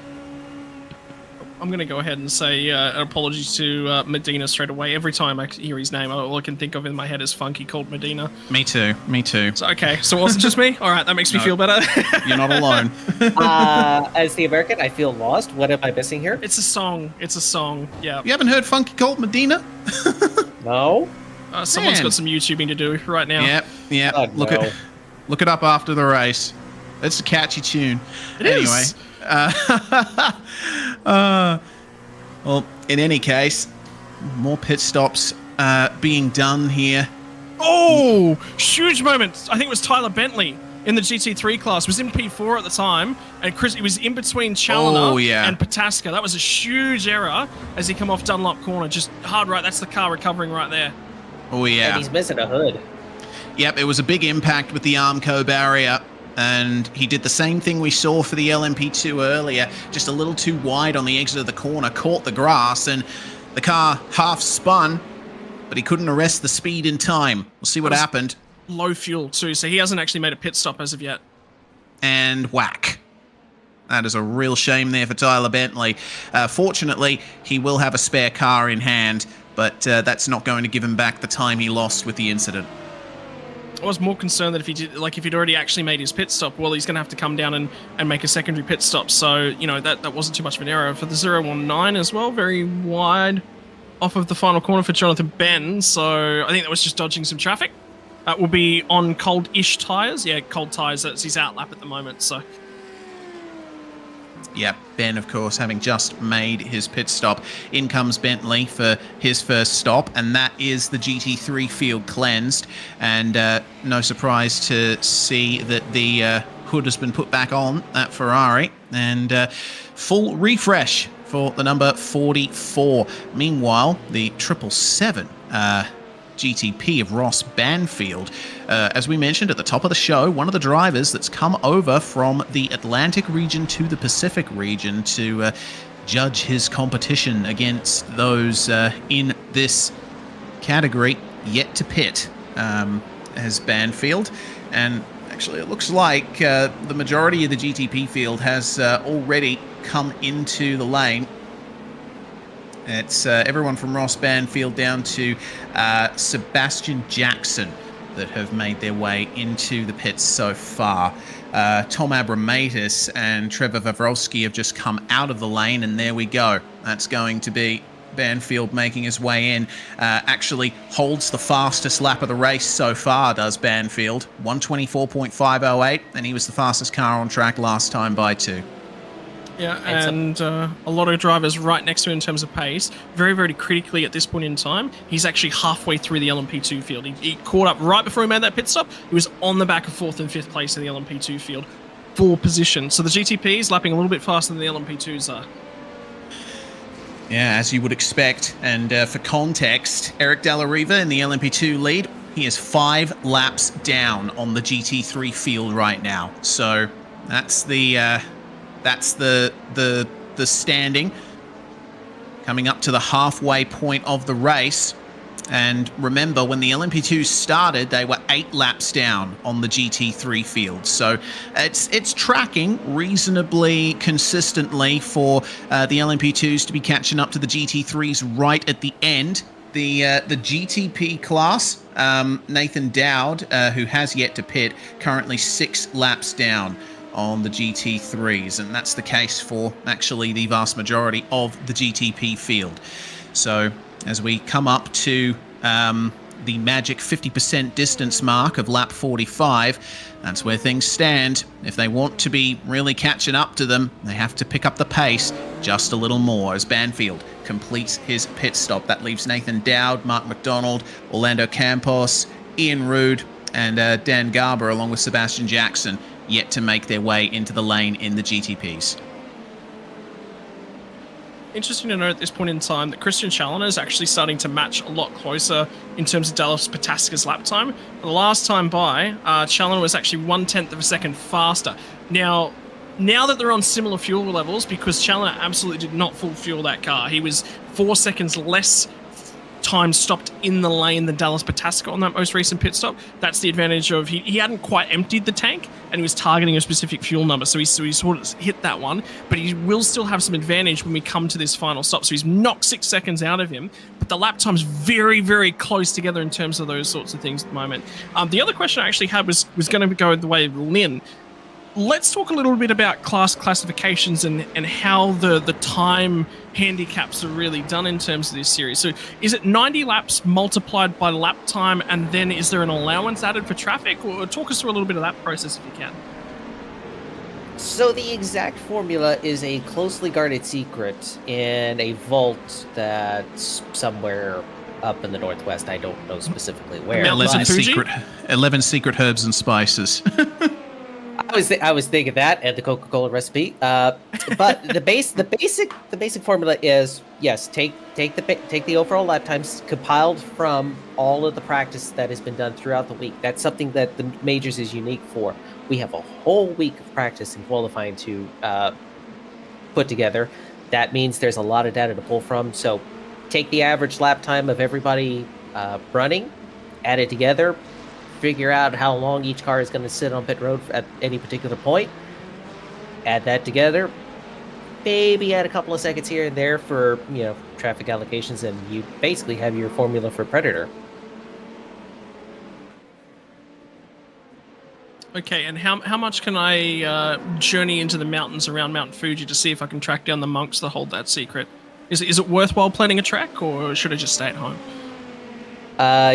I'm going to go ahead and say an apology to Medina straight away. Every time I hear his name, all I can think of in my head is Funky called Medina. Me too. So, okay, so it wasn't just me? All right, that makes me feel better. You're not alone. As the American, I feel lost. What am I missing here? It's a song, yeah. You haven't heard Funky called Medina? No? Someone's Man. got some YouTubing to do right now. Yep. Oh, no. Look it up after the race. It's a catchy tune. It anyway, is. Well, in any case, more pit stops being done here. Oh, huge moment. I think it was Tyler Bentley in the GT3 class. Was in P4 at the time, and he was in between Challoner and Pataska. That was a huge error as he come off Dunlop corner. Just hard right. That's the car recovering right there. Oh, yeah. And he's missing a hood. Yep, it was a big impact with the Armco barrier. And he did the same thing we saw for the LMP2 earlier, just a little too wide on the exit of the corner, caught the grass, and the car half spun, but he couldn't arrest the speed in time. We'll see what happened. Low fuel too, so he hasn't actually made a pit stop as of yet. And whack. That is a real shame there for Tyler Bentley. Fortunately, he will have a spare car in hand, but that's not going to give him back the time he lost with the incident. I was more concerned that if he'd already actually made his pit stop, well, he's going to have to come down and make a secondary pit stop. So, that wasn't too much of an error. For the 019 as well, very wide. off of the final corner for Jonathan Ben, so I think that was just dodging some traffic. Will be on cold-ish tyres. Yeah, cold tyres. That's his outlap at the moment, so... Yeah, Ben, of course, having just made his pit stop. In comes Bentley for his first stop, and that is the GT3 field cleansed. And no surprise to see that the hood has been put back on that Ferrari. And full refresh for the number 44. Meanwhile, the 777 GTP of Ross Banfield. As we mentioned at the top of the show, one of the drivers that's come over from the Atlantic region to the Pacific region to judge his competition against those in this category yet to pit as Banfield. And actually, it looks like the majority of the GTP field has already come into the lane. It's everyone from Ross Banfield down to Sebastian Jackson that have made their way into the pits so far. Tom Abramatis and Trevor Vavrowski have just come out of the lane, and there we go. That's going to be Banfield making his way in. Actually holds the fastest lap of the race so far, does Banfield. 124.508, and he was the fastest car on track last time by 2. Yeah, and a lot of drivers right next to him in terms of pace. Very, very critically at this point in time, he's actually halfway through the LMP2 field. He caught up right before he made that pit stop. He was on the back of 4th and 5th place in the LMP2 field for position. So the GTP is lapping a little bit faster than the LMP2s are. Yeah, as you would expect. And for context, Eric Della Riva in the LMP2 lead, he is 5 laps down on the GT3 field right now. So that's the standing coming up to the halfway point of the race. And remember, when the LMP2 started, they were 8 laps down on the GT3 field. So it's tracking reasonably consistently for the LMP2s to be catching up to the GT3s right at the end. The GTP class, Nathan Dowd, who has yet to pit, currently 6 laps down on the GT3s, and that's the case for actually the vast majority of the GTP field. So as we come up to the magic 50% distance mark of lap 45, that's where things stand. If they want to be really catching up to them, they have to pick up the pace just a little more as Banfield completes his pit stop. That leaves Nathan Dowd, Mark McDonald, Orlando Campos, Ian Rude, and Dan Garber, along with Sebastian Jackson, yet to make their way into the lane in the GTPs. Interesting to note at this point in time that Christian Challoner is actually starting to match a lot closer in terms of Dallas Pataska's lap time. The last time by, Challoner was actually 1/10 of a second faster. Now that they're on similar fuel levels, because Challoner absolutely did not full fuel that car, he was 4 seconds less time stopped in the lane than Dallas Pataska on that most recent pit stop. That's the advantage of he hadn't quite emptied the tank and he was targeting a specific fuel number, so he sort of hit that one, but he will still have some advantage when we come to this final stop. So he's knocked 6 seconds out of him, but the lap time's very, very close together in terms of those sorts of things at the moment. The other question I actually had was going to go the way of Lynn. Let's talk a little bit about class classifications and how the time handicaps are really done in terms of this series. So is it 90 laps multiplied by lap time, and then is there an allowance added for traffic? Or talk us through a little bit of that process if you can. So the exact formula is a closely guarded secret in a vault that's somewhere up in the Northwest. I don't know specifically where. 11 secret herbs and spices. I was thinking that and the Coca-Cola recipe. But the basic formula is, yes, take the overall lap times compiled from all of the practice that has been done throughout the week. That's something that the majors is unique for. We have a whole week of practice and qualifying to put together. That means there's a lot of data to pull from. So take the average lap time of everybody running, add it together, figure out how long each car is going to sit on pit road at any particular point, add that together, maybe add a couple of seconds here and there for traffic allocations, and you basically have your formula for Predator. Okay, and how much can I journey into the mountains around Mount Fuji to see if I can track down the monks that hold that secret? Is it worthwhile planning a track, or should I just stay at home?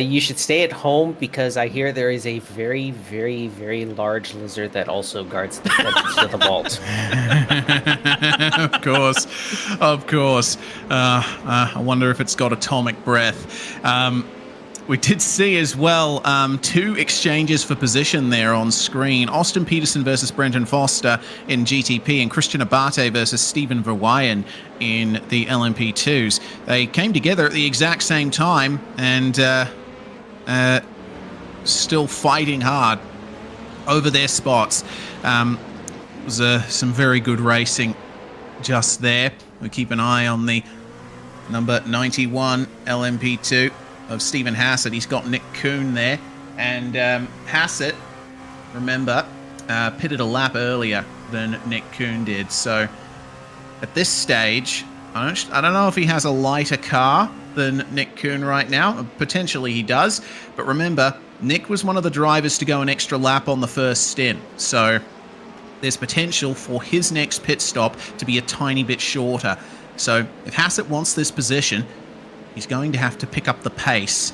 You should stay at home because I hear there is a very, very, very large lizard that also guards the entrance to the vault. Of course. I wonder if it's got atomic breath. We did see as well 2 exchanges for position there on screen. Austin Peterson versus Brendan Foster in GTP, and Christian Abate versus Stephen Verweyen in the LMP2s. They came together at the exact same time and still fighting hard over their spots. It was some very good racing just there. We'll keep an eye on the number 91 LMP2 of Stephen Hassett. He's got Nick Kuhn there, and Hassett, remember, pitted a lap earlier than Nick Kuhn did. So at this stage, I don't know if he has a lighter car than Nick Kuhn right now. Potentially he does, but remember, Nick was one of the drivers to go an extra lap on the first stint. So there's potential for his next pit stop to be a tiny bit shorter. So if Hassett wants this position, he's going to have to pick up the pace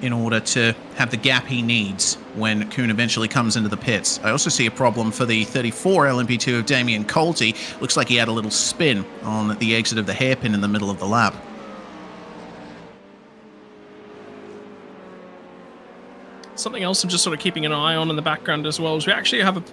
in order to have the gap he needs when Kuhn eventually comes into the pits. I also see a problem for the 34 LMP2 of Damien Colty. Looks like he had a little spin on the exit of the hairpin in the middle of the lap. Something else I'm just sort of keeping an eye on in the background as well is we actually have a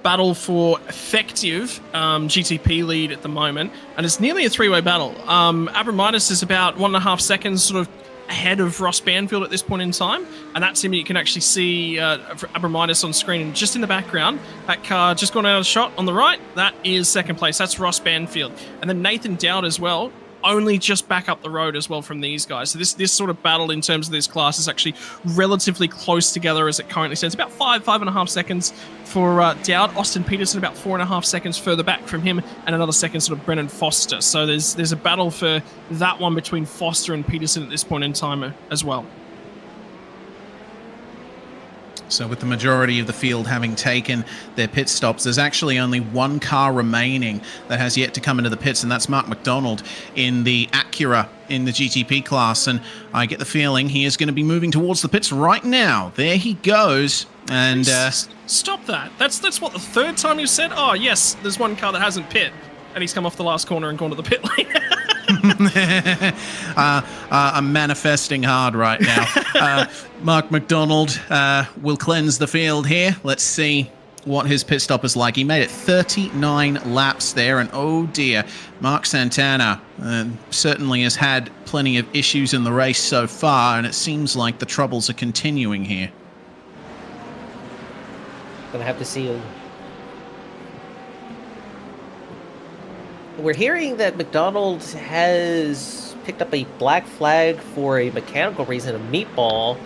battle for effective GTP lead at the moment, and it's nearly a 3-way battle. Abramitis is about 1.5 seconds sort of ahead of Ross Banfield at this point in time, and that's him. You can actually see Abramitis on screen, and just in the background, that car just gone out of shot on the right, that is second place. That's Ross Banfield. And then Nathan Dowd as well, only just back up the road as well from these guys. So this sort of battle in terms of this class is actually relatively close together as it currently stands. About 5.5 seconds for Dowd. Austin Peterson about 4.5 seconds further back from him, and another second sort of Brennan Foster. So there's a battle for that one between Foster and Peterson at this point in time as well. So with the majority of the field having taken their pit stops, there's actually only one car remaining that has yet to come into the pits, and that's Mark McDonald in the Acura in the GTP class. And I get the feeling he is going to be moving towards the pits right now. There he goes. And stop that. That's what, the third time you said, oh yes, there's one car that hasn't pit, and he's come off the last corner and gone to the pit lane. I'm manifesting hard right now. Mark McDonald will cleanse the field here. Let's see what his pit stop is like. He made it 39 laps there, and oh dear, Mark Santana certainly has had plenty of issues in the race so far, and it seems like the troubles are continuing here. Gonna have to see. We're hearing that McDonald has picked up a black flag for a mechanical reason, a meatball.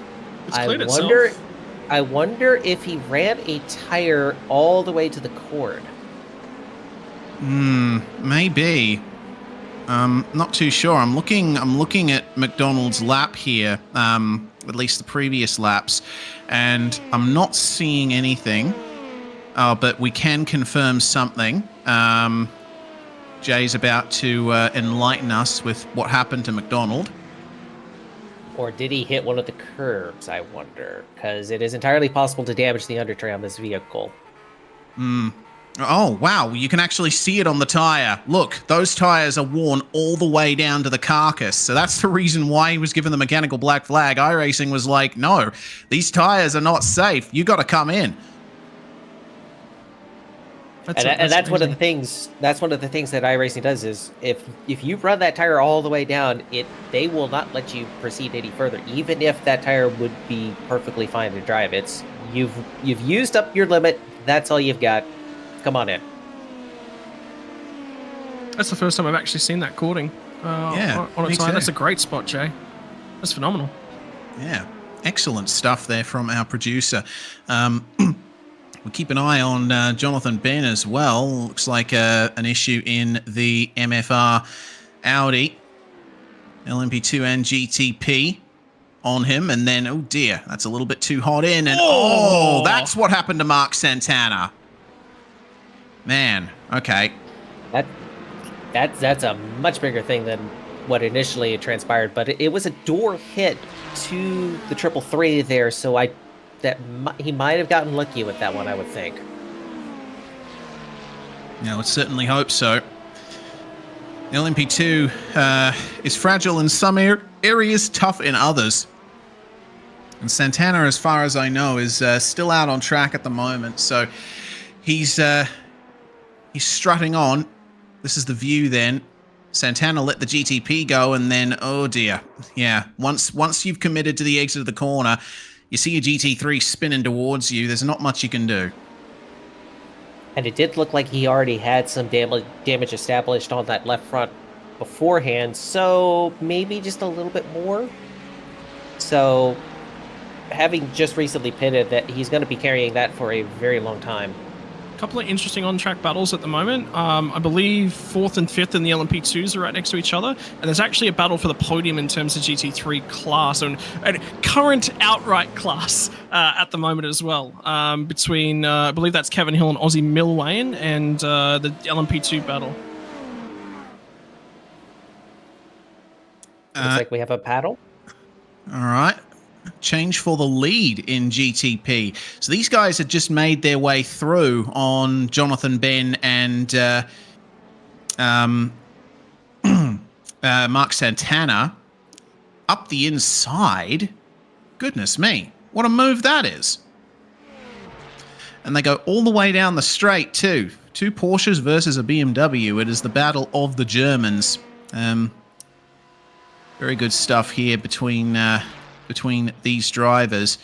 I wonder if he ran a tire all the way to the cord. Maybe. Not too sure. I'm looking at McDonald's lap here, at least the previous laps, and I'm not seeing anything. But we can confirm something. Jay's about to enlighten us with what happened to McDonald. Or did he hit one of the curbs, I wonder? Because it is entirely possible to damage the undertray on this vehicle. Oh, wow. You can actually see it on the tire. Look, those tires are worn all the way down to the carcass. So that's the reason why he was given the mechanical black flag. iRacing was like, no, these tires are not safe. You got to come in. That's one of the things. That's one of the things that iRacing does is if you run that tire all the way down, they will not let you proceed any further, even if that tire would be perfectly fine to drive. It's you've used up your limit. That's all you've got. Come on in. That's the first time I've actually seen that cording on a tire. That's a great spot, Jay. That's phenomenal. Yeah, excellent stuff there from our producer. We'll keep an eye on Jonathan Ben as well. Looks like an issue in the MFR Audi, LMP2 and GTP on him. And then, oh dear, that's a little bit too hot in. And that's what happened to Mark Santana. Man, okay. That's a much bigger thing than what initially had transpired, but it was a door hit to the 333 there, so he might have gotten lucky with that one, I would think. Yeah, I would certainly hope so. The LMP2 is fragile in some areas, tough in others. And Santana, as far as I know, is still out on track at the moment. So he's strutting on. This is the view then. Santana let the GTP go, and then, oh dear. Yeah, once you've committed to the exit of the corner, you see a GT3 spinning towards you. There's not much you can do. And it did look like he already had some damage established on that left front beforehand, so maybe just a little bit more. So, having just recently pitted, that he's going to be carrying that for a very long time. A couple of interesting on-track battles at the moment. I believe 4th and 5th in the LMP2s are right next to each other, and there's actually a battle for the podium in terms of GT3 class and current outright class at the moment as well, between, I believe that's Kevin Hill and Aussie Milwain, and the LMP2 battle. Looks like we have a paddle. All right. Change for the lead in GTP. So these guys had just made their way through on Jonathan Ben and Mark Santana up the inside. Goodness me, what a move that is. And they go all the way down the straight too. 2 Porsches versus a BMW. It is the battle of the Germans. Very good stuff here between these drivers.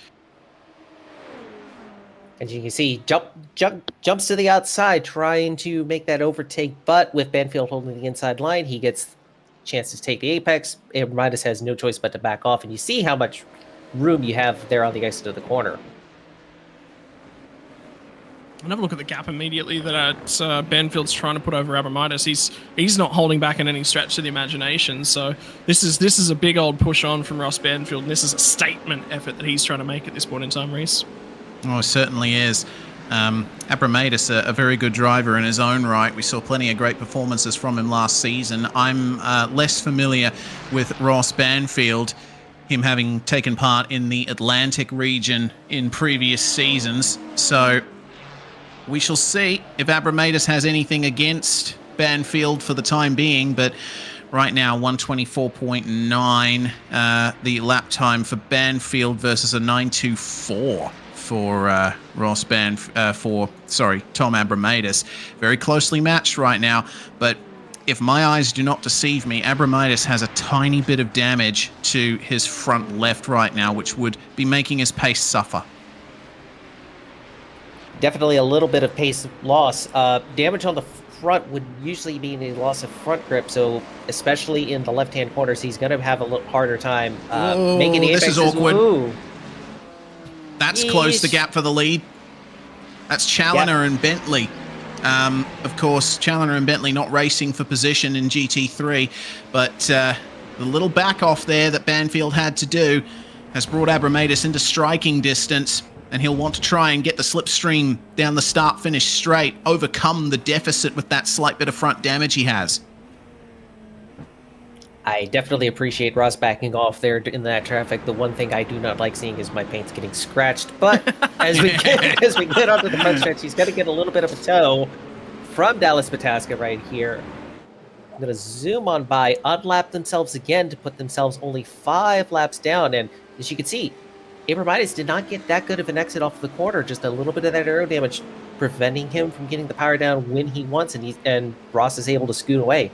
And you can see jumps to the outside trying to make that overtake, but with Banfield holding the inside line, he gets a chance to take the apex. Midas has no choice but to back off, and you see how much room you have there on the exit of the corner. And have a look at the gap immediately that Banfield's trying to put over Abramitis. He's not holding back in any stretch of the imagination. So this is a big old push on from Ross Banfield, and this is a statement effort that he's trying to make at this point in time, Reese. Oh, it certainly is. Abramitis, a very good driver in his own right. We saw plenty of great performances from him last season. I'm less familiar with Ross Banfield, him having taken part in the Atlantic region in previous seasons. So we shall see if Abramitis has anything against Banfield for the time being, but right now 124.9 the lap time for Banfield versus a 924 for Tom Abramitis. Very closely matched right now, but if my eyes do not deceive me, Abramitis has a tiny bit of damage to his front left right now, which would be making his pace suffer. Definitely a little bit of pace loss. Damage on the front would usually mean a loss of front grip, so especially in the left-hand corners, he's going to have a little harder time making the apex. This is awkward. Ooh. That's closed the gap for the lead. That's Challoner and Bentley. Of course, Challoner and Bentley not racing for position in GT3, but the little back off there that Banfield had to do has brought Abramitis into striking distance, and he'll want to try and get the slipstream down the start-finish straight, overcome the deficit with that slight bit of front damage he has. I definitely appreciate Ross backing off there in that traffic. The one thing I do not like seeing is my paint's getting scratched. But as we get onto the front stretch, he's going to get a little bit of a tow from Dallas Pataska right here. I'm going to zoom on by, unlap themselves again to put themselves only 5 laps down. And as you can see, Abramitis did not get that good of an exit off the corner. Just a little bit of that aero damage preventing him from getting the power down when he wants, and Ross is able to scoot away.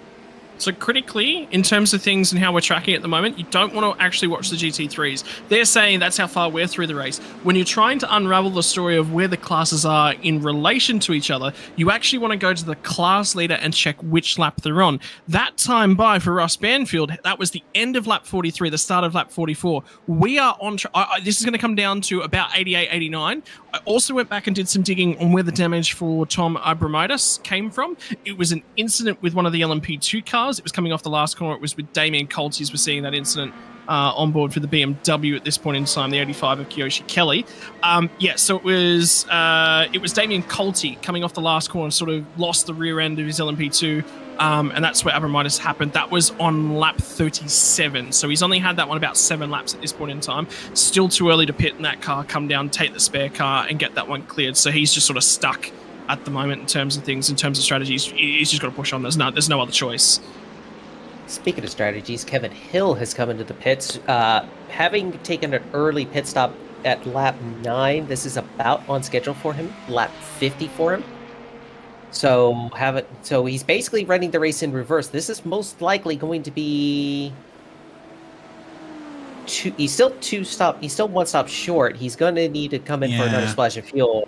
So critically, in terms of things and how we're tracking at the moment, you don't want to actually watch the GT3s. They're saying that's how far we're through the race. When you're trying to unravel the story of where the classes are in relation to each other, you actually want to go to the class leader and check which lap they're on. That time by for Ross Banfield, that was the end of lap 43, the start of lap 44. We are on this is going to come down to about 88, 89. I also went back and did some digging on where the damage for Tom Abramitis came from. It was an incident with one of the LMP2 cars. It was coming off the last corner. It was with Damien Colties. We're seeing that incident on board for the BMW at this point in time, the 85 of Kiyoshi Kelly. So it was Damien Colty coming off the last corner and sort of lost the rear end of his LMP2 and that's where Abramitis happened. That was on lap 37, so he's only had that one about 7 laps at this point in time. Still too early to pit in that car, come down, take the spare car, and get that one cleared. So he's just sort of stuck at the moment in terms of things, in terms of strategies. He's just got to push on. There's no other choice. Speaking of strategies, Kevin Hill has come into the pits, having taken an early pit stop at lap 9. This is about on schedule for him, lap 50 for him. So he's basically running the race in reverse. This is most likely going to be he's still one stop short. He's going to need to come in for another splash of fuel.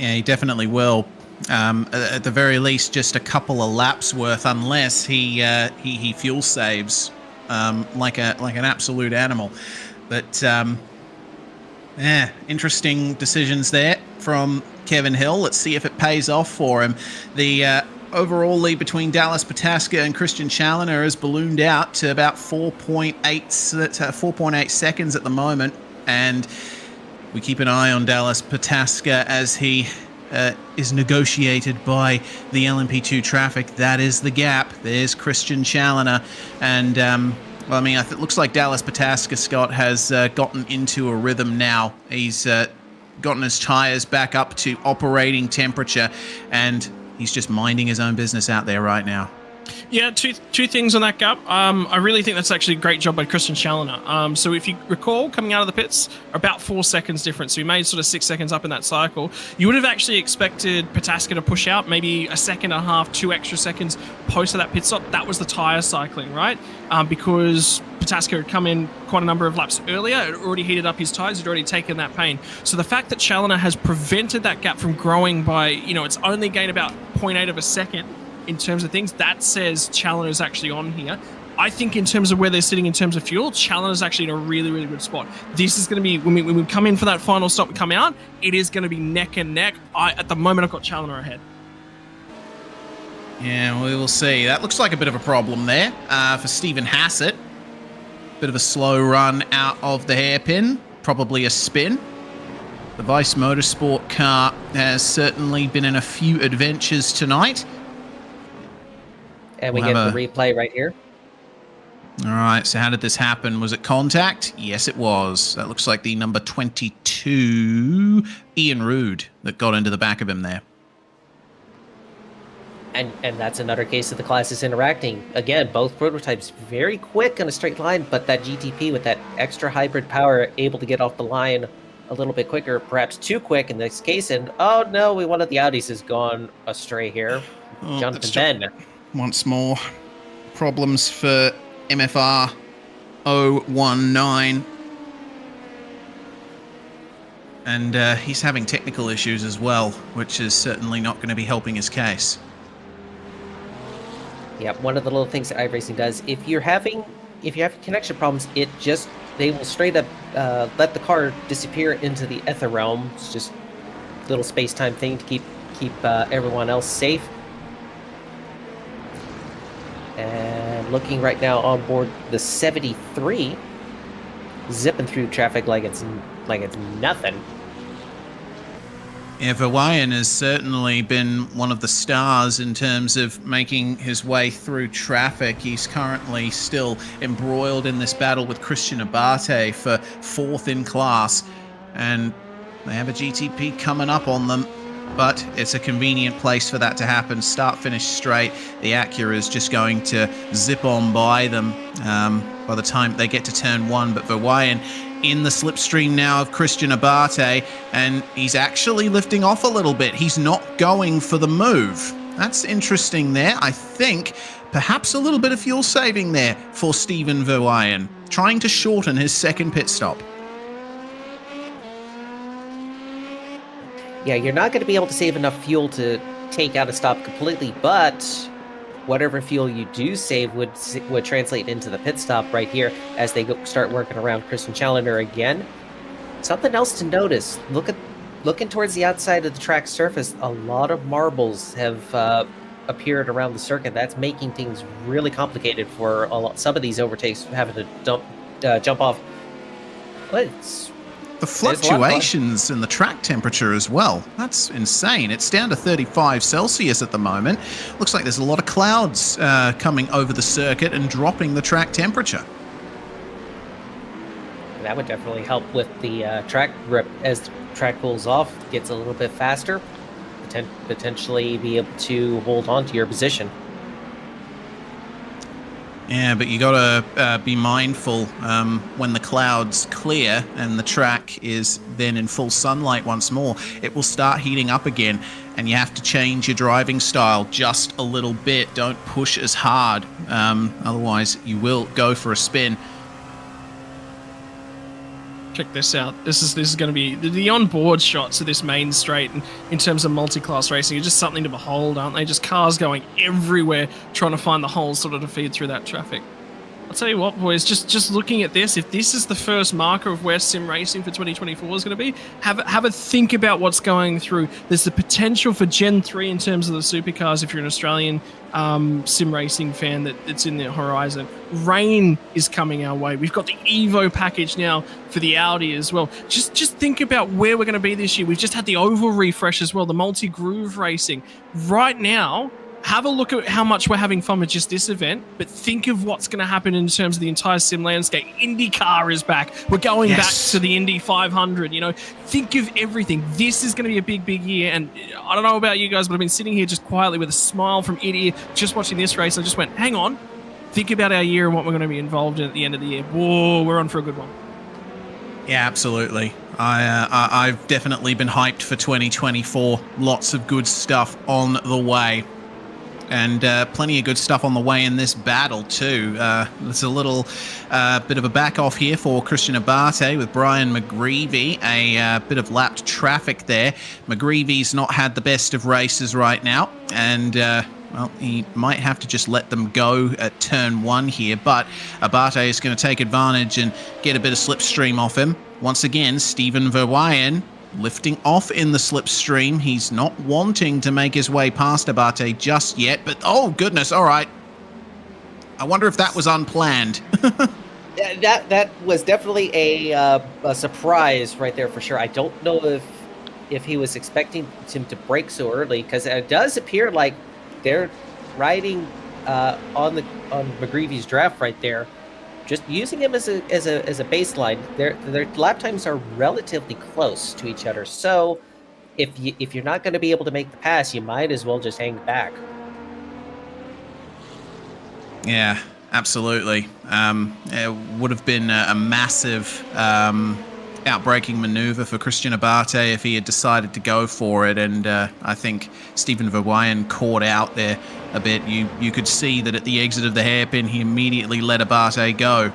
Yeah, he definitely will. At the very least, just a couple of laps worth, unless he fuel saves like an absolute animal. But interesting decisions there from Kevin Hill. Let's see if it pays off for him. The overall lead between Dallas Pataska and Christian Challoner has ballooned out to about 4.8 seconds at the moment, and we keep an eye on Dallas Pataska as he is negotiated by the LMP2 traffic. That is the gap. There's Christian Challoner, and it looks like Dallas Pataska, Scott, has gotten into a rhythm now. He's gotten his tires back up to operating temperature, and he's just minding his own business out there right now. Yeah, two things on that gap. I really think that's actually a great job by Christian Challoner. So if you recall, coming out of the pits, about 4 seconds difference. So he made sort of 6 seconds up in that cycle. You would have actually expected Pataska to push out maybe a second and a half, 2 extra seconds post of that pit stop. That was the tire cycling, right? Because Pataska had come in quite a number of laps earlier. It already heated up his tires. He'd already taken that pain. So the fact that Challoner has prevented that gap from growing by, it's only gained about 0.8 of a second in terms of things, that says Challoner's actually on here. I think in terms of where they're sitting in terms of fuel, Challoner's actually in a really, really good spot. This is going to be, when we come in for that final stop and come out, it is going to be neck and neck. At the moment, I've got Challoner ahead. Yeah, we will see. That looks like a bit of a problem there for Stephen Hassett. Bit of a slow run out of the hairpin, probably a spin. The Vice Motorsport car has certainly been in a few adventures tonight. And we get the replay right here. All right, so how did this happen? Was it contact? Yes, it was. That looks like the number 22, Ian Rude, that got into the back of him there. And that's another case of the classes interacting. Again, both prototypes very quick in a straight line, but that GTP with that extra hybrid power able to get off the line a little bit quicker, perhaps too quick in this case. And oh no, one of the Audis has gone astray here. Jonathan Ben. Once more, problems for MFR 019. And he's having technical issues as well, which is certainly not going to be helping his case. Yeah, one of the little things that iRacing does, if you're having connection problems, they will straight up let the car disappear into the ether realm. It's just a little space-time thing to keep everyone else safe. And looking right now on board the 73, zipping through traffic like it's nothing. Yeah, Verwayen has certainly been one of the stars in terms of making his way through traffic. He's currently still embroiled in this battle with Christian Abate for 4th in class, and they have a GTP coming up on them. But it's a convenient place for that to happen. Start, finish straight. The Acura is just going to zip on by them by the time they get to turn 1. But Verwayen in the slipstream now of Christian Abate, and he's actually lifting off a little bit. He's not going for the move. That's interesting there. I think perhaps a little bit of fuel saving there for Stephen Verwayen, trying to shorten his second pit stop. Yeah, you're not going to be able to save enough fuel to take out a stop completely, but whatever fuel you do save would translate into the pit stop right here as they start working around Christian Challoner again. Something else to notice, looking towards the outside of the track surface, a lot of marbles have appeared around the circuit. That's making things really complicated for some of these overtakes, having to jump off. But The fluctuations in the track temperature as well. That's insane. It's down to 35 Celsius at the moment. Looks like there's a lot of clouds coming over the circuit and dropping the track temperature. That would definitely help with the track grip as the track cools off, gets a little bit faster, potentially be able to hold on to your position. Yeah, but you got to be mindful when the clouds clear and the track is then in full sunlight once more, it will start heating up again, and you have to change your driving style just a little bit. Don't push as hard, otherwise you will go for a spin. Check this out. This is going to be the onboard shots of this main straight, and in terms of multi-class racing, are just something to behold, aren't they? Just cars going everywhere, trying to find the holes sort of to feed through that traffic. I'll tell you what, boys, just looking at this, if this is the first marker of where sim racing for 2024 is going to be, have a think about what's going through. There's the potential for Gen 3 in terms of the supercars if you're an Australian sim racing fan that's in the horizon. Rain is coming our way. We've got the Evo package now for the Audi as well. Just think about where we're going to be this year. We've just had the oval refresh as well, the multi-groove racing. Right now, have a look at how much we're having fun with just this event, but think of what's going to happen in terms of the entire sim landscape. IndyCar is back. We're going back to the Indy 500. You know, think of everything. This is going to be a big, big year. And I don't know about you guys, but I've been sitting here just quietly with a smile from ear to ear, just watching this race. I just went, hang on, think about our year and what we're going to be involved in at the end of the year. Whoa, we're on for a good one. Yeah, absolutely. I've definitely been hyped for 2024. Lots of good stuff on the way. And plenty of good stuff on the way in this battle too. There's a little bit of a back off here for Christian Abate with Brian McGreevy. A bit of lapped traffic there. McGreevy's not had the best of races right now, and well, he might have to just let them go at turn 1 here. But Abate is going to take advantage and get a bit of slipstream off him. Once again, Stephen Verweyen lifting off in the slipstream. He's not wanting to make his way past Abate just yet, but oh goodness, all right. I wonder if that was unplanned. That was definitely a surprise right there for sure. I don't know if he was expecting him to brake so early, because it does appear like they're riding on McGreevy's draft right there. Just using him as a baseline, their lap times are relatively close to each other. So if you're not going to be able to make the pass, you might as well just hang back. Yeah, absolutely. It would have been a massive outbraking maneuver for Christian Abate if he had decided to go for it, and I think Stephen Verweyen caught out there a bit. You could see that at the exit of the hairpin, he immediately let Abate go.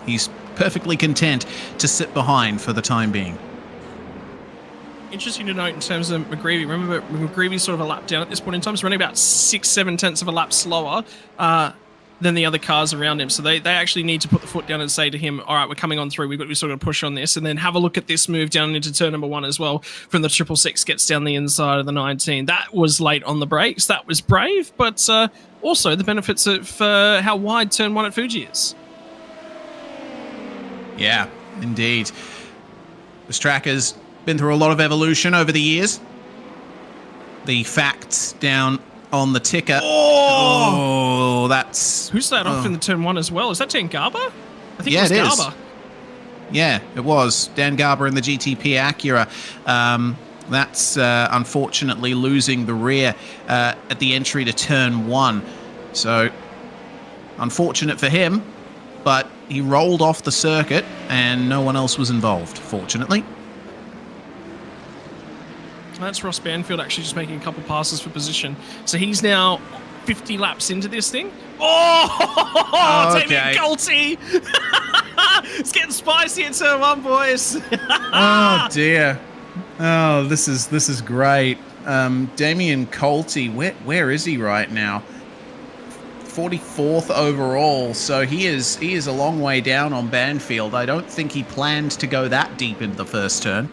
He's perfectly content to sit behind for the time being. Interesting to note in terms of McGreevy. Remember, McGreevy's sort of a lap down at this point in time. He's running about 6-7 tenths of a lap slower than the other cars around him. So they actually need to put the foot down and say to him, all right, we're coming on through. We're sort of push on this. And then have a look at this move down into turn number 1 as well. From the 666 gets down the inside of the 19. That was late on the brakes. That was brave, but also the benefits of how wide turn 1 at Fuji is. Yeah, indeed. This track has been through a lot of evolution over the years. The facts down on the ticker. Oh, that's... Who's that off in the turn 1 as well? Is that Dan Garber? I think yeah, it was Garber. Yeah, it was. Dan Garber in the GTP Acura. That's unfortunately losing the rear at the entry to turn 1. So, unfortunate for him, but he rolled off the circuit and no one else was involved, fortunately. That's Ross Banfield actually just making a couple passes for position. So he's now 50 laps into this thing. Oh, okay. Damien Colty! It's getting spicy in turn 1, boys. Oh dear. Oh, this is great. Damien Colty, where is he right now? 44th overall, so he is a long way down on Banfield. I don't think he planned to go that deep into the first turn.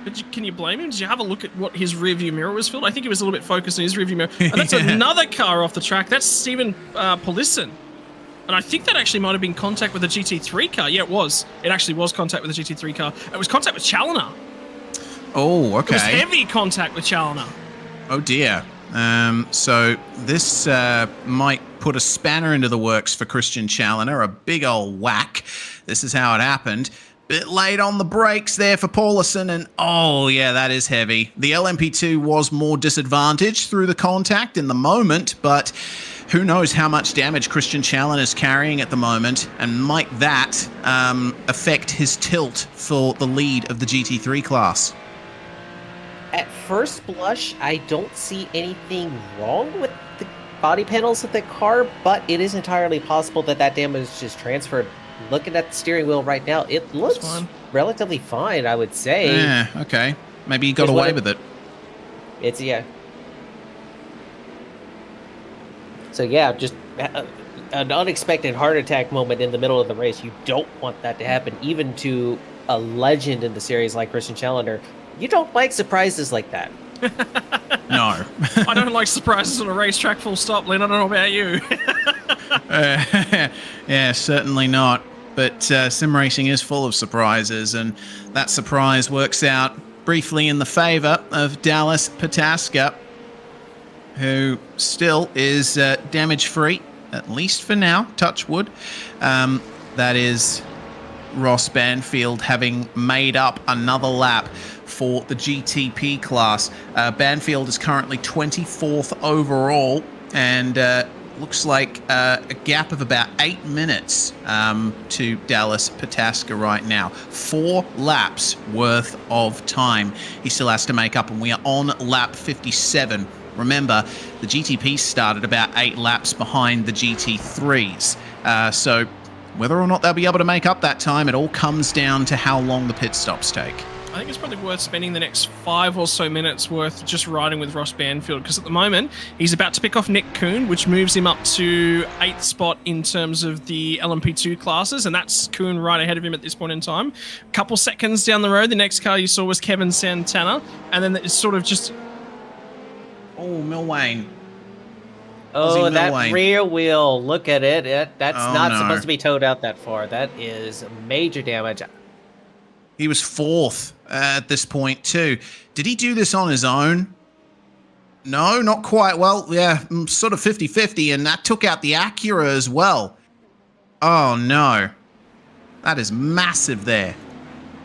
But can you blame him? Did you have a look at what his rearview mirror was filled? I think he was a little bit focused on his rearview mirror. And that's another car off the track. That's Stephen Polisson. And I think that actually might have been contact with the GT3 car. Yeah, it was. It actually was contact with the GT3 car. It was contact with Challoner. Oh, okay. It was heavy contact with Challoner. Oh, dear. So this might put a spanner into the works for Christian Challoner, a big old whack. This is how it happened. Bit late on the brakes there for Paulison, and oh yeah, that is heavy. The LMP2 was more disadvantaged through the contact in the moment, but who knows how much damage Christian Challoner is carrying at the moment, and might that affect his tilt for the lead of the GT3 class? At first blush, I don't see anything wrong with the body panels of the car, but it is entirely possible that that damage just transferred. Looking at the steering wheel right now, it looks relatively fine, I would say. Yeah, okay. Maybe he got away with it. It's, yeah. So, yeah, just an unexpected heart attack moment in the middle of the race. You don't want that to happen, even to a legend in the series like Christian Challoner. You don't like surprises like that. No. I don't like surprises on a racetrack, full stop, Lynn. I don't know about you. Yeah, certainly not. But sim racing is full of surprises, and that surprise works out briefly in the favor of Dallas Pataska, who still is damage-free, at least for now, touch wood. That is Ross Banfield having made up another lap for the GTP class. Banfield is currently 24th overall, and looks like a gap of about 8 minutes to Dallas Pataska right now. 4 laps worth of time he still has to make up, and we are on lap 57. Remember, the GTP started about 8 laps behind the GT3s. So whether or not they'll be able to make up that time, it all comes down to how long the pit stops take. I think it's probably worth spending the next 5 or so minutes worth just riding with Ross Banfield, because at the moment he's about to pick off Nick Kuhn, which moves him up to 8th spot in terms of the LMP2 classes, and that's Kuhn right ahead of him at this point in time. A couple seconds down the road, the next car you saw was Kevin Santana, and then it's sort of just... Oh, Milwane. Oh, that rear wheel, look at it. That's not supposed to be towed out that far. That is major damage. He was 4th at this point too. Did he do this on his own? No, not quite. Well, yeah, sort of 50-50, and that took out the Acura as well. Oh no. That is massive there.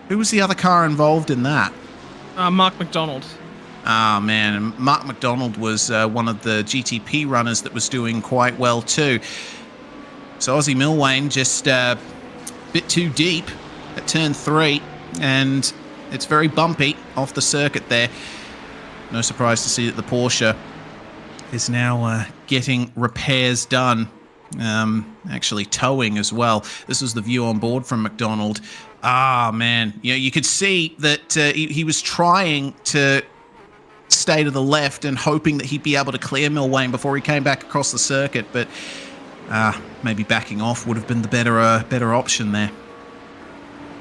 Who was the other car involved in that? Mark McDonald. Ah, man. And Mark McDonald was one of the GTP runners that was doing quite well too. So Aussie Milwane just a bit too deep at turn 3, and it's very bumpy off the circuit there. No surprise to see that the Porsche is now getting repairs done. Actually towing as well. This was the view on board from McDonald. Ah, man. You know, you could see that he was trying to stay to the left and hoping that he'd be able to clear Milwane before he came back across the circuit, but maybe backing off would have been the better option there.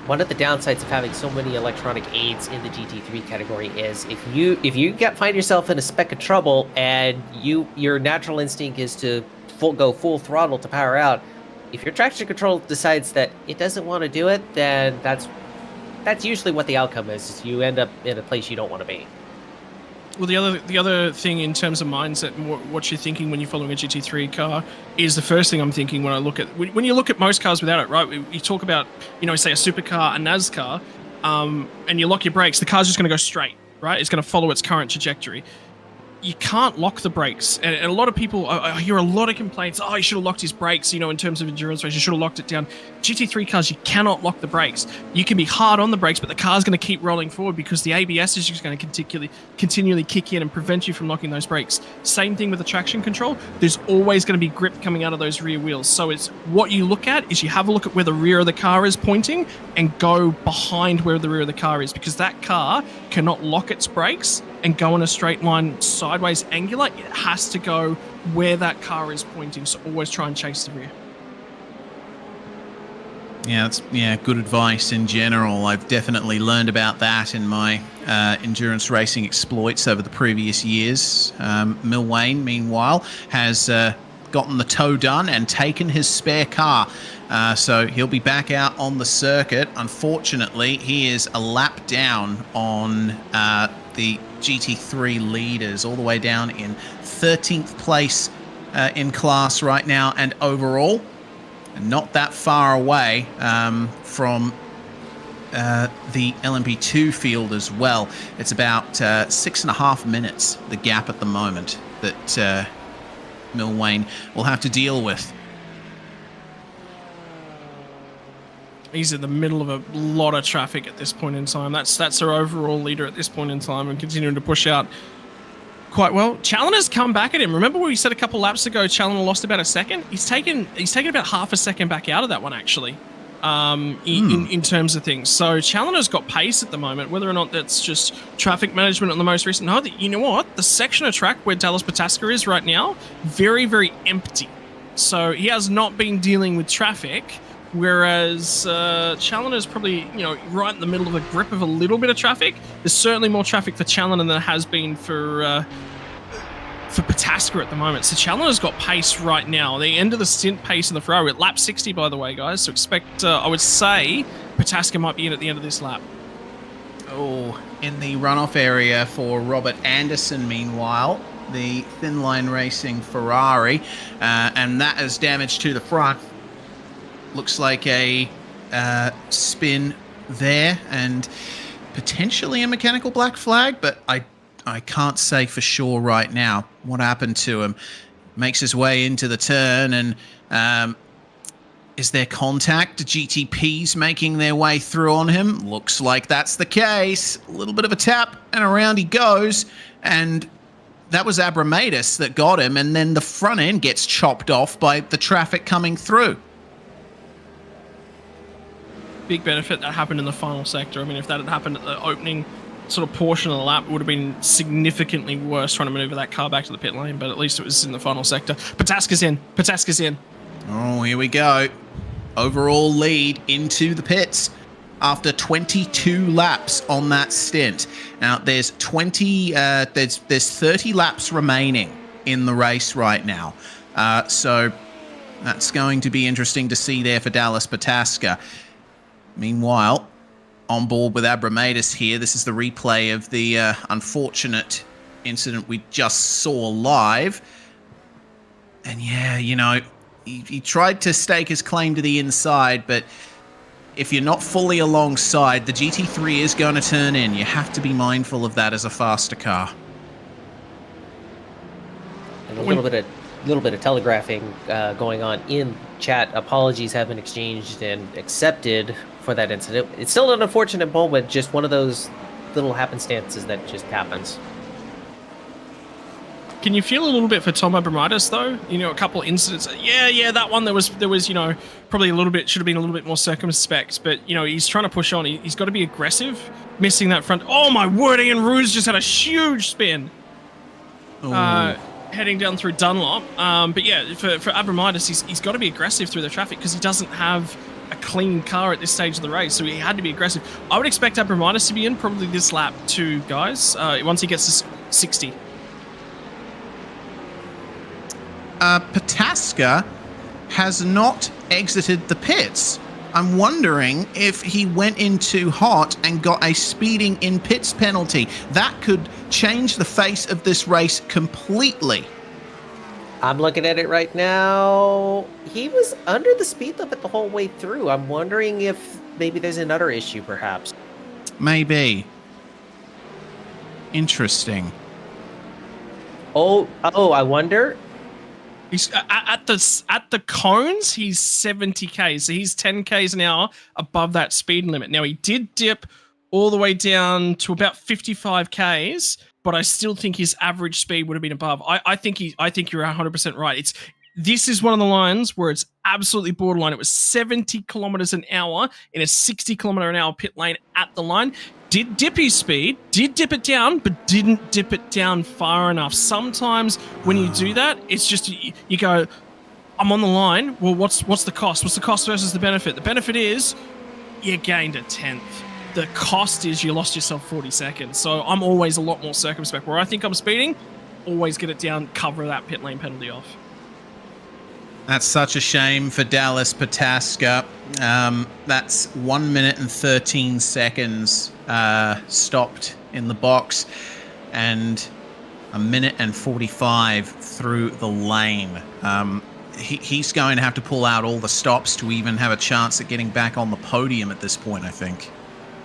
One of the downsides of having so many electronic aids in the GT3 category is if you find yourself in a speck of trouble and your natural instinct is to go full throttle to power out, if your traction control decides that it doesn't want to do it, then that's usually what the outcome is you end up in a place you don't want to be. Well, the other thing in terms of mindset and what you're thinking when you're following a GT3 car is the first thing I'm thinking when I look at when you look at most cars without it, right? You talk about, say a supercar, a NASCAR, and you lock your brakes, the car's just going to go straight, right? It's going to follow its current trajectory. You can't lock the brakes, and a lot of people, I hear a lot of complaints. Oh, you should have locked his brakes. In terms of endurance race, you should have locked it down. GT3 cars, you cannot lock the brakes. You can be hard on the brakes, but the car's going to keep rolling forward because the ABS is just going to continually kick in and prevent you from locking those brakes. Same thing with the traction control. There's always going to be grip coming out of those rear wheels. So it's what you look at is you have a look at where the rear of the car is pointing and go behind where the rear of the car is, because that car cannot lock its brakes and go in a straight line sideways angular. It has to go where that car is pointing, so always try and chase the rear. Yeah, that's good advice in general. I've definitely learned about that in my endurance racing exploits over the previous years. Milwane, meanwhile, has gotten the tow done and taken his spare car. So he'll be back out on the circuit. Unfortunately, he is a lap down on the GT3 leaders, all the way down in 13th place in class right now, and overall, not that far away from the LMP2 field as well. It's about 6.5 minutes, the gap at the moment, that Milwain will have to deal with. He's in the middle of a lot of traffic at this point in time. That's our overall leader at this point in time, and continuing to push out quite well. Challoner's come back at him. Remember what we said a couple laps ago? Challoner lost about a second. He's taken about half a second back out of that one, actually. In terms of things. So Challoner's got pace at the moment. Whether or not that's just traffic management on the most recent. No, you know what? The section of track where Dallas Pataska is right now, very, very empty. So he has not been dealing with traffic, whereas Challoner's probably, right in the middle of a grip of a little bit of traffic. There's certainly more traffic for Challoner than there has been for Pataska at the moment. So Challoner's got pace right now. The end of the stint pace in the Ferrari at lap 60, by the way, guys. So expect, I would say, Pataska might be in at the end of this lap. Oh, in the runoff area for Robert Anderson, meanwhile, the Thin Line Racing Ferrari, and that has damage to the front. Looks like a spin there, and potentially a mechanical black flag, but I can't say for sure right now what happened to him. Makes his way into the turn, and is there contact? GTP's making their way through on him. Looks like that's the case. A little bit of a tap, and around he goes. And that was Abramatis that got him, and then the front end gets chopped off by the traffic coming through. Big benefit that happened in the final sector. I mean, if that had happened at the opening sort of portion of the lap, it would have been significantly worse trying to maneuver that car back to the pit lane, but at least it was in the final sector. Pataska's in. Oh, here we go. Overall lead into the pits after 22 laps on that stint. Now, there's 30 laps remaining in the race right now. So that's going to be interesting to see there for Dallas Pataska. Meanwhile, on board with Abramatis here. This is the replay of the unfortunate incident we just saw live. And yeah, he tried to stake his claim to the inside, but if you're not fully alongside, the GT3 is going to turn in. You have to be mindful of that as a faster car. And a little bit of telegraphing going on in chat. Apologies have been exchanged and accepted for that incident. It's still an unfortunate moment, just one of those little happenstances that just happens. Can you feel a little bit for Tom Abramatis though? A couple of incidents. Yeah, that one there was probably a little bit, should have been a little bit more circumspect, but he's trying to push on. He's got to be aggressive. Missing that front. Oh my word, Ian Roos just had a huge spin. Heading down through Dunlop. But yeah, for Abramatis, he's got to be aggressive through the traffic because he doesn't have a clean car at this stage of the race, so he had to be aggressive. I would expect Abramatis to be in probably this lap too, guys, once he gets to 60. Pataska has not exited the pits. I'm wondering if he went in too hot and got a speeding in pits penalty. That could change the face of this race completely. I'm looking at it right now. He was under the speed limit the whole way through. I'm wondering if maybe there's another issue, perhaps. Maybe. Interesting. Oh, I wonder. He's at the cones. He's 70 k's, so he's 10 k's an hour above that speed limit. Now he did dip all the way down to about 55 k's, but I still think his average speed would have been above. I think you're 100% right. This is one of the lines where it's absolutely borderline. It was 70 kilometers an hour in a 60 kilometer an hour pit lane at the line. Did dip his speed, did dip it down, but didn't dip it down far enough. Sometimes when you do that, it's just you go, I'm on the line. Well, what's the cost? What's the cost versus the benefit? The benefit is you gained a tenth. The cost is you lost yourself 40 seconds. So I'm always a lot more circumspect. Where I think I'm speeding, always get it down, cover that pit lane penalty off. That's such a shame for Dallas Pataska. That's 1 minute and 13 seconds stopped in the box, and a minute and 45 through the lane. He's going to have to pull out all the stops to even have a chance at getting back on the podium at this point, I think.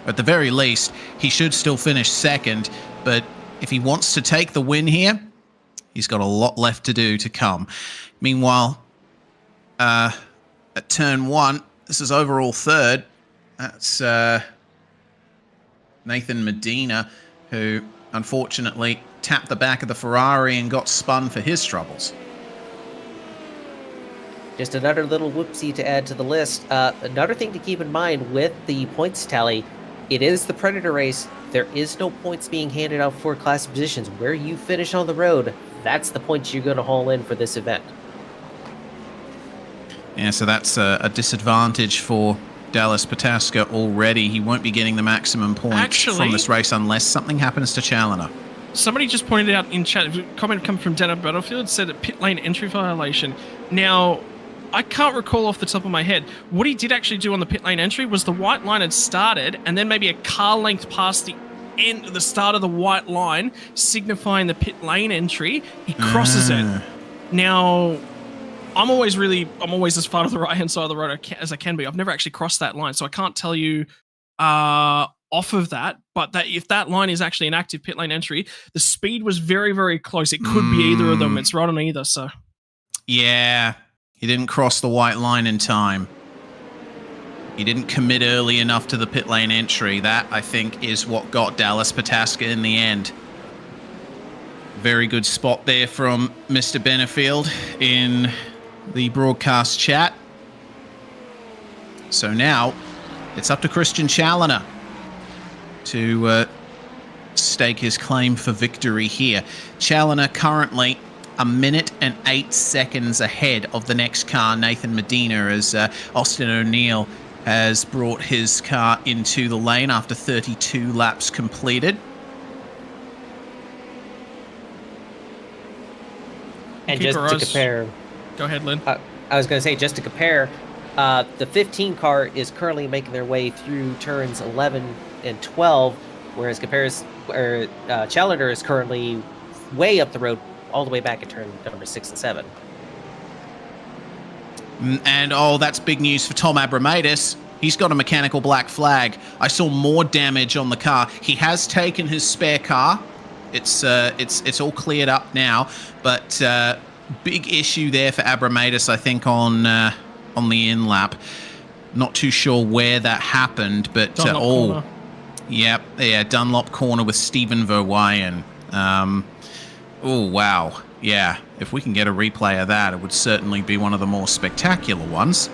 At the very least, he should still finish second, but if he wants to take the win here, he's got a lot left to do to come. Meanwhile, at turn 1, this is overall third. That's Nathan Medina, who unfortunately tapped the back of the Ferrari and got spun for his troubles. Just another little whoopsie to add to the list. Another thing to keep in mind with the points tally, it is the Predator race. There is no points being handed out for class positions. Where you finish on the road, that's the points you're going to haul in for this event. Yeah, so that's a disadvantage for Dallas Pataska already. He won't be getting the maximum points from this race unless something happens to Challoner. Somebody just pointed out in chat, a comment come from Dana Battlefield, said a pit lane entry violation. Now, I can't recall off the top of my head. What he did actually do on the pit lane entry was the white line had started, and then maybe a car length past the start of the white line, signifying the pit lane entry. He crosses it. Now, I'm always as far to the right-hand side of the road as I can be. I've never actually crossed that line, so I can't tell you off of that. But if that line is actually an active pit lane entry, the speed was very, very close. It could be either of them. It's right on either, so. Yeah, he didn't cross the white line in time. He didn't commit early enough to the pit lane entry. That, I think, is what got Dallas Pataska in the end. Very good spot there from Mr. Benefield in the broadcast chat. So now it's up to Christian Challoner to stake his claim for victory here. Challoner currently 1 minute and 8 seconds ahead of the next car, Nathan Medina, as Austin O'Neill has brought his car into the lane after 32 laps completed. And just to compare... Go ahead, Lynn. I was going to say, just to compare, the 15 car is currently making their way through turns 11 and 12, whereas Challoner is currently way up the road, all the way back at turn number 6 and 7. And, oh, that's big news for Tom Abramatis. He's got a mechanical black flag. I saw more damage on the car. He has taken his spare car. It's all cleared up now, but big issue there for Abramatis, I think, on the in lap. Not too sure where that happened, but corner. Yeah, Dunlop corner with Stephen Verweyen. Oh wow, yeah. If we can get a replay of that, it would certainly be one of the more spectacular ones.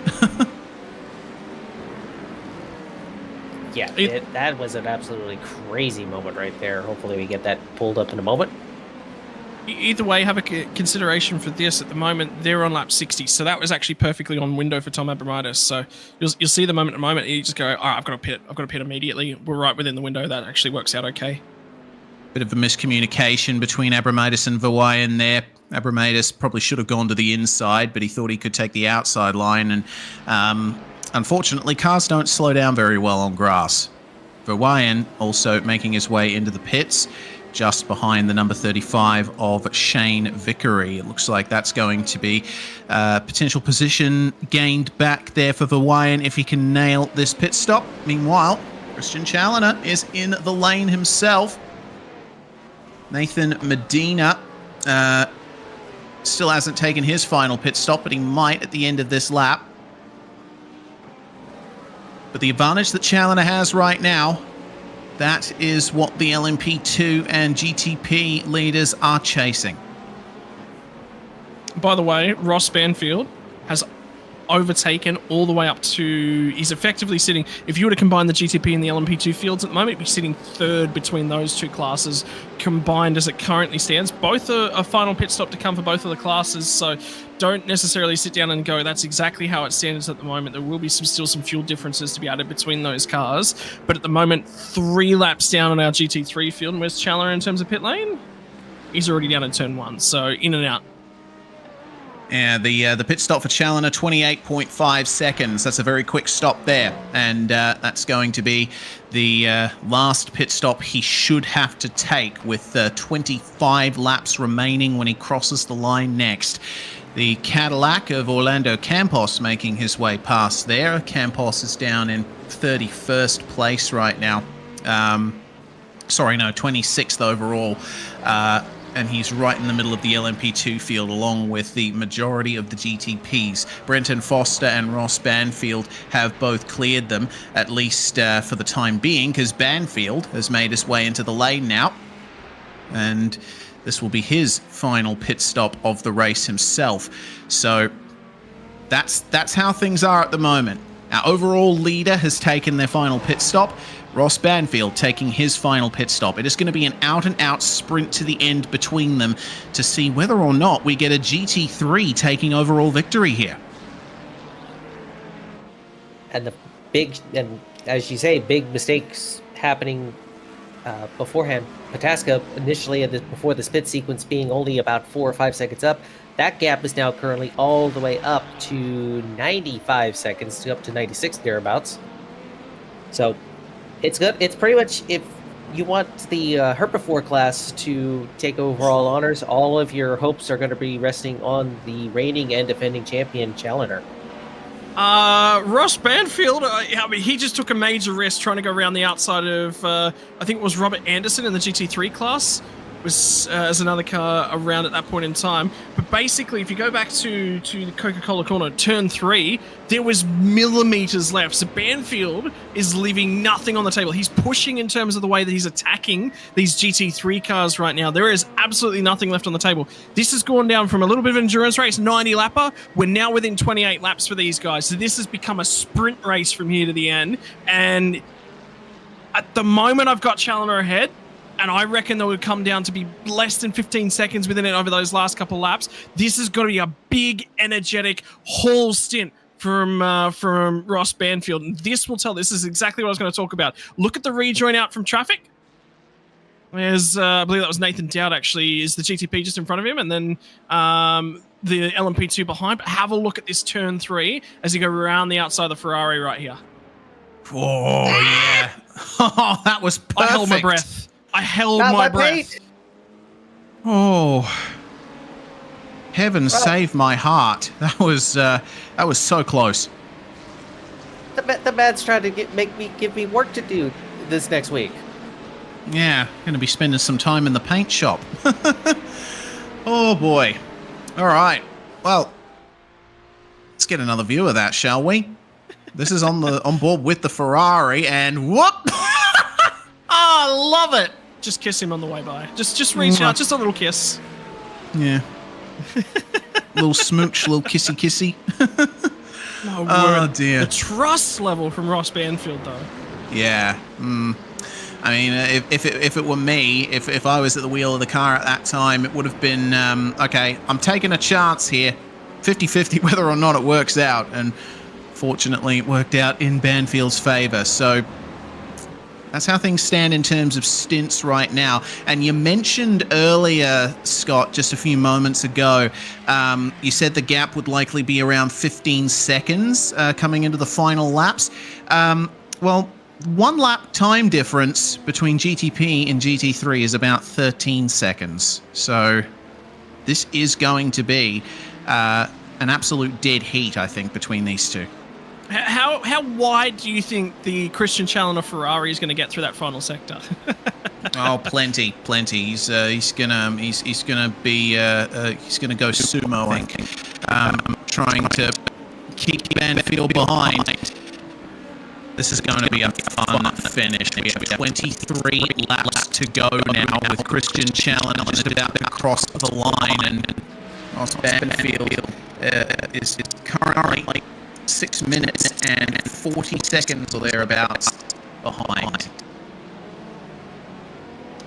Yeah, that was an absolutely crazy moment right there. Hopefully we get that pulled up in a moment. Either way, have a consideration for this. At the moment, they're on lap 60, so that was actually perfectly on window for Tom Abramatis. So you'll see the moment to moment. You just go, all right, I've got to pit immediately. We're right within the window. That actually works out okay. Bit of a miscommunication between Abramatis and Verweyen there. Abramatis probably should have gone to the inside, but he thought he could take the outside line, and unfortunately, cars don't slow down very well on grass. Verweyen also making his way into the pits, just behind the number 35 of Shane Vickery. It looks like that's going to be potential position gained back there for Verweyen if he can nail this pit stop. Meanwhile, Christian Challoner is in the lane himself. Nathan Medina still hasn't taken his final pit stop, but he might at the end of this lap. But the advantage that Challoner has right now, that is what the LMP2 and GTP leaders are chasing. By the way, Ross Banfield has overtaken all the way up to... He's effectively sitting... If you were to combine the GTP and the LMP2 fields at the moment, he'd be sitting third between those two classes combined as it currently stands. Both are a final pit stop to come for both of the classes, so don't necessarily sit down and go, that's exactly how it stands at the moment. There will be still some fuel differences to be added between those cars, but at the moment, 3 laps down on our GT3 field. And where's Challoner in terms of pit lane? He's already down in turn 1, so in and out. Yeah, the pit stop for Challoner, 28.5 seconds. That's a very quick stop there. And that's going to be the last pit stop he should have to take with 25 laps remaining when he crosses the line next. The Cadillac of Orlando Campos making his way past there. Campos is down in 31st place right now. 26th overall. And he's right in the middle of the LMP2 field along with the majority of the GTPs. Brenton Foster and Ross Banfield have both cleared them, at least for the time being, because Banfield has made his way into the lane now. And this will be his final pit stop of the race himself. So that's how things are at the moment. Our overall leader has taken their final pit stop. Ross Banfield taking his final pit stop. It is going to be an out-and-out sprint to the end between them to see whether or not we get a GT3 taking overall victory here. And as you say, big mistakes happening beforehand. Pataska initially before the split sequence being only about 4 or 5 seconds up. That gap is now currently all the way up to 95 seconds, up to 96 thereabouts. So it's good. It's pretty much, if you want the Herpafor class to take overall honors, all of your hopes are going to be resting on the reigning and defending champion Challoner. Ross Banfield, I mean, he just took a major risk trying to go around the outside of, I think it was Robert Anderson in the GT3 class, was as another car around at that point in time. But basically, if you go back to the Coca-Cola corner, turn 3, there was millimeters left. So Banfield is leaving nothing on the table. He's pushing in terms of the way that he's attacking these GT3 cars right now. There is absolutely nothing left on the table. This has gone down from a little bit of an endurance race, 90 lapper. We're now within 28 laps for these guys. So this has become a sprint race from here to the end. And at the moment, I've got Challoner ahead. And I reckon that would come down to be less than 15 seconds within it over those last couple laps. This is going to be a big, energetic whole stint from Ross Banfield. And this will tell. This is exactly what I was going to talk about. Look at the rejoin out from traffic. There's, I believe that was Nathan Dowd, actually, is the GTP just in front of him. And then the LMP2 behind. But have a look at this turn 3 as you go around the outside of the Ferrari right here. Oh, yeah. Oh, that was perfect. I held my breath. I held my breath. Oh, heaven save my heart! That was so close. The man's trying to give me work to do this next week. Yeah, going to be spending some time in the paint shop. Oh boy! All right, well, let's get another view of that, shall we? This is on board with the Ferrari, and whoop! I love it. Just kiss him on the way by. Just reach out, just a little kiss. Yeah. Little smooch, little kissy. Oh dear. The trust level from Ross Banfield, though. Yeah. I mean, if it were me, if I was at the wheel of the car at that time, it would have been, okay, I'm taking a chance here. 50-50 whether or not it works out. And fortunately, it worked out in Banfield's favor. So that's how things stand in terms of stints right now. And you mentioned earlier, Scott, just a few moments ago, you said the gap would likely be around 15 seconds coming into the final laps. Well, 1 lap time difference between GTP and GT3 is about 13 seconds. So this is going to be an absolute dead heat, I think, between these two. How wide do you think the Christian Challoner Ferrari is going to get through that final sector? Oh, plenty. He's gonna go sumo, I think. Trying to keep Banfield behind. This is going to be a fun finish. We have 23 laps to go now with Christian Challoner just about to cross the line, and Ross Banfield is currently 6 minutes and 40 seconds or thereabouts behind.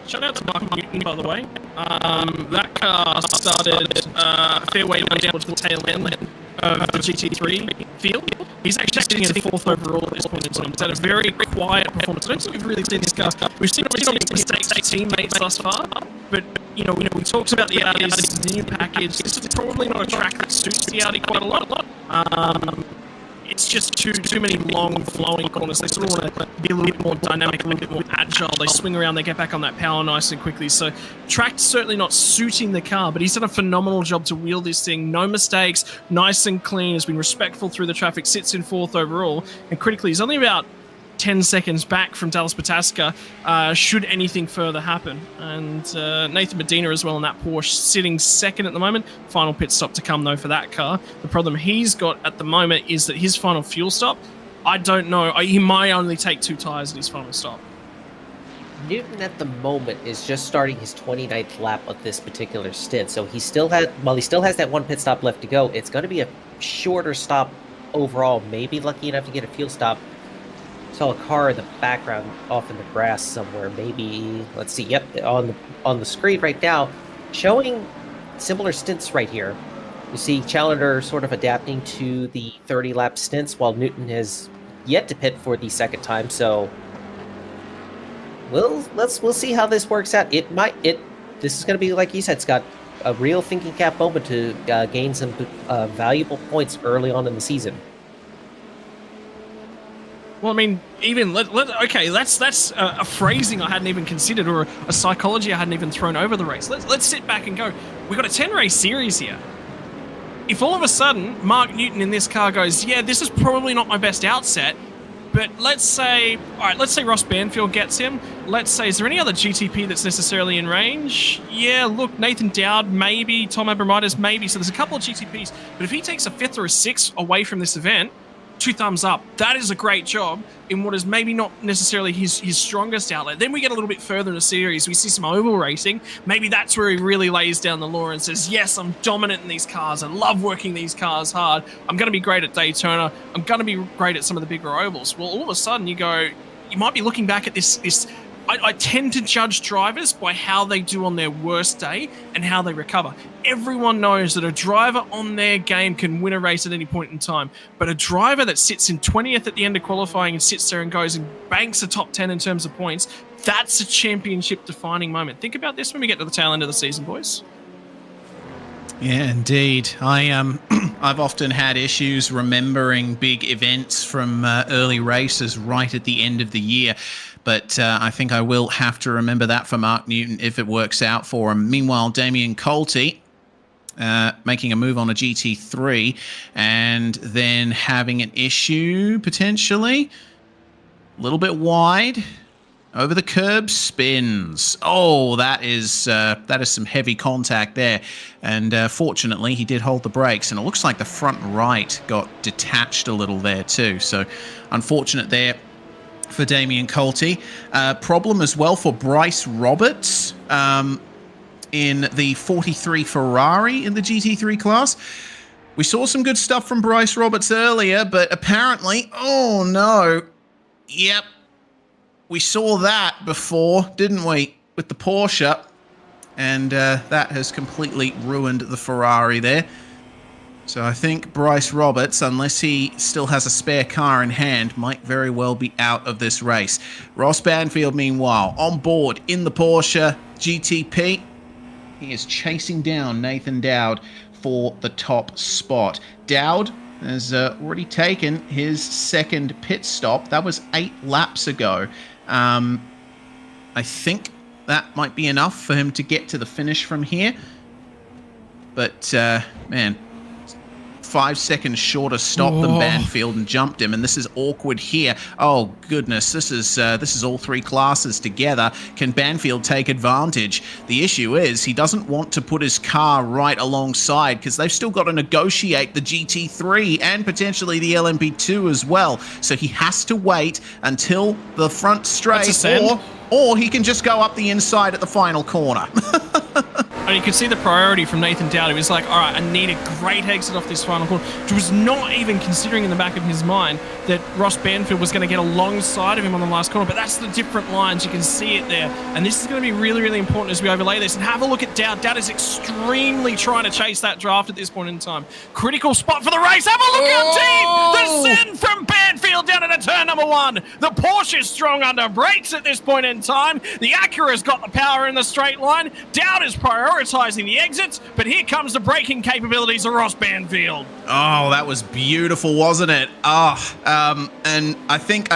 Shout out to Michael Newton, by the way. That car started a fair way down towards the tail end of the GT3 field. He's actually sitting in 4th overall at this point in time. He's had a very quiet performance. I don't think we've really seen this car. We've seen mistakes to teammates thus far, but we talked about the Audi as this new package. This is probably not a track that suits the Audi quite a lot. It's just too many long flowing corners. They sort of want to be a little bit more dynamic, a little bit more agile. They swing around, they get back on that power nice and quickly. So track's certainly not suiting the car, but he's done a phenomenal job to wheel this thing. No mistakes, nice and clean, has been respectful through the traffic, sits in 4th overall, and critically he's only about 10 seconds back from Dallas Pataska should anything further happen. And Nathan Medina as well in that Porsche, sitting 2nd at the moment. Final pit stop to come though for that car. The problem he's got at the moment is that his final fuel stop, I don't know, he might only take 2 tires at his final stop. Newton at the moment is just starting his 29th lap of this particular stint, so he still has that 1 pit stop left to go. It's going to be a shorter stop overall, maybe lucky enough to get a fuel stop. Saw a car in the background off in the grass somewhere. Maybe, let's see, yep, on the screen right now, showing similar stints right here. You see Challenger sort of adapting to the 30-lap stints, while Newton has yet to pit for the 2nd time. So we'll see how this works out. This is going to be, like you said, Scott, a real thinking cap moment to gain some valuable points early on in the season. Well, I mean, even okay, that's a phrasing I hadn't even considered, or a psychology I hadn't even thrown over the race. Let's sit back and go. We've got a 10-race series here. If all of a sudden Mark Newton in this car goes, yeah, this is probably not my best outset, but let's say Ross Banfield gets him. Let's say, is there any other GTP that's necessarily in range? Yeah, look, Nathan Dowd, maybe. Tom Abramides, maybe. So there's a couple of GTPs. But if he takes a 5th or a 6th away from this event, 2 thumbs up. That is a great job in what is maybe not necessarily his strongest outlet. Then we get a little bit further in the series. We see some oval racing. Maybe that's where he really lays down the law and says, yes, I'm dominant in these cars. I love working these cars hard. I'm going to be great at Daytona. I'm going to be great at some of the bigger ovals. Well, all of a sudden you might be looking back at this. I tend to judge drivers by how they do on their worst day and how they recover. Everyone knows that a driver on their game can win a race at any point in time, but a driver that sits in 20th at the end of qualifying and sits there and goes and banks a top 10 in terms of points, that's a championship defining moment. Think about this when we get to the tail end of the season, boys. Yeah, indeed. I've often had issues remembering big events from early races right at the end of the year. But I think I will have to remember that for Mark Newton if it works out for him. Meanwhile, Damien Colty making a move on a GT3 and then having an issue potentially. A little bit wide. Over the curb, spins. Oh, that is some heavy contact there. And fortunately, he did hold the brakes. And it looks like the front right got detached a little there too. So unfortunate there for Damien Colty. Problem as well for Bryce Roberts in the 43 Ferrari in the GT3 class. We saw some good stuff from Bryce Roberts earlier, but apparently, oh no, yep, we saw that before, didn't we, with the Porsche, and that has completely ruined the Ferrari there. So I think Bryce Roberts, unless he still has a spare car in hand, might very well be out of this race. Ross Banfield, meanwhile, on board in the Porsche GTP. He is chasing down Nathan Dowd for the top spot. Dowd has already taken his 2nd pit stop. That was 8 laps ago. I think that might be enough for him to get to the finish from here. But, man, 5 seconds shorter stop than Banfield and jumped him, and this is awkward here. Oh goodness, this is all 3 classes together. Can Banfield take advantage? The issue is he doesn't want to put his car right alongside because they've still got to negotiate the GT3 and potentially the LMP2 as well. So he has to wait until the front straight, or he can just go up the inside at the final corner. And you could see the priority from Nathan Dowd. He was like, all right, I need a great exit off this final corner, which was not even considering in the back of his mind that Ross Banfield was going to get alongside of him on the last corner. But that's the different lines. You can see it there. And this is going to be really, really important as we overlay this. And have a look at Dowd. Dowd is extremely trying to chase that draft at this point in time. Critical spot for the race. Have a look how deep! The send from Banfield down into turn number 1. The Porsche's strong under brakes at this point in time. The Acura's got the power in the straight line. Dowd is prioritizing the exits, but here comes the braking capabilities of Ross Banfield. Oh, that was beautiful, wasn't it? And I think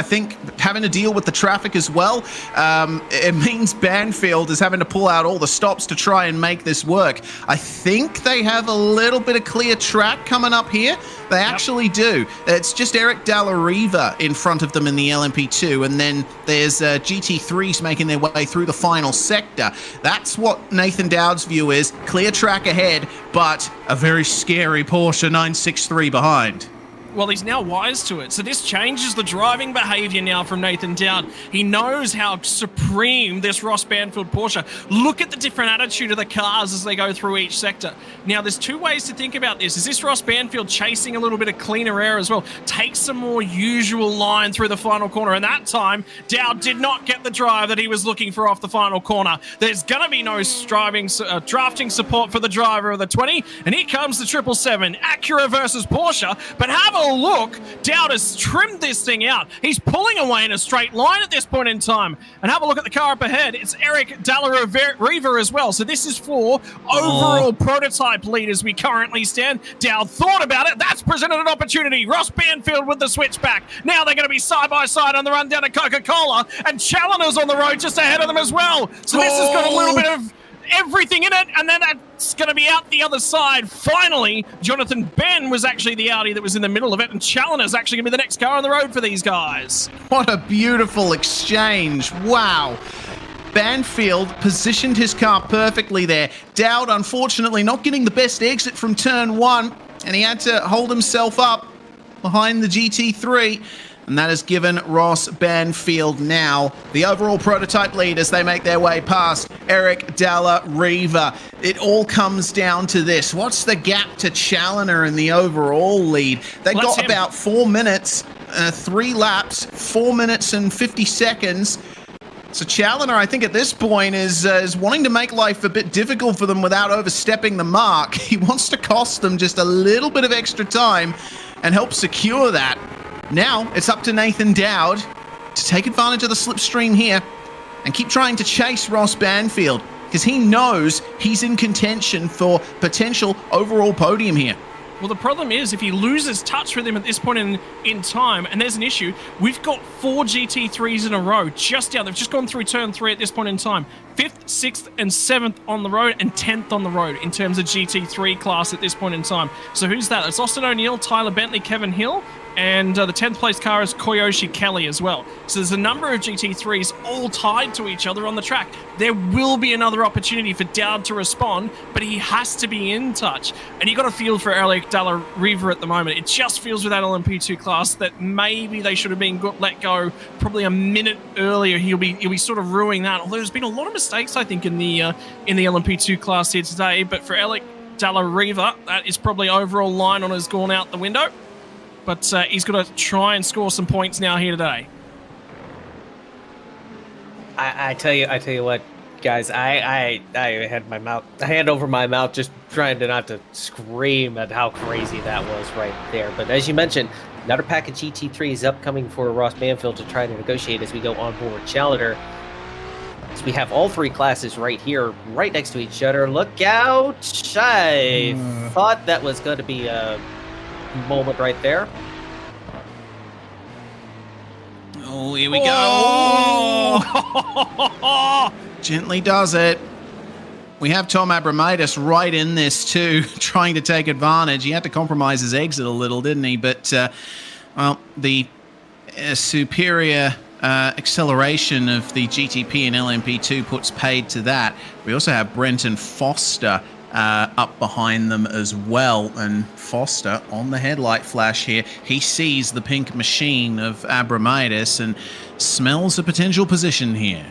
having to deal with the traffic as well, it means Banfield is having to pull out all the stops to try and make this work. I think they have a little bit of clear track coming up here. They actually do. It's just Eric Dalla Riva in front of them in the LMP2, and then there's GT3s making their way through the final sector. That's what Nathan Dowd's view is. Clear track ahead, but a very scary Porsche 963 behind. Well, he's now wise to it. So this changes the driving behavior now from Nathan Dowd. He knows how supreme this Ross Banfield Porsche. Look at the different attitude of the cars as they go through each sector. Now, there's two ways to think about this. Is this Ross Banfield chasing a little bit of cleaner air as well? Take some more usual line through the final corner. And that time, Dowd did not get the drive that he was looking for off the final corner. There's going to be no drafting support for the driver of the 20. And here comes the 777. Acura versus Porsche. But have a look, Dowd has trimmed this thing out. He's pulling away in a straight line at this point in time. And have a look at the car up ahead. It's Eric Dalla Riva as well. So this is for overall prototype lead as we currently stand. Dowd thought about it. That's presented an opportunity. Ross Banfield with the switchback. Now they're going to be side by side on the run down to Coca-Cola. And Challoner's on the road just ahead of them as well. So this has got a little bit of everything in it, and then that's going to be out the other side. Finally, Jonathan Ben was actually the Audi that was in the middle of it, and Challoner's actually going to be the next car on the road for these guys. What a beautiful exchange. Wow. Banfield positioned his car perfectly there. Dowd, unfortunately, not getting the best exit from turn 1, and he had to hold himself up behind the GT3. And that has given Ross Banfield now the overall prototype lead as they make their way past Eric Dalla Riva. It all comes down to this. What's the gap to Challoner in the overall lead? They've got about 4 minutes, 3 laps, 4 minutes and 50 seconds. So Challoner, I think at this point, is wanting to make life a bit difficult for them without overstepping the mark. He wants to cost them just a little bit of extra time and help secure that. Now, it's up to Nathan Dowd to take advantage of the slipstream here and keep trying to chase Ross Banfield because he knows he's in contention for potential overall podium here. Well, the problem is if he loses touch with him at this point in time, and there's an issue, we've got 4 GT3s in a row just down. They've just gone through turn 3 at this point in time. 5th, 6th, and 7th on the road, and 10th on the road in terms of GT3 class at this point in time. So who's that? It's Austin O'Neill, Tyler Bentley, Kevin Hill, and the 10th place car is Koyoshi Kelly as well. So there's a number of GT3s all tied to each other on the track. There will be another opportunity for Dowd to respond, but he has to be in touch. And you got to feel for Eric Dalla Riva at the moment. It just feels with that LMP2 class that maybe they should have been let go probably a minute earlier. He'll be sort of ruining that. Although there's been a lot of mistakes, I think, in the LMP2 class here today. But for Eric Dalla Riva, that is probably overall line on has gone out the window. But he's got to try and score some points now here today. I tell you what, guys. I had my mouth, a hand over my mouth, just trying to not to scream at how crazy that was right there. But as you mentioned, another pack of GT3 is upcoming for Ross Banfield to try to negotiate as we go on board Challenger. So we have all 3 classes right here, right next to each other. Look out! I thought that was going to be a moment right there. Oh, here we go. Gently does it. We have Tom Abramidis right in this too, trying to take advantage. He had to compromise his exit a little, didn't he? But, well, the superior acceleration of the GTP and LMP2 puts paid to that. We also have Brenton Foster up behind them as well, and Foster on the headlight flash here. He sees the pink machine of Abramidis and smells a potential position here.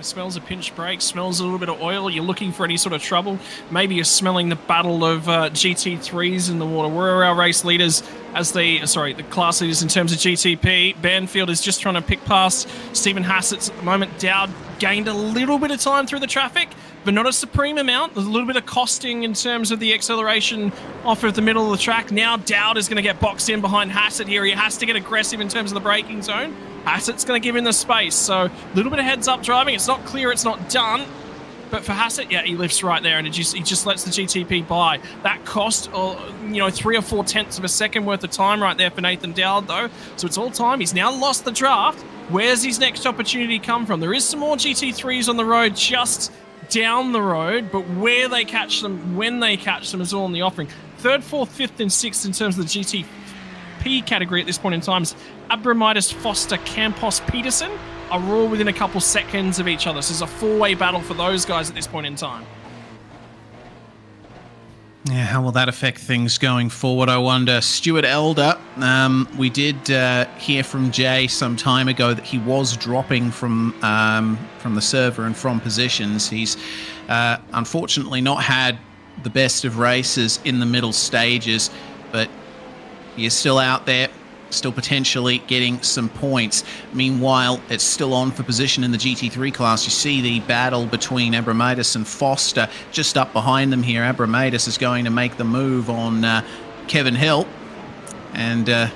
It smells a pinch brake, smells a little bit of oil. You're looking for any sort of trouble. Maybe you're smelling the battle of GT3s in the water. Where are our race leaders the class leaders in terms of GTP? Banfield is just trying to pick past Stephen Hassett's at the moment. Dowd gained a little bit of time through the traffic, but not a supreme amount. There's a little bit of costing in terms of the acceleration off of the middle of the track. Now Dowd is going to get boxed in behind Hassett here. He has to get aggressive in terms of the braking zone. Hassett's going to give him the space. So a little bit of heads-up driving. It's not clear, it's not done. But for Hassett, yeah, he lifts right there, and he just lets the GTP by. That cost, 3 or 4 tenths of a second worth of time right there for Nathan Dowd, though. So it's all time. He's now lost the draft. Where's his next opportunity come from? There is some more GT3s on the road just down the road, but where they catch them, when they catch them is all in the offering. 3rd, 4th, 5th, and 6th in terms of the GTP category at this point in time is Abramitis, Foster, Campos, Peterson are all within a couple seconds of each other. So it's a 4-way battle for those guys at this point in time. Yeah, how will that affect things going forward, I wonder? Stuart Elder, we did hear from Jay some time ago that he was dropping from the server and from positions. He's unfortunately not had the best of races in the middle stages, but he is still out there, still potentially getting some points. Meanwhile, it's still on for position in the GT3 class. You see the battle between Abramitis and Foster just up behind them here. Abramitis is going to make the move on Kevin Hill and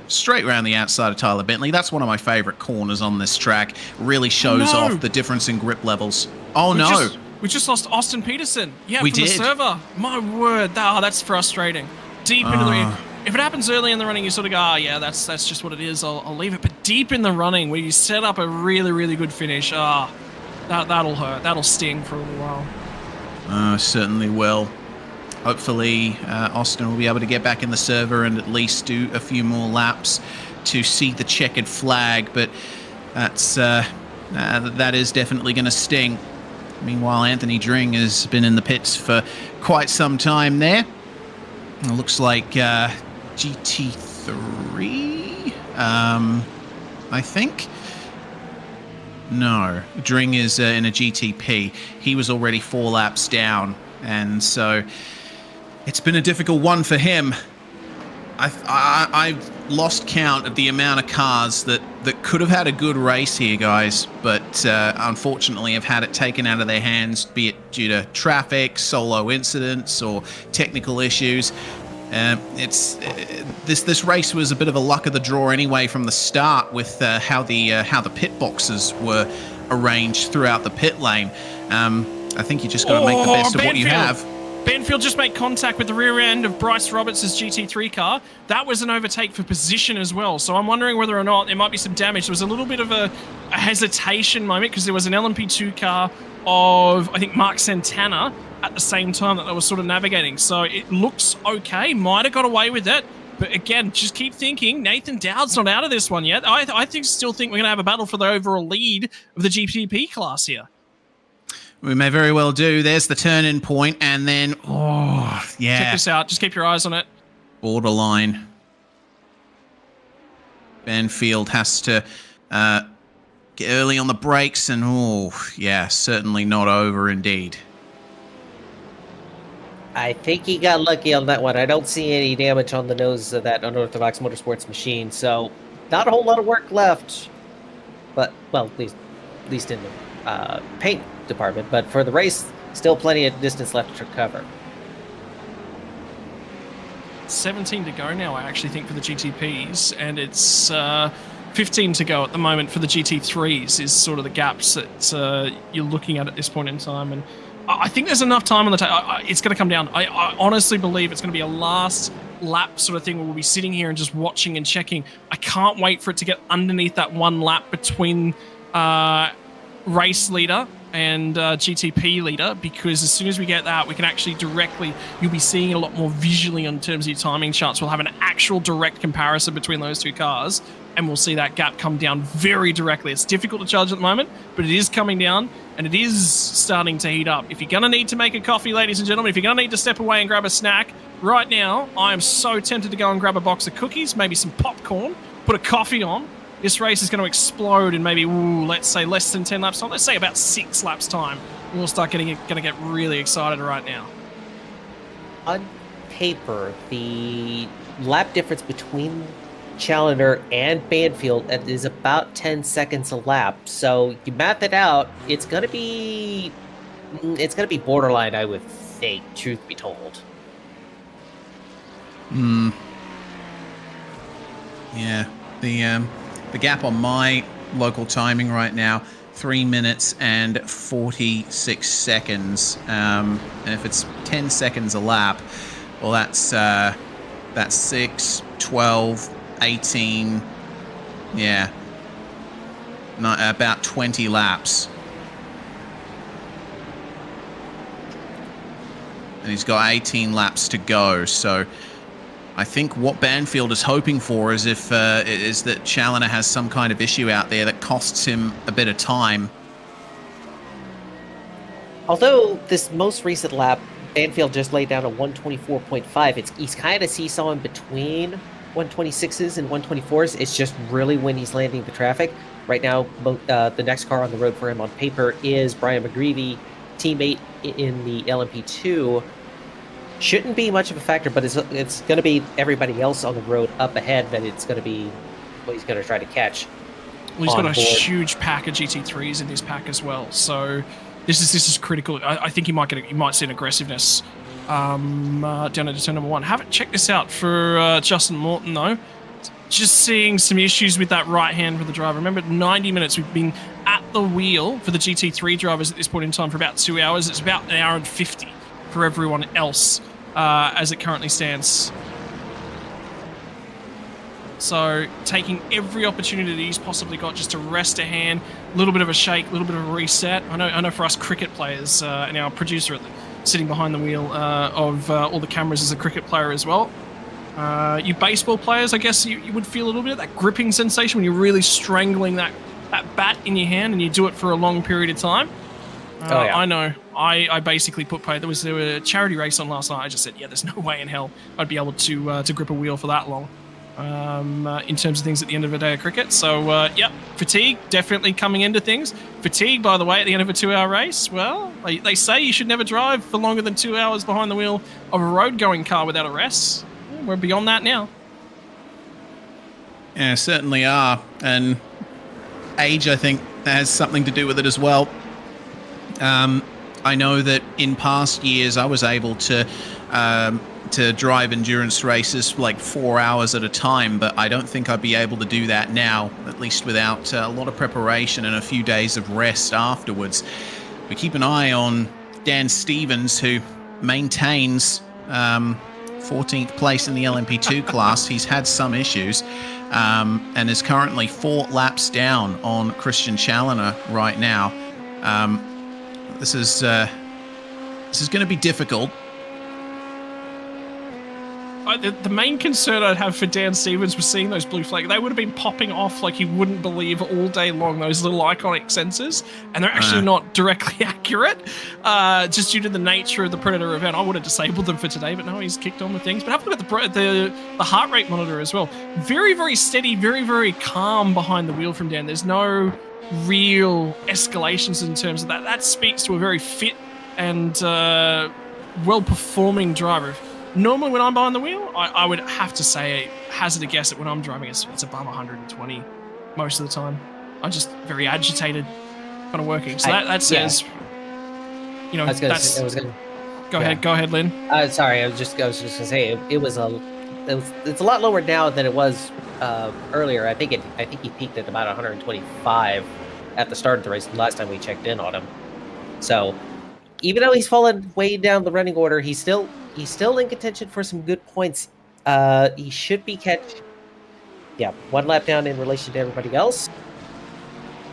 straight around the outside of Tyler Bentley. That's one of my favorite corners on this track. Really shows off the difference in grip levels. We just lost Austin Peterson. Yeah, we from did. The server. My word, that's frustrating. Deep into the... If it happens early in the running, you sort of go, yeah, that's just what it is. I'll leave it. But deep in the running, where you set up a really, really good finish, that'll hurt. That'll sting for a little while. Certainly will. Hopefully, Austin will be able to get back in the server and at least do a few more laps to see the checkered flag. But that is definitely going to sting. Meanwhile, Anthony Dring has been in the pits for quite some time there. It looks like GT3, I think. No, Dring is in a GTP. He was already 4 laps down, and so it's been a difficult one for him. I've lost count of the amount of cars that could have had a good race here, guys, but unfortunately have had it taken out of their hands, be it due to traffic, solo incidents, or technical issues. This race was a bit of a luck of the draw anyway from the start, with how the pit boxes were arranged throughout the pit lane. I think you just got to make the best of what you have. Banfield just made contact with the rear end of Bryce Roberts' GT3 car. That was an overtake for position as well. So I'm wondering whether or not there might be some damage. There was a little bit of a hesitation moment because there was an LMP2 car of, I think, Mark Santana at the same time that they were sort of navigating. So it looks okay. Might have got away with it. But again, just keep thinking. Nathan Dowd's not out of this one yet. I still think we're going to have a battle for the overall lead of the GTP class here. We may very well do. There's the turn-in point, and then, Check this out. Just keep your eyes on it. Borderline. Banfield has to get early on the brakes, and certainly not over indeed. I think he got lucky on that one. I don't see any damage on the nose of that unorthodox motorsports machine, so not a whole lot of work left. But, well, at least in the paint department. But for the race, still plenty of distance left to cover. 17 to go now, I actually think, for the GTPs, and it's 15 to go at the moment for the GT3s is sort of the gaps that you're looking at this point in time. And I think there's enough time on the table. It's going to come down. I honestly believe it's going to be a last lap sort of thing where we'll be sitting here and just watching and checking. I can't wait for it to get underneath that 1 lap between race leader and GTP leader, because as soon as we get that, we can actually directly, you'll be seeing it a lot more visually in terms of your timing charts. We'll have an actual direct comparison between those two cars, and we'll see that gap come down very directly. It's difficult to judge at the moment, but it is coming down, and it is starting to heat up. If you're going to need to make a coffee, ladies and gentlemen, if you're going to need to step away and grab a snack, right now, I am so tempted to go and grab a box of cookies, maybe some popcorn, put a coffee on, this race is going to explode in maybe, let's say less than 10 laps time. Let's say about 6 laps time. We'll start going to get really excited right now. On paper, the lap difference between Challenger and Banfield is about 10 seconds a lap. So you math it out, it's gonna be borderline, I would think, truth be told. Yeah, the gap on my local timing right now, 3 minutes and 46 seconds. And if it's 10 seconds a lap, well, that's 6, 12, 18, yeah, about 20 laps. And he's got 18 laps to go, so I think what Banfield is hoping for is is that Challenger has some kind of issue out there that costs him a bit of time. Although this most recent lap, Banfield just laid down a 124.5. He's kind of seesawing between 126s and 124s. It's just really when he's landing the traffic. Right now, the next car on the road for him on paper is Brian McGreevy, teammate in the LMP2. Shouldn't be much of a factor, but it's going to be everybody else on the road up ahead that it's going to be what he's going to try to catch. Well, he's got a huge pack of GT3s in his pack as well, so this is critical. I think you might see an aggressiveness down at turn number 1. Haven't checked this out for Justin Morton though. Just seeing some issues with that right hand for the driver. Remember, 90 minutes we've been at the wheel for the GT3 drivers at this point in time for about 2 hours. It's about 1 hour and 50 for everyone else as it currently stands. So taking every opportunity that he's possibly got just to rest a hand, a little bit of a shake, a little bit of a reset. I know for us cricket players, and our producer sitting behind the wheel of all the cameras is a cricket player as well. You baseball players, I guess you would feel a little bit of that gripping sensation when you're really strangling that bat in your hand and you do it for a long period of time. Yeah. I know. I basically there was a charity race on last night. I just said, yeah, there's no way in hell I'd be able to grip a wheel for that long. In terms of things at the end of a day of cricket. So, yep, fatigue definitely coming into things. Fatigue, by the way, at the end of a 2-hour race, well, they say you should never drive for longer than 2 hours behind the wheel of a road-going car without a rest. We're beyond that now. Yeah, certainly are. And age, I think, has something to do with it as well. I know that in past years I was able to drive endurance races for like 4 hours at a time, but I don't think I'd be able to do that now, at least without a lot of preparation and a few days of rest afterwards. We keep an eye on Dan Stevens, who maintains 14th place in the LMP2 class. He's had some issues and is currently 4 laps down on Christian Challenger right now. This is going to be difficult. The main concern I'd have for Dan Stevens was seeing those blue flags. They would have been popping off like you wouldn't believe all day long, those little iconic sensors, and they're actually not directly accurate, just due to the nature of the Predator event. I would have disabled them for today, but no, he's kicked on with things. But have a look at the heart rate monitor as well. Very, very steady, very, very calm behind the wheel from Dan. There's no real escalations in terms of that. That speaks to a very fit and well-performing driver. Normally, when I'm behind the wheel, I would have to say, hazard a guess that when I'm driving, it's above 120 most of the time. I'm just very agitated, kind of working. So that says, you know, Go ahead, Lynn. Sorry, I was just gonna say it's a lot lower now than it was earlier. I think he peaked at about 125 at the start of the race last time we checked in on him. So even though he's fallen way down the running order, he's still in contention for some good points. He should be one lap down in relation to everybody else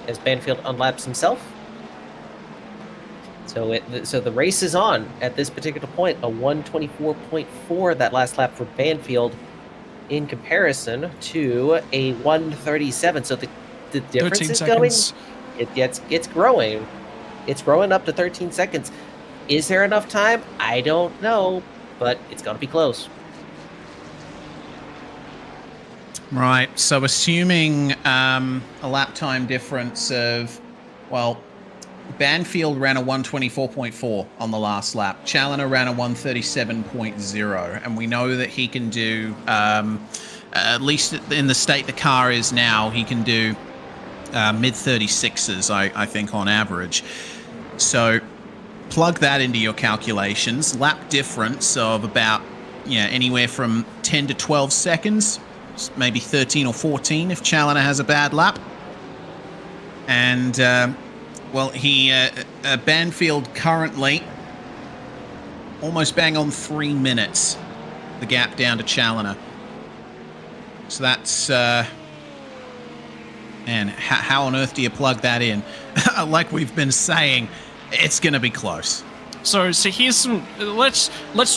as Banfield unlaps himself. So the race is on at this particular point, a 124.4 that last lap for Banfield in comparison to a 137. So the difference is going. It's growing. It's growing up to 13 seconds. Is there enough time? I don't know, but it's going to be close. Right. So assuming a lap time difference of, well, Banfield ran a 124.4 on the last lap. Challoner ran a 137.0, and we know that he can do, at least in the state the car is now, he can do mid 36s, I think, on average. So plug that into your calculations. Lap difference of about anywhere from 10 to 12 seconds, maybe 13 or 14 if Challoner has a bad lap. And well, Banfield currently almost bang on 3 minutes, the gap down to Challoner. So that's, man, how on earth do you plug that in? Like we've been saying, it's going to be close. So here's some, let's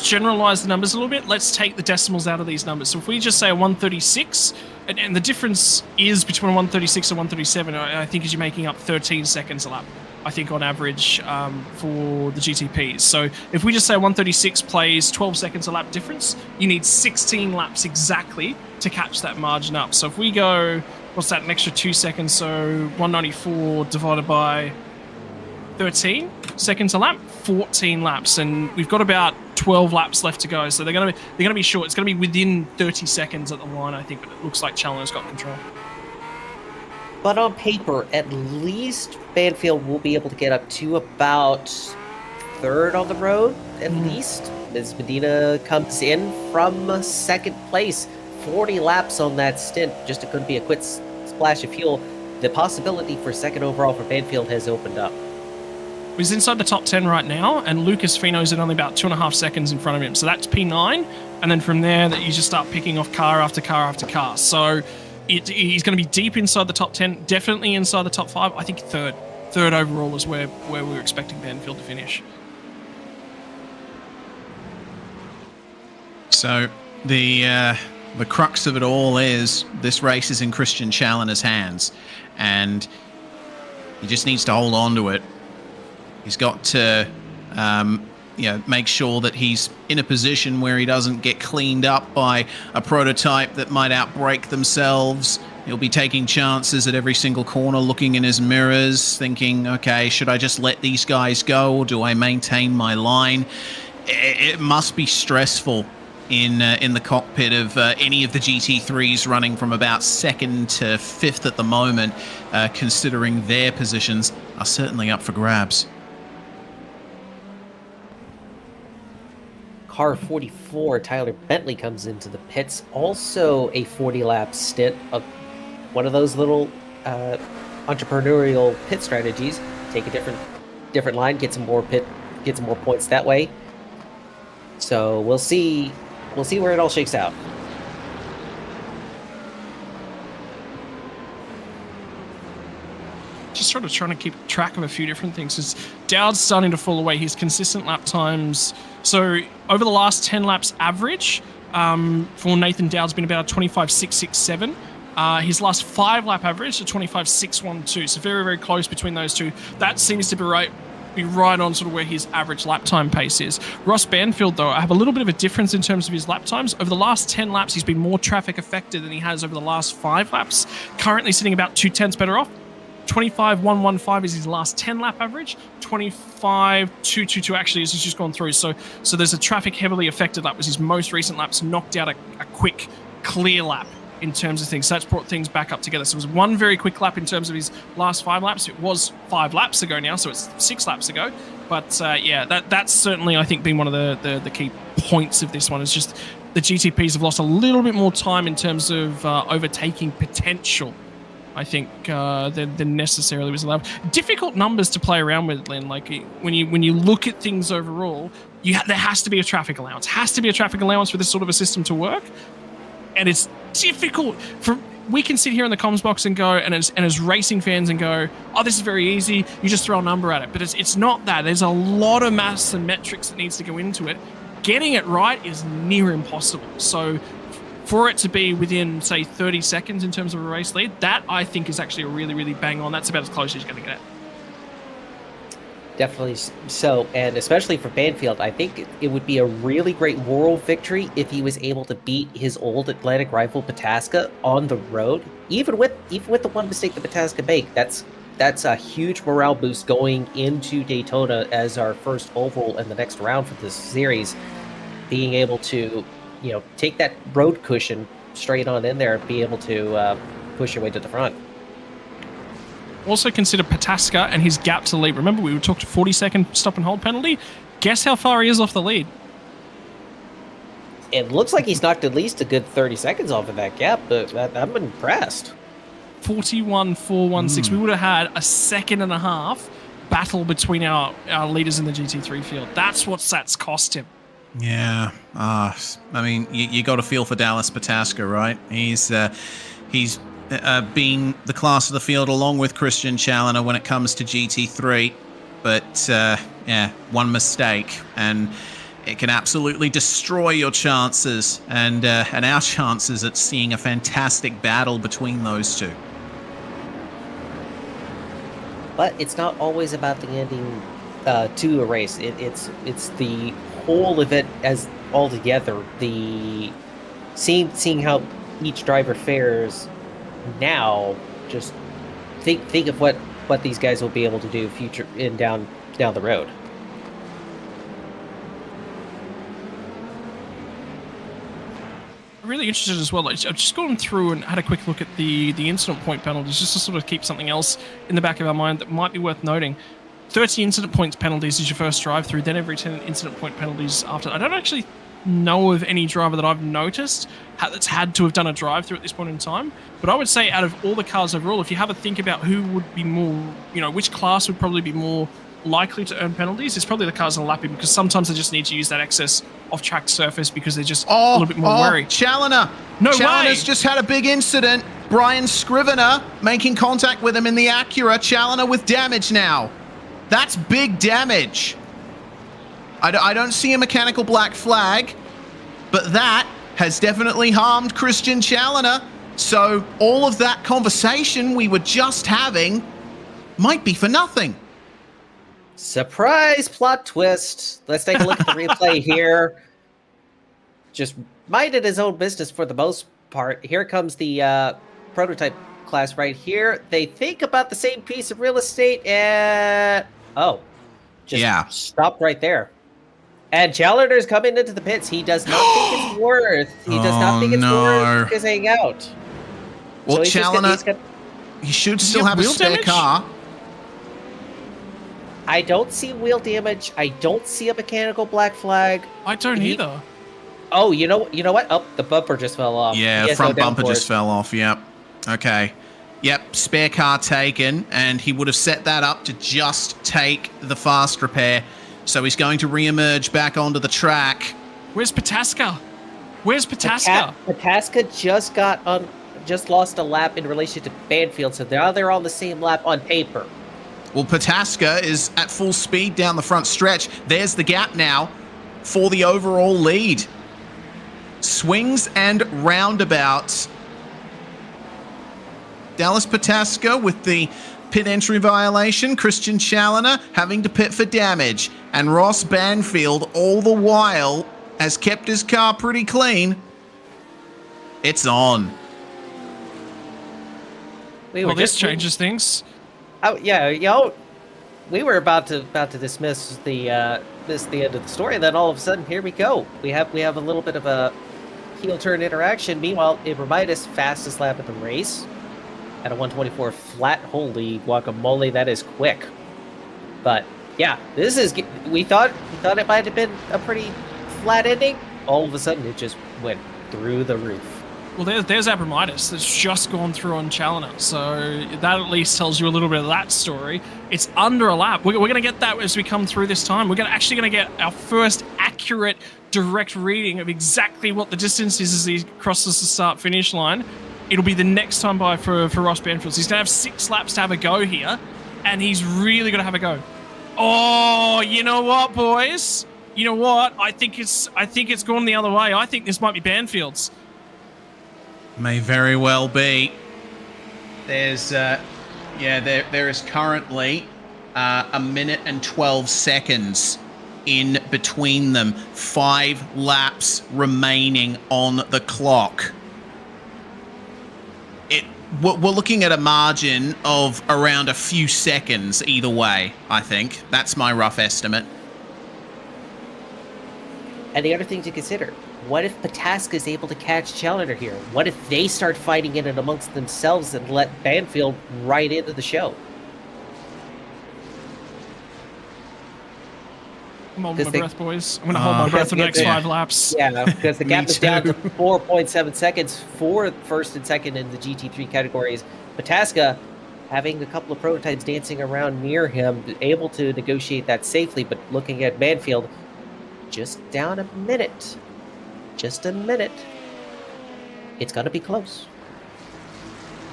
generalize the numbers a little bit. Let's take the decimals out of these numbers. So if we just say a 136, and the difference is between a 136 and 137, I think is you're making up 13 seconds a lap, I think, on average for the GTPs. So if we just say 136 plays 12 seconds a lap difference, you need 16 laps exactly to catch that margin up. So if we go, what's that, an extra 2 seconds, so 194 divided by 13 seconds a lap, 14 laps, and we've got about 12 laps left to go. So they're going to be short. It's going to be within 30 seconds at the line, I think, but it looks like Challoner's got control. But on paper, at least Banfield will be able to get up to about third on the road, at least. Ms. Medina comes in from second place. 40 laps on that stint. Just it couldn't be a quick splash of fuel. The possibility for second overall for Banfield has opened up. He's inside the top 10 right now, and Lucas Fino's at only about 2.5 seconds in front of him. So that's P9, and then from there that you just start picking off car after car after car. So he's going to be deep inside the top 10, definitely inside the top 5. I think third overall is where we were expecting Banfield to finish. So the crux of it all is this race is in Christian Challoner's hands, and he just needs to hold on to it. He's got to, make sure that he's in a position where he doesn't get cleaned up by a prototype that might outbrake themselves. He'll be taking chances at every single corner, looking in his mirrors, thinking, okay, should I just let these guys go, or do I maintain my line? It must be stressful in the cockpit of any of the GT3s running from about second to fifth at the moment, considering their positions are certainly up for grabs. Car 44, Tyler Bentley comes into the pits. Also a 40-lap stint of one of those little entrepreneurial pit strategies. Take a different line, get some more points that way. So we'll see where it all shakes out. Just sort of trying to keep track of a few different things. Is Dowd's starting to fall away. His consistent lap times. So over the last 10 laps average for Nathan Dowd's been about a 25.667. His last 5 lap average a 25.612. So very, very close between those two. That seems to be right on sort of where his average lap time pace is. Ross Banfield, though, I have a little bit of a difference in terms of his lap times. Over the last 10 laps, he's been more traffic affected than he has over the last 5 laps. Currently sitting about 2/10 better off. 25.115 is his last 10 lap average. 25.222 actually as he's just gone through. So there's a traffic heavily affected lap. Was his most recent laps knocked out a quick, clear lap in terms of things. So that's brought things back up together. So it was one very quick lap in terms of his last 5 laps. It was 5 laps ago now, so it's 6 laps ago. But that's certainly, I think, been one of the key points of this one. Is just the GTPs have lost a little bit more time in terms of overtaking potential, I think, than necessarily was allowed. Difficult numbers to play around with, Len. Like when you look at things overall, there has to be a traffic allowance. Has to be a traffic allowance for this sort of a system to work, and it's difficult. We can sit here in the comms box and go, and as racing fans, and go, oh, this is very easy. You just throw a number at it, but it's not that. There's a lot of maths and metrics that needs to go into it. Getting it right is near impossible. So for it to be within, say, 30 seconds in terms of a race lead, that I think is actually a really, really bang on. That's about as close as you're going to get. Definitely so, and especially for Banfield, I think it would be a really great moral victory if he was able to beat his old Atlantic rival Pataska on the road. Even with the one mistake that Pataska made, that's a huge morale boost going into Daytona as our first oval in the next round for this series. Being able to, take that road cushion straight on in there and be able to push your way to the front. Also consider Pataska and his gap to the lead. Remember, we talked 40-second stop and hold penalty. Guess how far he is off the lead? It looks like he's knocked at least a good 30 seconds off of that gap, but I'm impressed. 41.416. We would have had a second and a half battle between our leaders in the GT3 field. That's what Sats cost him. Yeah. I mean, you got to feel for Dallas Pataska, right? He's been the class of the field along with Christian Challoner when it comes to GT3. But, one mistake, and it can absolutely destroy your chances and our chances at seeing a fantastic battle between those two. But it's not always about the ending to a race. It's the whole of it as altogether. The seeing how each driver fares now. Just think of what these guys will be able to do future in down the road. Really interested as well. I've just gone through and had a quick look at the incident point penalties just to sort of keep something else in the back of our mind that might be worth noting. 30 incident points penalties is your first drive through, then every 10 incident point penalties after. I don't actually know of any driver that I've noticed that's had to have done a drive through at this point in time, but I would say out of all the cars overall, if you have a think about who would be more, which class would probably be more likely to earn penalties, it's probably the cars in lapping, because sometimes they just need to use that excess off-track surface because they're just a little bit more wary. Challoner! Challoner's just had a big incident. Brian Scrivener making contact with him in the Acura. Challoner with damage now. That's big damage. I don't see a mechanical black flag, but that has definitely harmed Christian Challoner. So all of that conversation we were just having might be for nothing. Surprise plot twist. Let's take a look at the replay here. Just minded his own business for the most part. Here comes the prototype class right here. They think about the same piece of real estate and stopped right there. And Challoner's coming into the pits. He does not think it's worth. He does not think it's worth phasing out. Well, so Challoner, he should still have a spare car. I don't see wheel damage. I don't see a mechanical black flag. I don't either. Oh, you know what? Oh, the bumper just fell off. Yeah, the front bumper just fell off. Yep. Okay. Yep, spare car taken, and he would have set that up to just take the fast repair. So he's going to re-emerge back onto the track. Where's Pataska? Pataska just lost a lap in relation to Banfield, so now they're on the same lap on paper. Well, Pataska is at full speed down the front stretch. There's the gap now for the overall lead. Swings and roundabouts. Dallas Pataska with the pit entry violation. Christian Challoner having to pit for damage. And Ross Banfield all the while has kept his car pretty clean. It's on. This changes things. Oh yeah, we were about to dismiss the end of the story, and then all of a sudden here we go. We have a little bit of a heel turn interaction. Meanwhile, Ibrahimitis fastest lap of the race at a 124 flat. Holy guacamole, that is quick. But yeah, this is. We thought it might have been a pretty flat ending. All of a sudden, it just went through the roof. Well, there's Abrahamitis that's just gone through on Challoner, so that at least tells you a little bit of that story. It's under a lap. We're going to get that as we come through this time. We're actually going to get our first accurate, direct reading of exactly what the distance is as he crosses the start-finish line. It'll be the next time by for Ross Banfield. He's going to have 6 laps to have a go here, and he's really going to have a go. Oh, you know what, boys? You know what? I think it's gone the other way. I think this might be Banfield's. May very well be. There's, there is currently a minute and 12 seconds in between them. 5 laps remaining on the clock. We're looking at a margin of around a few seconds either way, I think. That's my rough estimate. And the other thing to consider, what if Pataska is able to catch Challenger here? What if they start fighting in it amongst themselves and let Banfield right into the show? I'm holding my breath, boys. I'm going to hold my breath for the next 5 laps. Yeah, because the gap is down to too. 4.7 seconds for first and second in the GT3 categories. Pataska, having a couple of prototypes dancing around near him, able to negotiate that safely, but looking at Banfield, just down a minute. Just a minute. It's going to be close.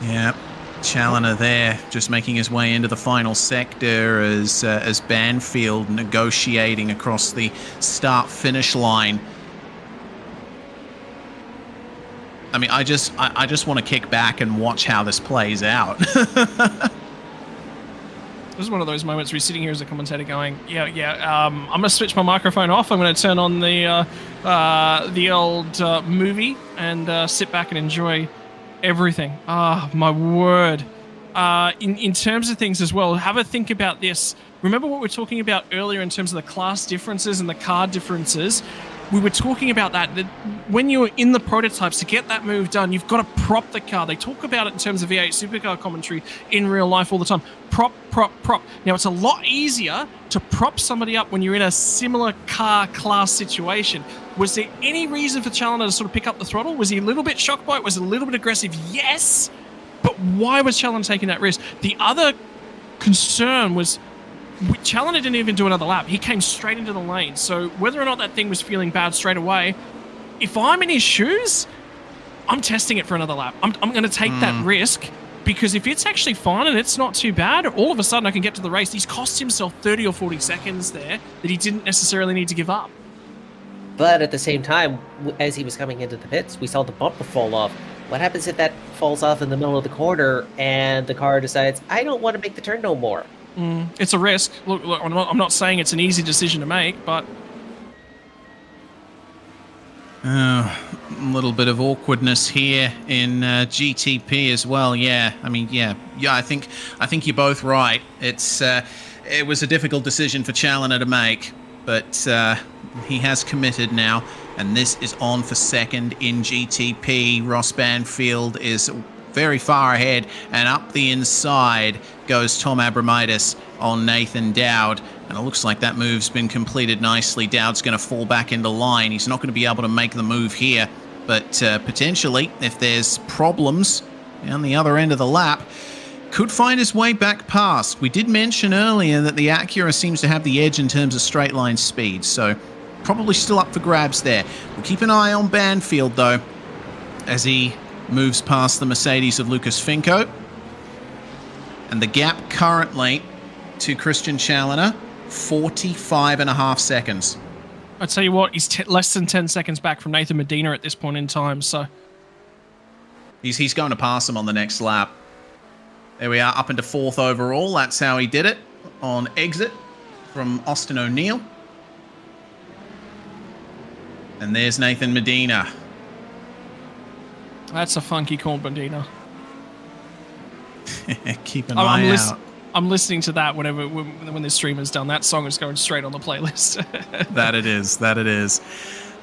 Yeah. Challenger there, just making his way into the final sector as Banfield negotiating across the start-finish line. I mean, I just want to kick back and watch how this plays out. This is one of those moments where you're sitting here as a commentator going, I'm going to switch my microphone off. I'm going to turn on the old movie and sit back and enjoy everything. My word. In terms of things as well, have a think about this. Remember what we were talking about earlier in terms of the class differences and the car differences? We were talking about that when you're in the prototypes, to get that move done, you've got to prop the car. They talk about it in terms of V8 supercar commentary in real life all the time. Prop. Now, it's a lot easier to prop somebody up when you're in a similar car class situation. Was there any reason for Challenger to sort of pick up the throttle? Was he a little bit shocked by it? Was it a little bit aggressive? Yes. But why was Challenger taking that risk? The other concern was Challenger didn't even do another lap. He came straight into the lane. So whether or not that thing was feeling bad straight away, if I'm in his shoes, I'm testing it for another lap. I'm going to take that risk, because if it's actually fine and it's not too bad, all of a sudden I can get to the race. He's cost himself 30 or 40 seconds there that he didn't necessarily need to give up. But at the same time, as he was coming into the pits, we saw the bumper fall off. What happens if that falls off in the middle of the corner and the car decides, I don't want to make the turn no more? It's a risk. Look, I'm not saying it's an easy decision to make, but... A little bit of awkwardness here in GTP as well. Yeah, I mean, yeah. I think you're both right. It was a difficult decision for Challenger to make, but he has committed now, and this is on for second in GTP. Ross Banfield is very far ahead, and up the inside goes Tom Abramitis on Nathan Dowd, and it looks like that move's been completed nicely. Dowd's going to fall back into line. He's not going to be able to make the move here, but potentially, if there's problems down the other end of the lap, could find his way back past. We did mention earlier that the Acura seems to have the edge in terms of straight line speed, so probably still up for grabs there. We'll keep an eye on Banfield, though, as he moves past the Mercedes of Lucas Finko. And the gap currently to Christian Challenger, 45.5 seconds. I tell you what, he's less than 10 seconds back from Nathan Medina at this point in time, so... He's going to pass him on the next lap. There we are, up into 4th overall. That's how he did it on exit from Austin O'Neill. And there's Nathan Medina. That's a funky call, Medina. Keep an eye out. I'm listening to that when the streamer's done. That song is going straight on the playlist. That it is.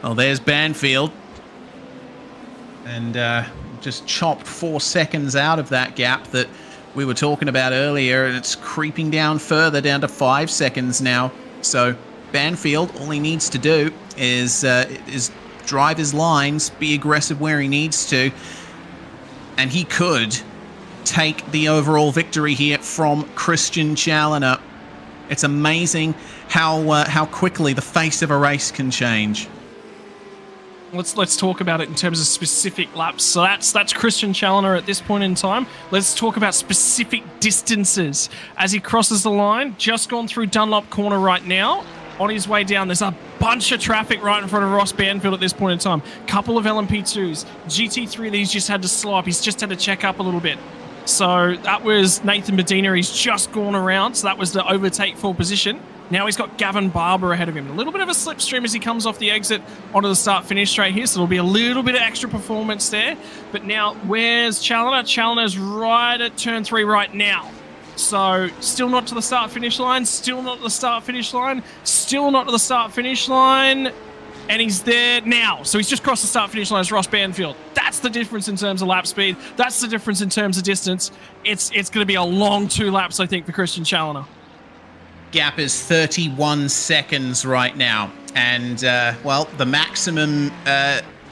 Well, there's Banfield. And just chopped 4 seconds out of that gap that we were talking about earlier, and it's creeping down further, down to 5 seconds now. So Banfield, all he needs to do is drive his lines, be aggressive where he needs to, and he could take the overall victory here from Christian Challenger. It's amazing how quickly the face of a race can change. Let's talk about it in terms of specific laps. So that's Christian Challenger at this point in time. Let's talk about specific distances as he crosses the line. Just gone through Dunlop Corner right now. On his way down, there's a bunch of traffic right in front of Ross Banfield at this point in time. Couple of LMP2s. GT3 that he's just had to slow up. He's just had to check up a little bit. So that was Nathan Medina. He's just gone around. So that was the overtake for position. Now he's got Gavin Barber ahead of him. A little bit of a slipstream as he comes off the exit onto the start-finish straight here. So there'll be a little bit of extra performance there. But now, where's Challoner? Challoner's right at turn 3 right now. So still not to the start-finish line. Still not to the start-finish line. Still not to the start-finish line. And he's there now. So he's just crossed the start-finish line as Ross Banfield. That's the difference in terms of lap speed. That's the difference in terms of distance. It's going to be a long 2 laps, I think, for Christian Challoner. Gap is 31 seconds right now. And, well, the maximum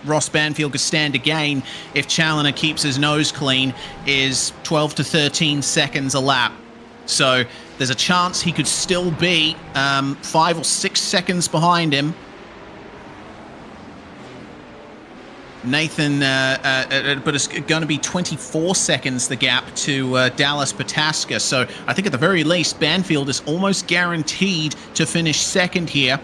Ross Banfield could stand to gain if Challoner keeps his nose clean is 12 to 13 seconds a lap. So there's a chance he could still be 5 or 6 seconds behind him. Nathan, but it's going to be 24 seconds, the gap to Dallas Pataska. So I think at the very least, Banfield is almost guaranteed to finish second here.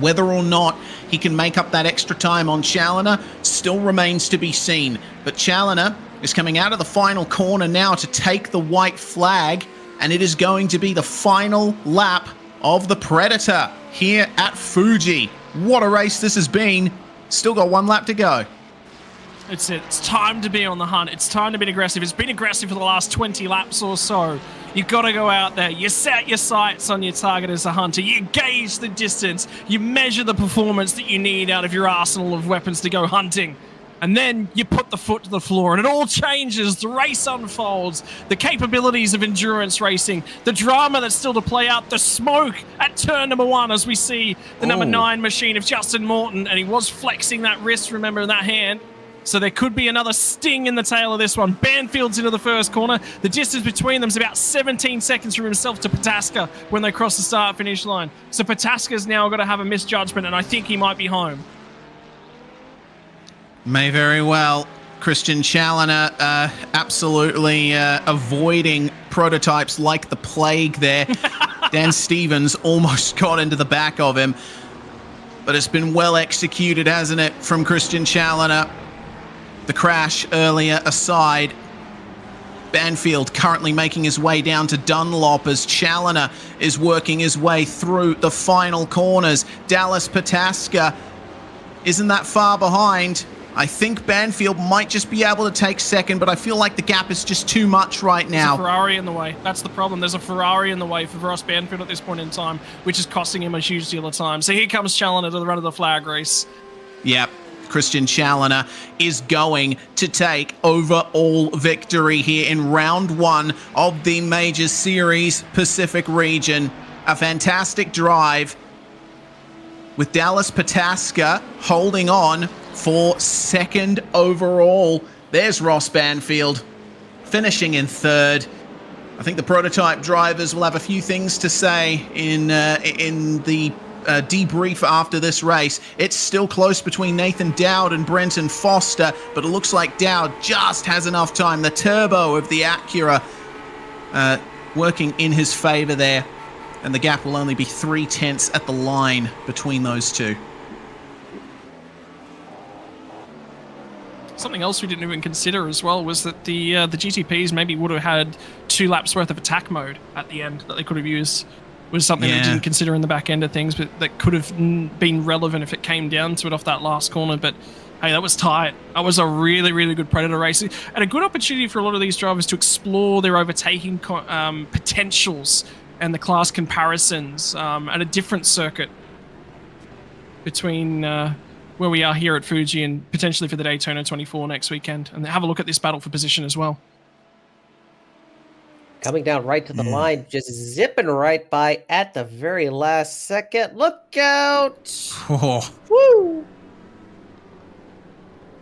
Whether or not he can make up that extra time on Challoner still remains to be seen. But Challoner is coming out of the final corner now to take the white flag, and it is going to be the final lap of the Predator here at Fuji. What a race this has been. Still got 1 lap to go. It's time to be on the hunt. It's time to be aggressive. It's been aggressive for the last 20 laps or so. You've got to go out there. You set your sights on your target as a hunter. You gauge the distance. You measure the performance that you need out of your arsenal of weapons to go hunting. And then you put the foot to the floor and it all changes. The race unfolds. The capabilities of endurance racing. The drama that's still to play out. The smoke at turn number 1 as we see the number 9 machine of Justin Morton. And he was flexing that wrist, remember, in that hand. So there could be another sting in the tail of this one. Banfield's into the first corner. The distance between them is about 17 seconds from himself to Pataska when they cross the start-finish line. So Pataska's now got to have a misjudgment, and I think he might be home. May very well. Christian Challoner absolutely avoiding prototypes like the plague there. Dan Stevens almost got into the back of him. But it's been well executed, hasn't it, from Christian Challoner? The crash earlier aside. Banfield currently making his way down to Dunlop as Challoner is working his way through the final corners. Dallas Pataska isn't that far behind. I think Banfield might just be able to take second, but I feel like the gap is just too much right now. There's a Ferrari in the way. That's the problem. There's a Ferrari in the way for Ross Banfield at this point in time, which is costing him a huge deal of time. So here comes Challoner to the run of the flag race. Yep. Christian Challoner is going to take overall victory here in round 1 of the Major Series Pacific region. A fantastic drive with Dallas Pataska holding on for second overall. There's Ross Banfield finishing in third. I think the prototype drivers will have a few things to say in the debrief after this race. It's still close between Nathan Dowd and Brenton Foster, but it looks like Dowd just has enough time. The turbo of the Acura working in his favor there, and the gap will only be 0.3 at the line between those two. Something else we didn't even consider as well was that the GTPs maybe would have had 2 laps worth of attack mode at the end that they could have used. Was something that we didn't consider in the back end of things, but that could have been relevant if it came down to it off that last corner. But hey, that was tight. That was a really, really good Predator race, and a good opportunity for a lot of these drivers to explore their overtaking potentials and the class comparisons at a different circuit between where we are here at Fuji and potentially for the Daytona 24 next weekend, and have a look at this battle for position as well. Coming down right to the line, just zipping right by at the very last second. Look out! Oh, Woo!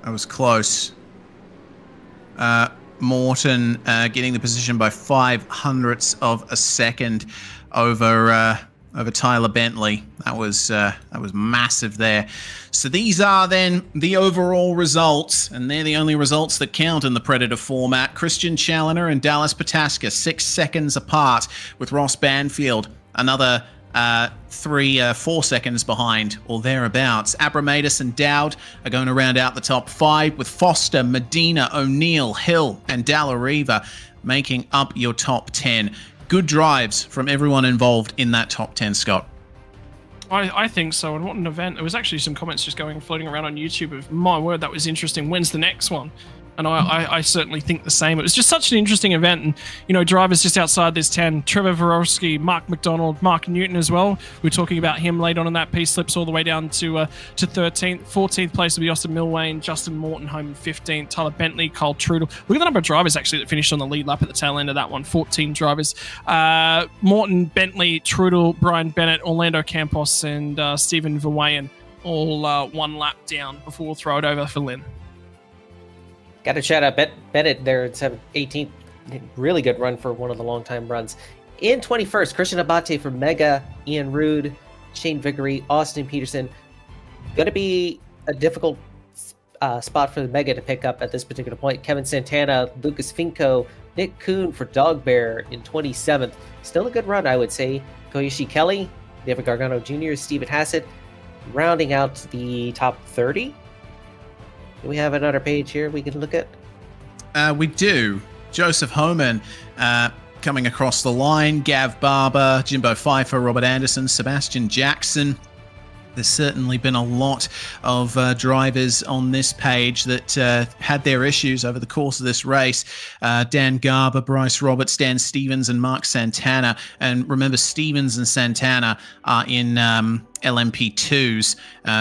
that was close. Morton getting the position by 0.05 of a second over Tyler Bentley. That was massive there. So these are then the overall results, and they're the only results that count in the Predator format. Christian Challoner and Dallas Pataska 6 seconds apart, with Ross Banfield another 4 seconds behind or thereabouts. Abramatis and Dowd are going to round out the top 5, with Foster, Medina, O'Neill, Hill, and Dallariva making up your top 10. Good drives from everyone involved in that top 10, Scott. I think so, and what an event. There was actually some comments just floating around on YouTube of, my word, that was interesting. When's the next one? And I certainly think the same. It was just such an interesting event. And, you know, drivers just outside this 10, Trevor Vorowski, Mark McDonald, Mark Newton as well. We were talking about him later on in that piece, slips all the way down to 13th. 14th place will be Austin Milwane, Justin Morton home in 15th, Tyler Bentley, Cole Trudel. Look at the number of drivers actually that finished on the lead lap at the tail end of that one. 14 drivers. Morton, Bentley, Trudel, Brian Bennett, Orlando Campos, and Stephen Verwayen all one lap down before we'll throw it over for Lynn. Got to shout out Bennett there at 18th. Really good run for one of the long-time runs. In 21st, Christian Abate for Mega, Ian Rude, Shane Vickery, Austin Peterson. Going to be a difficult spot for the Mega to pick up at this particular point. Kevin Santana, Lucas Finco, Nick Kuhn for Dog Bear in 27th. Still a good run, I would say. Koichi Kelly, David Gargano Jr., Stephen Hassett, rounding out the top 30. Do we have another page here we can look at? We do. Joseph Homan coming across the line. Gav Barber, Jimbo Pfeiffer, Robert Anderson, Sebastian Jackson. There's certainly been a lot of drivers on this page that had their issues over the course of this race. Dan Garber, Bryce Roberts, Dan Stevens, and Mark Santana. And remember, Stevens and Santana are in LMP2s,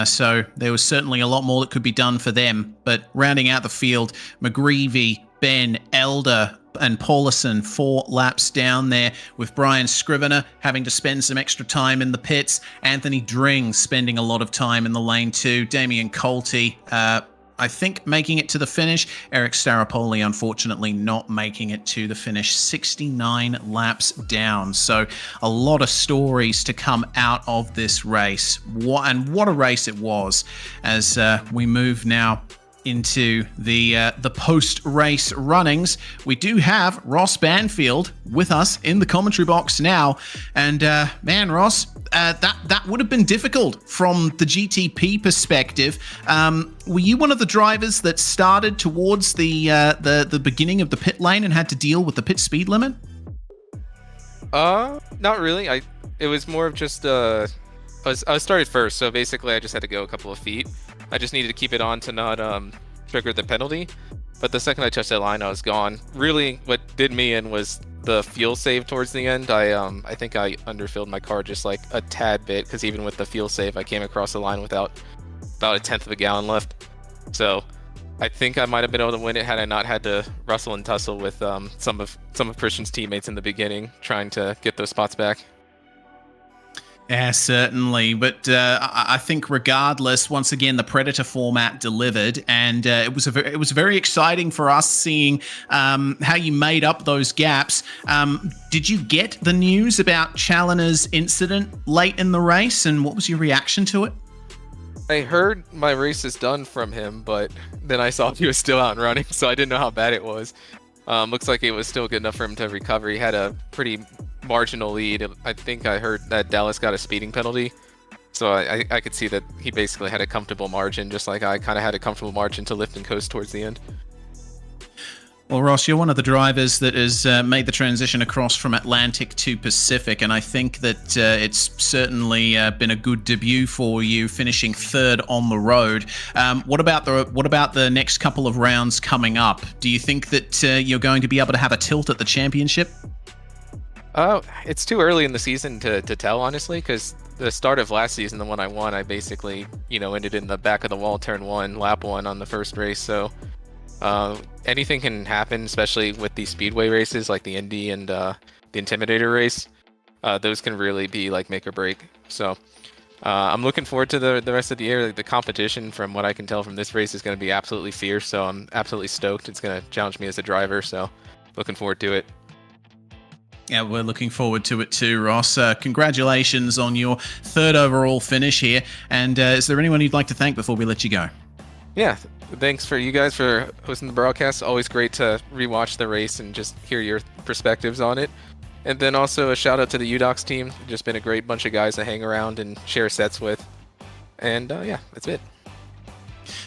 so there was certainly a lot more that could be done for them. But rounding out the field, McGreevy, Ben, Elder, and Paulison 4 laps down there, with Brian Scrivener having to spend some extra time in the pits, Anthony Dring spending a lot of time in the lane 2, Damian Colty I think making it to the finish. Eric Staropoli unfortunately not making it to the finish, 69 laps down. So a lot of stories to come out of this race. What a race it was, as we move now into the post-race runnings. We do have Ross Banfield with us in the commentary box now, and man, Ross, that would have been difficult from the GTP perspective. Were you one of the drivers that started towards the beginning of the pit lane and had to deal with the pit speed limit? Not really. It was more of just I started first, so basically I just had to go a couple of feet. I just needed to keep it on to not trigger the penalty. But the second I touched that line, I was gone. Really, what did me in was the fuel save towards the end. I think I underfilled my car just like a tad bit, because even with the fuel save, I came across the line without about 1/10 of a gallon left. So I think I might have been able to win it had I not had to wrestle and tussle with some of Christian's teammates in the beginning, trying to get those spots back. Yeah, certainly. But I think regardless, once again, the Predator format delivered, and it was very exciting for us seeing how you made up those gaps. Did you get the news about Challoner's incident late in the race, and what was your reaction to it? I heard my race is done from him, but then I saw he was still out and running, so I didn't know how bad it was. Looks like it was still good enough for him to recover. He had a pretty marginal lead. I think I heard that Dallas got a speeding penalty, so I could see that he basically had a comfortable margin, just like I kind of had a comfortable margin to lift and coast towards the end. Well, Ross, you're one of the drivers that has made the transition across from Atlantic to Pacific, and I think that it's certainly been a good debut for you, finishing third on the road. What about the next couple of rounds coming up? Do you think that you're going to be able to have a tilt at the championship? It's too early in the season to tell, honestly, because the start of last season, the one I won, I basically, ended in the back of the wall, turn 1, lap 1 on the first race. So anything can happen, especially with these Speedway races like the Indy and the Intimidator race. Those can really be like make or break. So I'm looking forward to the rest of the year. The competition, from what I can tell from this race, is going to be absolutely fierce. So I'm absolutely stoked. It's going to challenge me as a driver. So looking forward to it. Yeah, we're looking forward to it too, Ross. Congratulations on your third overall finish here. And is there anyone you'd like to thank before we let you go? Yeah, thanks for you guys for hosting the broadcast. Always great to rewatch the race and just hear your perspectives on it. And then also a shout out to the UDocs team. Just been a great bunch of guys to hang around and share sets with. And yeah, that's it.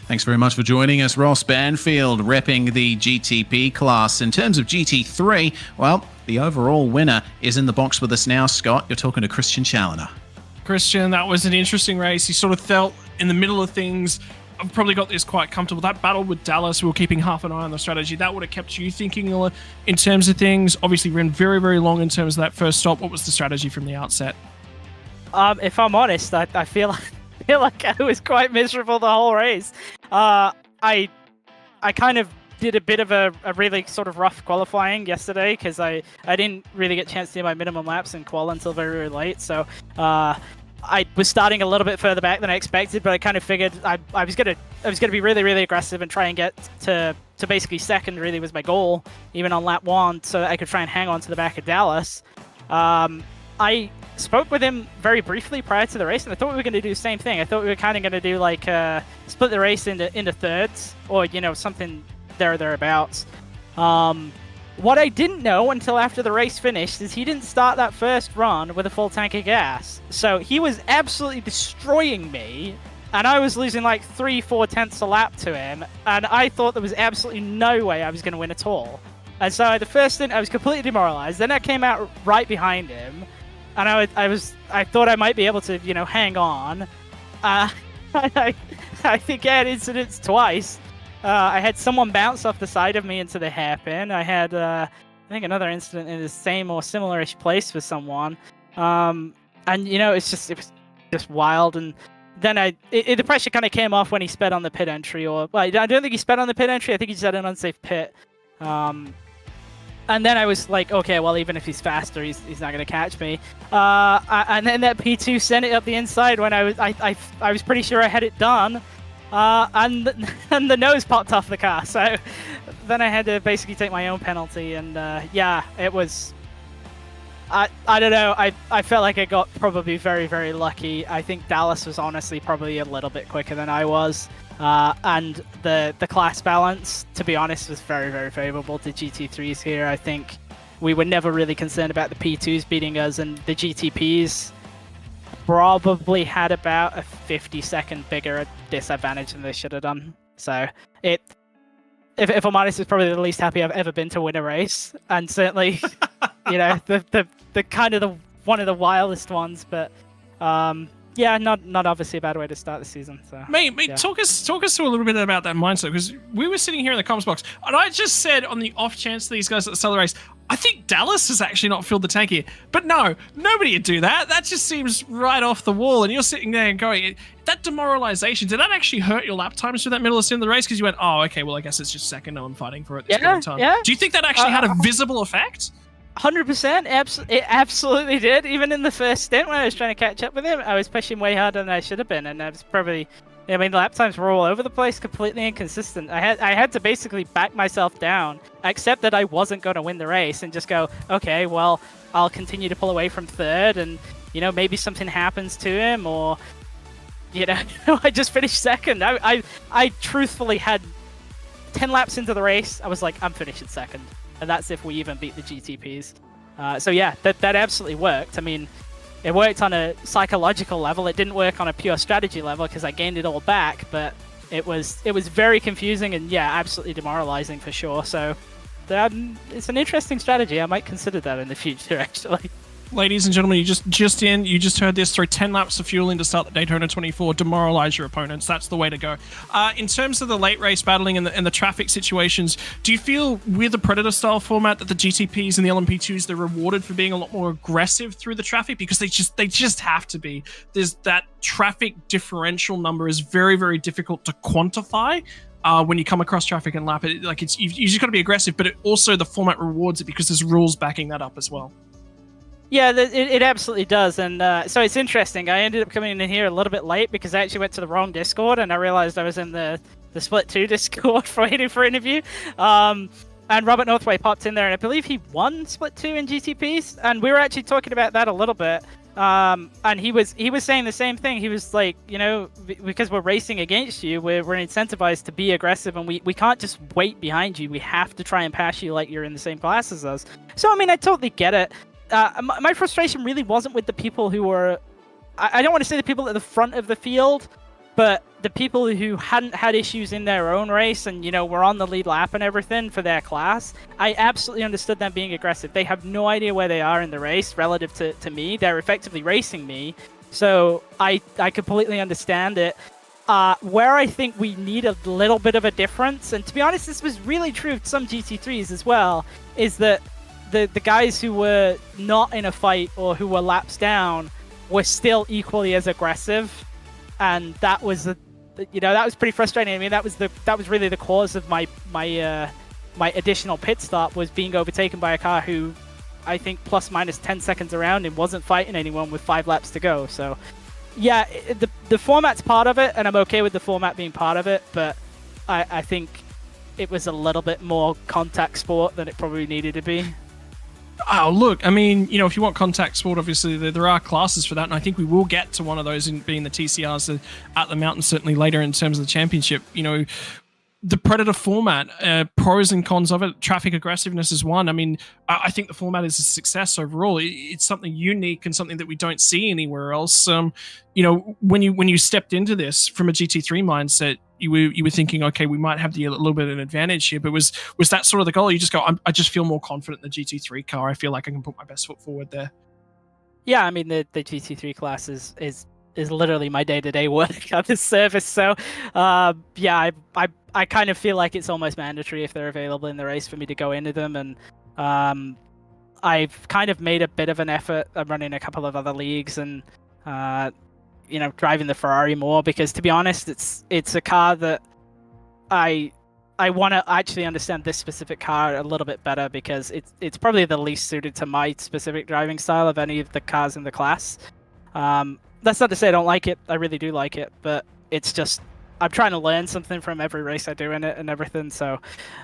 Thanks very much for joining us, Ross Banfield, repping the GTP class. In terms of GT3, well, the overall winner is in the box with us now. Scott, you're talking to Christian Challoner. Christian, that was an interesting race. He sort of felt in the middle of things. I've probably got this quite comfortable. That battle with Dallas, we were keeping half an eye on the strategy. That would have kept you thinking in terms of things. Obviously, ran very, very long in terms of that first stop. What was the strategy from the outset? If I'm honest, I feel like I was quite miserable the whole race. I kind of did a bit of a really sort of rough qualifying yesterday because I didn't really get a chance to do my minimum laps in qual until very, very late. So I was starting a little bit further back than I expected, but I kind of figured I was gonna be really, really aggressive and try and get to basically second. Really was my goal, even on lap 1, so that I could try and hang on to the back of Dallas. I spoke with him very briefly prior to the race, and I thought we were going to do the same thing. I thought we were kind of going to do like split the race into thirds, or something thereabouts. What I didn't know until after the race finished is he didn't start that first run with a full tank of gas, so he was absolutely destroying me, and I was losing like 3-4 tenths a lap to him, and I thought there was absolutely no way I was going to win at all. And so the first stint, I was completely demoralized. Then I came out right behind him, and I thought I might be able to, hang on. I think I had incidents twice. I had someone bounce off the side of me into the hairpin. I had, I think, another incident in the same or similar-ish place with someone. And it was just wild. And then the pressure kind of came off when he sped on the pit entry. I don't think he sped on the pit entry. I think he just had an unsafe pit. And then I was like, okay, well, even if he's faster, he's not going to catch me. And then that P2 sent it up the inside when I was pretty sure I had it done. And the nose popped off the car. So then I had to basically take my own penalty. And yeah, it was... I don't know. I felt like I got probably very, very lucky. I think Dallas was honestly probably a little bit quicker than I was. And the class balance, to be honest, was very, very favorable to GT3s here. I think we were never really concerned about the P2s beating us, and the GTPs probably had about a 50-second bigger disadvantage than they should have done. So if I'm honest, it's probably the least happy I've ever been to win a race, and certainly, the kind of one of the wildest ones. But yeah, not obviously a bad way to start the season. So, mate, yeah. talk us through a little bit about that mindset, because we were sitting here in the comments box, and I just said on the off chance these guys at the start of the race, I think Dallas has actually not filled the tank here. But no, nobody would do that. That just seems right off the wall, and you're sitting there and going, that demoralization, did that actually hurt your lap times through that middle of the race? Because you went, oh, okay, well, I guess it's just second, no one fighting for it this point in time. Yeah. Do you think that actually had a visible effect? 100%. It absolutely did. Even in the first stint when I was trying to catch up with him, I was pushing way harder than I should have been, and I was probably... the lap times were all over the place, completely inconsistent. I had to basically back myself down, accept that I wasn't going to win the race, and just go, okay, well, I'll continue to pull away from third, and, maybe something happens to him, or, I just finished second. I truthfully had 10 laps into the race, I was like, I'm finishing second. And that's if we even beat the GTPs. So yeah, that absolutely worked. It worked on a psychological level. It didn't work on a pure strategy level because I gained it all back, but it was very confusing and yeah, absolutely demoralizing for sure. So it's an interesting strategy. I might consider that in the future, actually. Ladies and gentlemen, you just heard this. Throw 10 laps of fuel in to start the Daytona 24. Demoralize your opponents. That's the way to go. In terms of the late race battling and the traffic situations, do you feel with the Predator style format that the GTPs and the LMP2s, they're rewarded for being a lot more aggressive through the traffic because they just have to be? There's that traffic differential number is very, very difficult to quantify. When you come across traffic and lap it, you just got to be aggressive, but the format rewards it because there's rules backing that up as well. Yeah, it absolutely does, and so it's interesting. I ended up coming in here a little bit late because I actually went to the wrong Discord, and I realized I was in the Split 2 Discord for waiting for interview. And Robert Northway popped in there, and I believe he won Split 2 in GTPs, and we were actually talking about that a little bit. And he was saying the same thing. He was like, because we're racing against you, we're incentivized to be aggressive, and we can't just wait behind you. We have to try and pass you like you're in the same class as us. So, I totally get it. my frustration really wasn't with the people who were, I don't want to say the people at the front of the field, but the people who hadn't had issues in their own race and, were on the lead lap and everything for their class. I absolutely understood them being aggressive. They have no idea where they are in the race relative to me. They're effectively racing me. So I completely understand it. Where I think we need a little bit of a difference, and to be honest, this was really true of some GT3s as well, is that the guys who were not in a fight or who were laps down were still equally as aggressive. And that was that was pretty frustrating. I mean, that was really the cause of my additional pit stop, was being overtaken by a car who I think plus minus 10 seconds around and wasn't fighting anyone with 5 laps to go. So yeah, the format's part of it, and I'm okay with the format being part of it, but I think it was a little bit more contact sport than it probably needed to be. Oh, look, I mean, if you want contact sport, obviously there are classes for that, and I think we will get to one of those in being the TCRs at the mountain, certainly later in terms of the championship. The Predator format, pros and cons of it, traffic aggressiveness is one. I mean, I think the format is a success overall. It's something unique and something that we don't see anywhere else. When you stepped into this from a GT3 mindset, you were thinking, okay, we might have a little bit of an advantage here, but was that sort of the goal? You just go, I just feel more confident in the GT3 car. I feel like I can put my best foot forward there. Yeah, I mean, the GT3 class is literally my day-to-day work on this service. So, yeah, I kind of feel like it's almost mandatory if they're available in the race for me to go into them. And I've kind of made a bit of an effort. I'm running a couple of other leagues and, driving the Ferrari more, because to be honest, it's a car that I want to actually understand this specific car a little bit better, because it's probably the least suited to my specific driving style of any of the cars in the class. That's not to say I don't like it. I really do like it, but it's just I'm trying to learn something from every race I do in it and everything. So,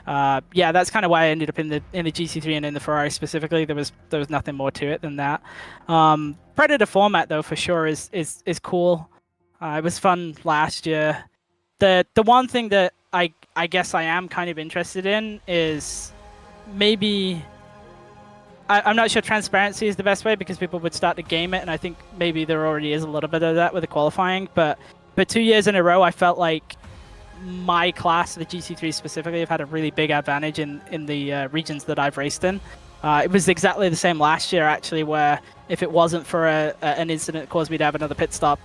yeah, that's kind of why I ended up in the GT3 and in the Ferrari specifically. There was nothing more to it than that. Predator format though, for sure, is cool. It was fun last year. The one thing that I guess I am kind of interested in is maybe. I'm not sure transparency is the best way, because people would start to game it, and I think maybe there already is a little bit of that with the qualifying. But 2 years in a row, I felt like my class, the GT3 specifically, have had a really big advantage in the regions that I've raced in. It was exactly the same last year, actually, where if it wasn't for an incident that caused me to have another pit stop,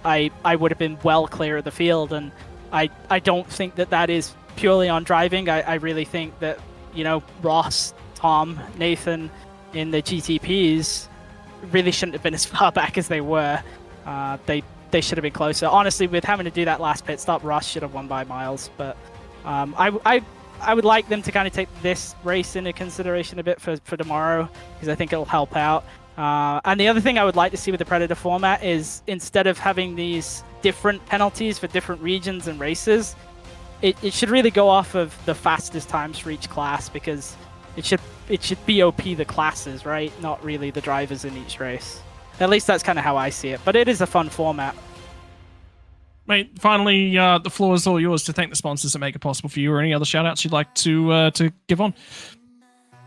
I would have been well clear of the field. And I don't think that is purely on driving. I really think that, Ross, Tom, Nathan in the GTPs really shouldn't have been as far back as they were. They should have been closer. Honestly, with having to do that last pit stop, Ross should have won by miles. But I would like them to kind of take this race into consideration a bit for tomorrow, because I think it'll help out. And the other thing I would like to see with the Predator format is, instead of having these different penalties for different regions and races, it should really go off of the fastest times for each class, because it should BOP the classes, right? Not really the drivers in each race. At least that's kind of how I see it. But it is a fun format. Mate, finally, the floor is all yours to thank the sponsors that make it possible for you, or any other shout-outs you'd like to give on.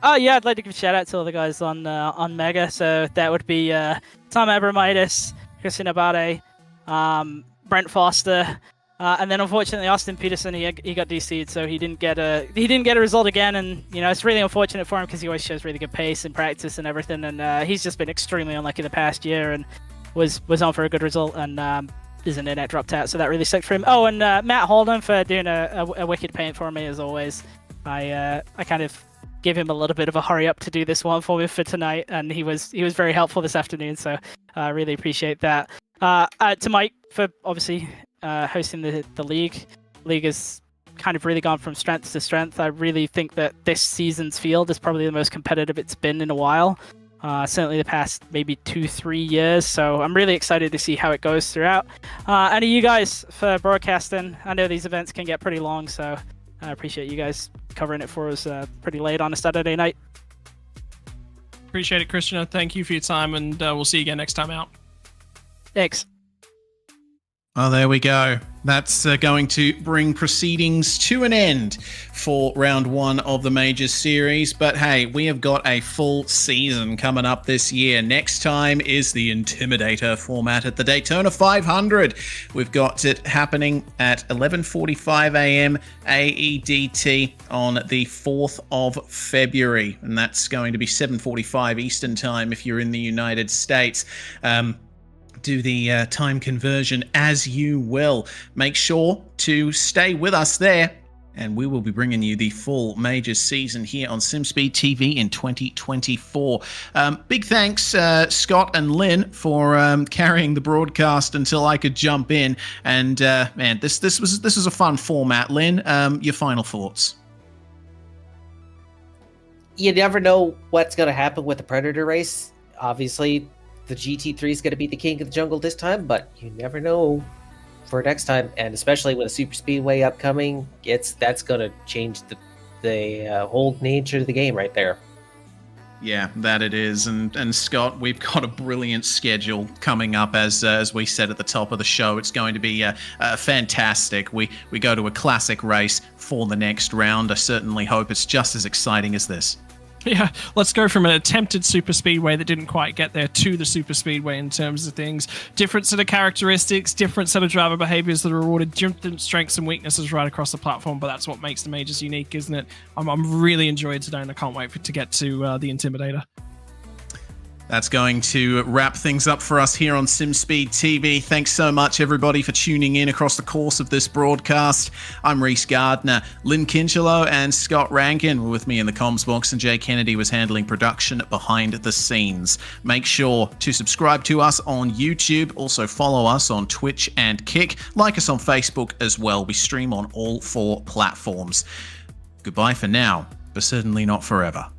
Oh, yeah, I'd like to give a shout-out to all the guys on Mega. So that would be Tom Abramitis, Christian Abade, Brent Foster, and then unfortunately Austin Peterson. He got DC'd, so he didn't get a result again. And it's really unfortunate for him, because he always shows really good pace in practice and everything. And he's just been extremely unlucky the past year, and was on for a good result, and his internet dropped out, so that really sucked for him. Oh, and Matt Holden for doing a wicked paint for me as always. I kind of gave him a little bit of a hurry up to do this one for me for tonight, and he was very helpful this afternoon. So I really appreciate that. To Mike for obviously hosting the league. League has kind of really gone from strength to strength. I really think that this season's field is probably the most competitive it's been in a while. Certainly the past maybe 2-3 years. So I'm really excited to see how it goes throughout. And to you guys for broadcasting. I know these events can get pretty long, so I appreciate you guys covering it for us pretty late on a Saturday night. Appreciate it, Christian. Thank you for your time, and we'll see you again next time out. Thanks. Oh, there we go. That's going to bring proceedings to an end for round 1 of the Majors Series. But hey, we have got a full season coming up this year. Next time is the Intimidator format at the Daytona 500. We've got it happening at 11:45 a.m. AEDT on the 4th of February. And that's going to be 7:45 Eastern Time if you're in the United States. Do the time conversion as you will. Make sure to stay with us there, and we will be bringing you the full Majors season here on SimSpeed TV in 2024. Big thanks, Scott and Lynn, for carrying the broadcast until I could jump in. And man, this was a fun format. Lynn, your final thoughts? You never know what's going to happen with the Predator race. Obviously, the GT3 is going to be the king of the jungle this time, but you never know for next time. And especially with a super speedway upcoming, that's going to change the whole nature of the game right there. Yeah, that it is. And Scott, we've got a brilliant schedule coming up, as we said at the top of the show. It's going to be fantastic. We go to a classic race for the next round. I certainly hope it's just as exciting as this. Yeah, let's go from an attempted super speedway that didn't quite get there to the super speedway in terms of things. Different set of characteristics, different set of driver behaviors that are rewarded, different strengths and weaknesses right across the platform, but that's what makes the Majors unique, isn't it? I'm really enjoying today, and I can't wait to get to the Intimidator. That's going to wrap things up for us here on SimSpeed TV. Thanks so much, everybody, for tuning in across the course of this broadcast. I'm Reese Gardner. Lynn Kinchelow and Scott Rankin were with me in the comms box, and Jay Kennedy was handling production behind the scenes. Make sure to subscribe to us on YouTube. Also follow us on Twitch and Kick. Like us on Facebook as well. We stream on all 4 platforms. Goodbye for now, but certainly not forever.